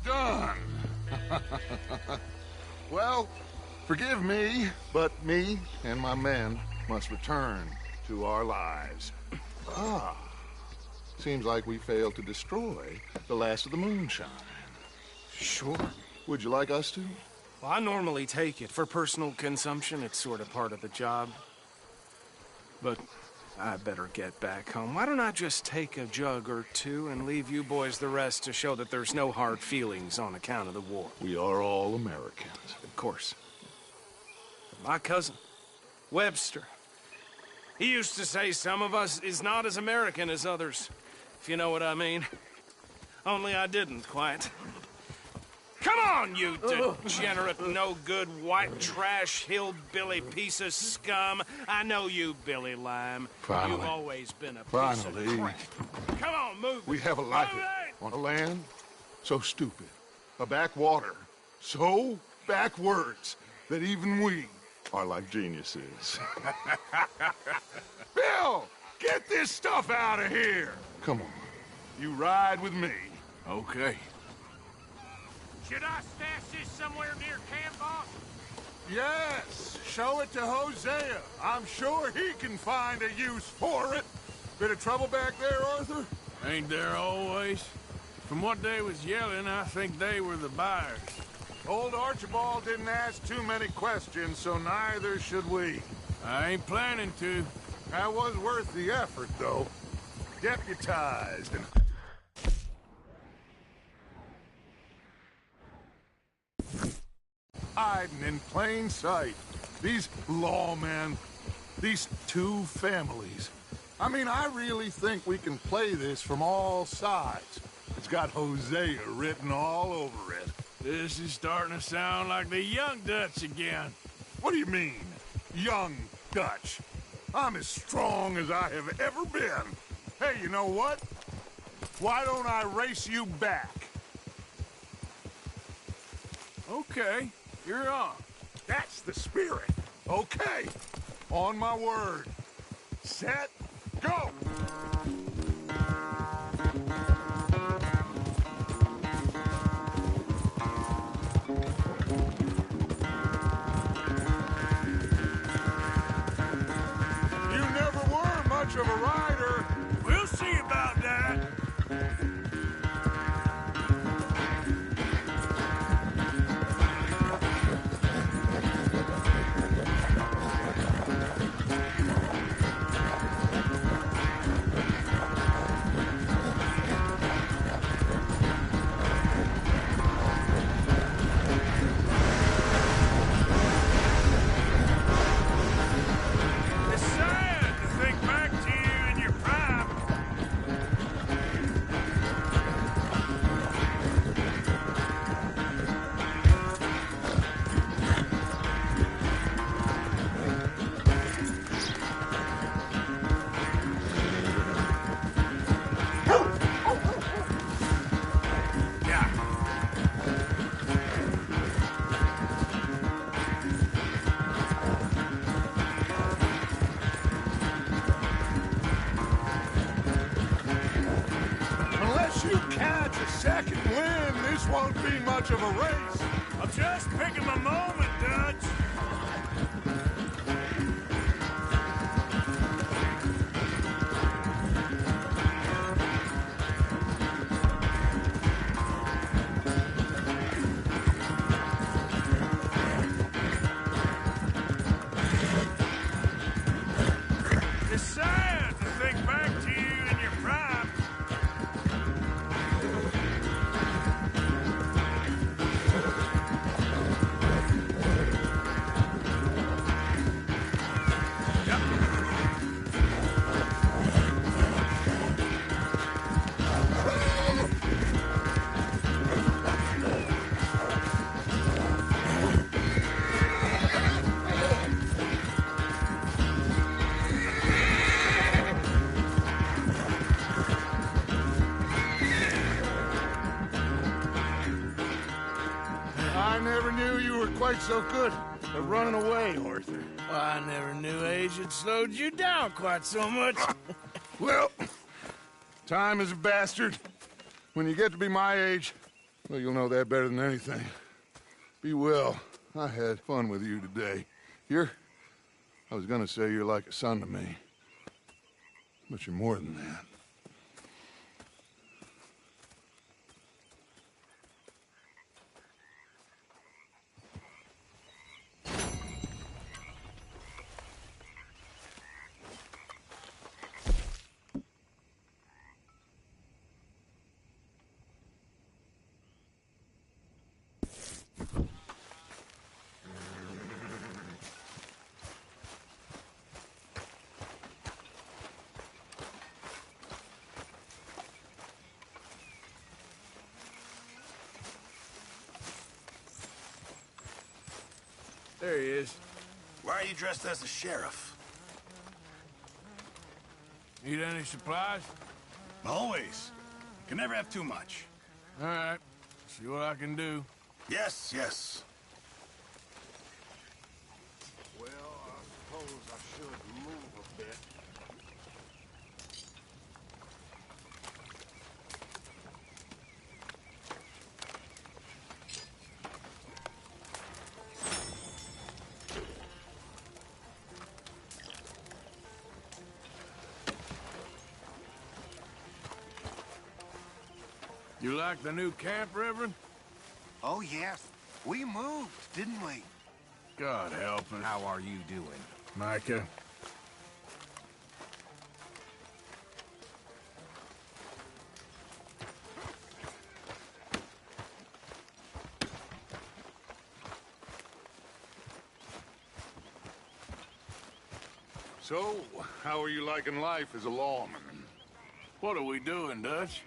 done. Well, forgive me, but me and my men must return to our lives. Ah, seems like we failed to destroy the last of the moonshine. Sure. Would you like us to? Well, I normally take it. For personal consumption, it's sort of part of the job. But I better get back home. Why don't I just take a jug or two and leave you boys the rest to show that there's no hard feelings on account of the war? We are all Americans. Of course. My cousin, Webster, he used to say some of us is not as American as others, if you know what I mean. Only I didn't quite. Come on, you degenerate, no-good, white trash, hillbilly piece of scum. I know you, Billy Lime. Finally. You've always been a piece Finally. of crap. Come on, move. We have a life on a land so stupid, a backwater so backwards that even we are like geniuses. Bill, get this stuff out of here. Come on, you ride with me. Okay. Should I stash this somewhere near camp, boss? Yes, show it to Hosea. I'm sure he can find a use for it. Bit of trouble back there, Arthur? Ain't there always? From what they was yelling, I think they were the buyers. Old Archibald didn't ask too many questions, so neither should we. I ain't planning to. That was worth the effort, though. Deputized and... hiding in plain sight. These lawmen, these two families. I mean, I really think we can play this from all sides. It's got Hosea written all over it. This is starting to sound like the Young Dutch again. What do you mean, Young Dutch? I'm as strong as I have ever been. Hey, you know what? Why don't I race you back? Okay, you're on. That's the spirit. Okay, on my word. Set, go! You never were much of a rider. We'll see about that. It's sad to think back to you in your prime. Unless you catch a second wind, this won't be much of a race. I'm just picking my moment, Dutch. It's sad to think back to you in your prime. I never knew you were quite so good at running away, Arthur. I never knew age had slowed you down quite so much. Well, time is a bastard. When you get to be my age, Well, you'll know that better than anything. Be well. I had fun with you today. I was gonna say you're like a son to me. But you're more than that. There he is. Why are you dressed as the sheriff? Need any supplies? Always. Can never have too much. All right. See what I can do. Yes, yes. Well, I suppose I should move a bit. You like the new camp, Reverend? Oh, yes. We moved, didn't we? God help us. How are you doing? Micah? So, how are you liking life as a lawman? What are we doing, Dutch?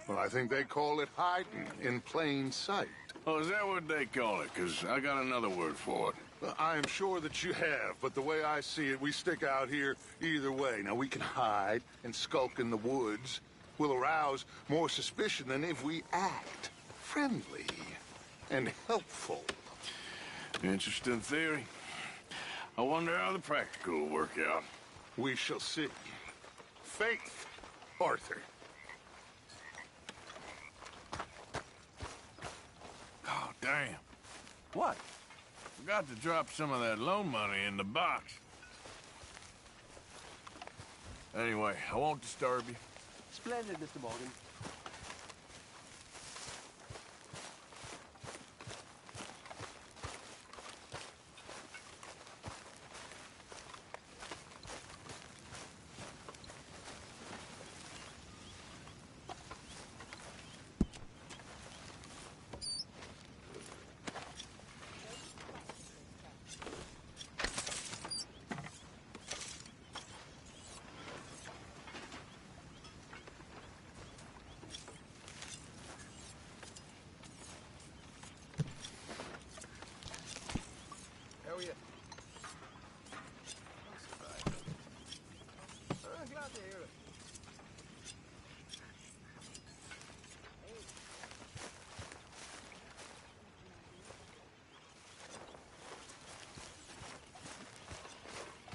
Well, I think they call it hiding in plain sight. Oh, is that what they call it? Because I got another word for it. Well, I am sure that you have, but the way I see it, we stick out here either way. Now, we can hide and skulk in the woods. We'll arouse more suspicion than if we act friendly and helpful. Interesting theory. I wonder how the practical will work out. We shall see. Faith, Arthur. Oh, damn. What? Forgot to drop some of that loan money in the box. Anyway, I won't disturb you. Splendid, Mr. Morgan. How are you? I'm glad to hear it.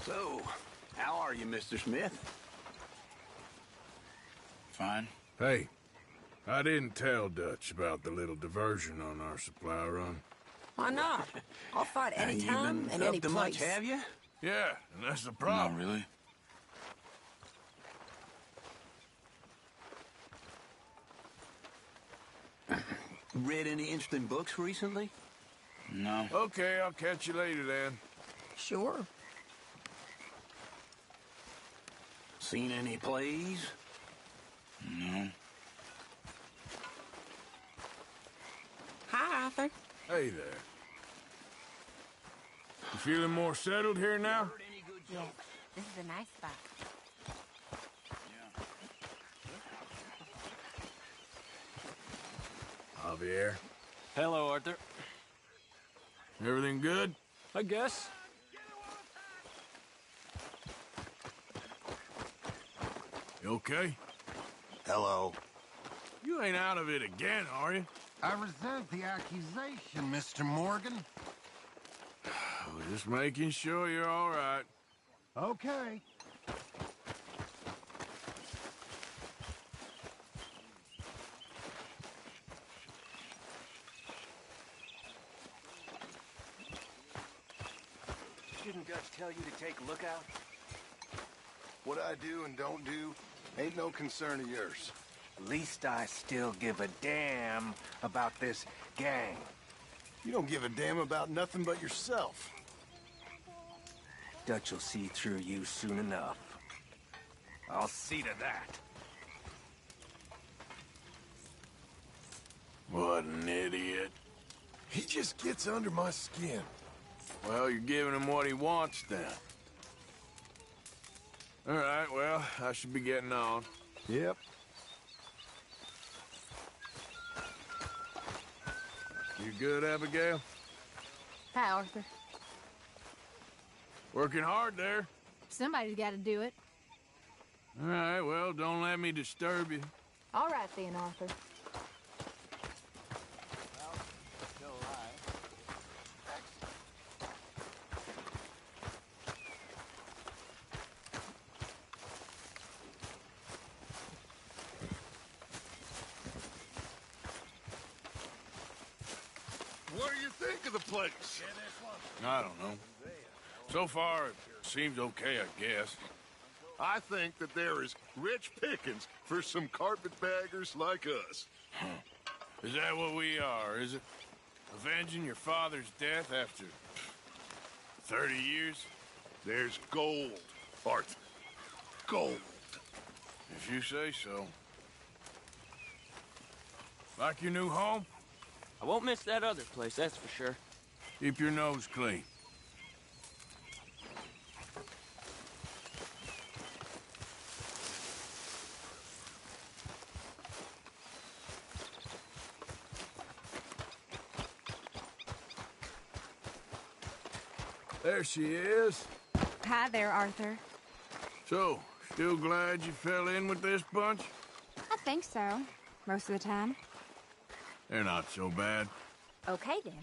So, how are you, Mr. Smith? Fine. Hey, I didn't tell Dutch about the little diversion on our supply run. Why not? I'll fight any You've time been and up any to place. much, have you? Yeah, and that's the problem. Not really. Read any interesting books recently? No. Okay, I'll catch you later then. Sure. Seen any plays? No. Hi, Arthur. Hey there. You feeling more settled here now? Yes, this is a nice spot. Javier. Hello, Arthur. Everything good? I guess. You okay? Hello. You ain't out of it again, are you? I resent the accusation, Mr. Morgan. Just making sure you're all right. Okay. Dutch tell you to take a lookout? What I do and don't do ain't no concern of yours. At least I still give a damn about this gang. You don't give a damn about nothing but yourself. Dutch will see through you soon enough. I'll see to that. What an idiot. He just gets under my skin. Well, you're giving him what he wants, then. All right, well, I should be getting on. Yep. You good, Abigail? Hi, Arthur. Working hard there. Somebody's got to do it. All right, well, don't let me disturb you. All right then, Arthur. What do you think of the place? I don't know. So far, it seems okay, I guess. I think that there is rich pickings for some carpetbaggers like us. Is that what we are, is it? Avenging your father's death after 30 years? There's gold, Arthur. Gold. If you say so. Like your new home? I won't miss that other place, that's for sure. Keep your nose clean. There she is. Hi there, Arthur. So, still glad you fell in with this bunch? I think so. Most of the time. They're not so bad. Okay, then.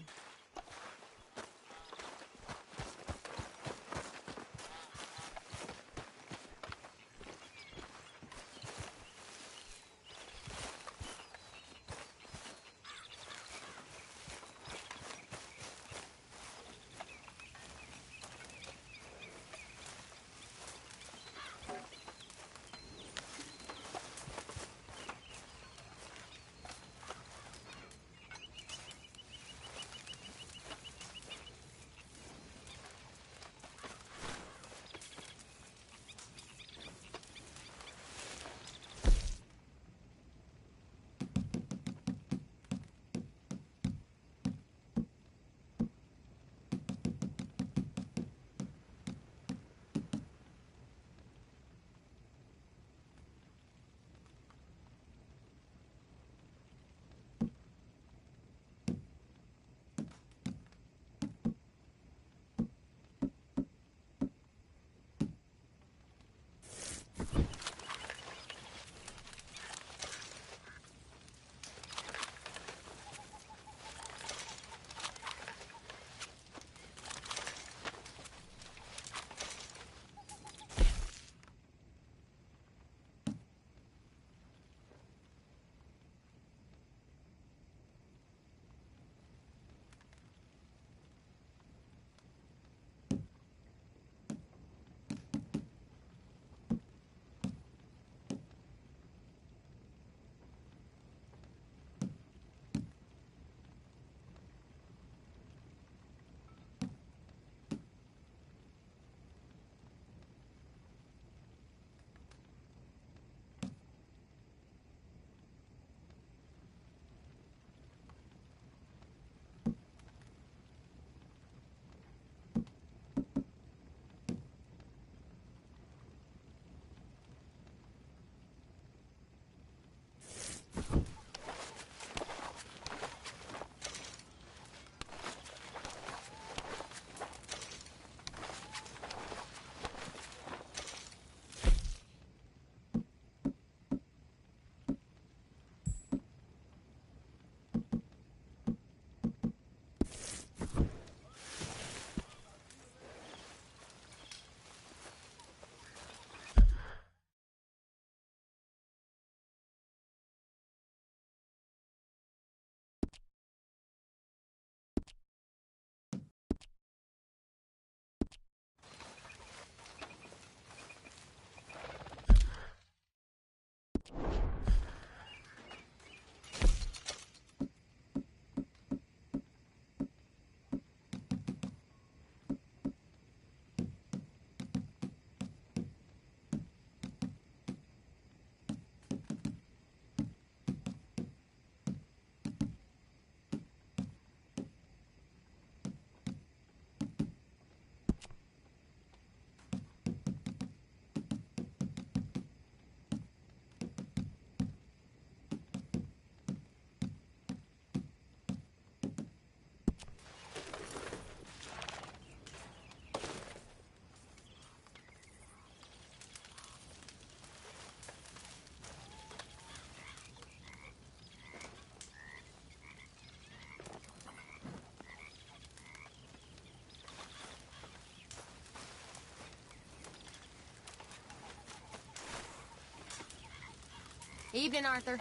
Evening, Arthur.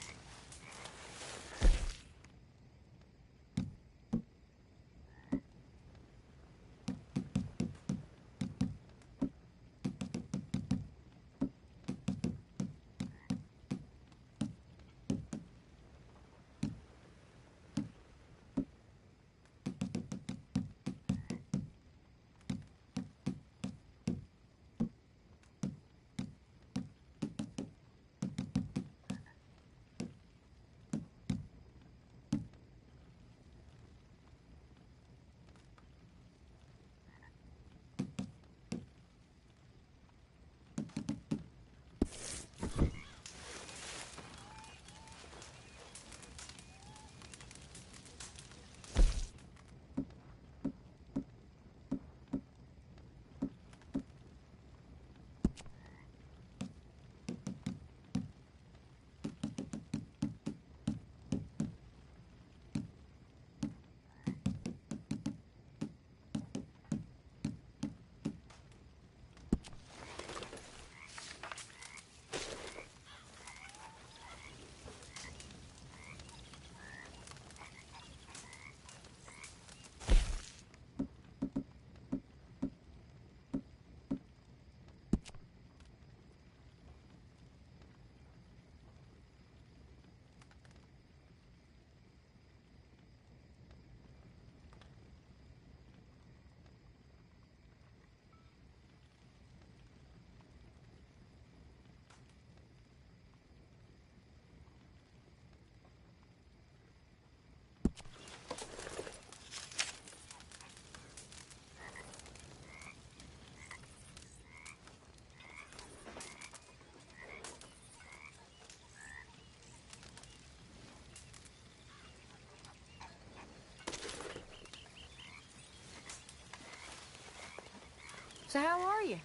So how are you?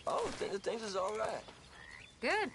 Oh, things is all right. Good.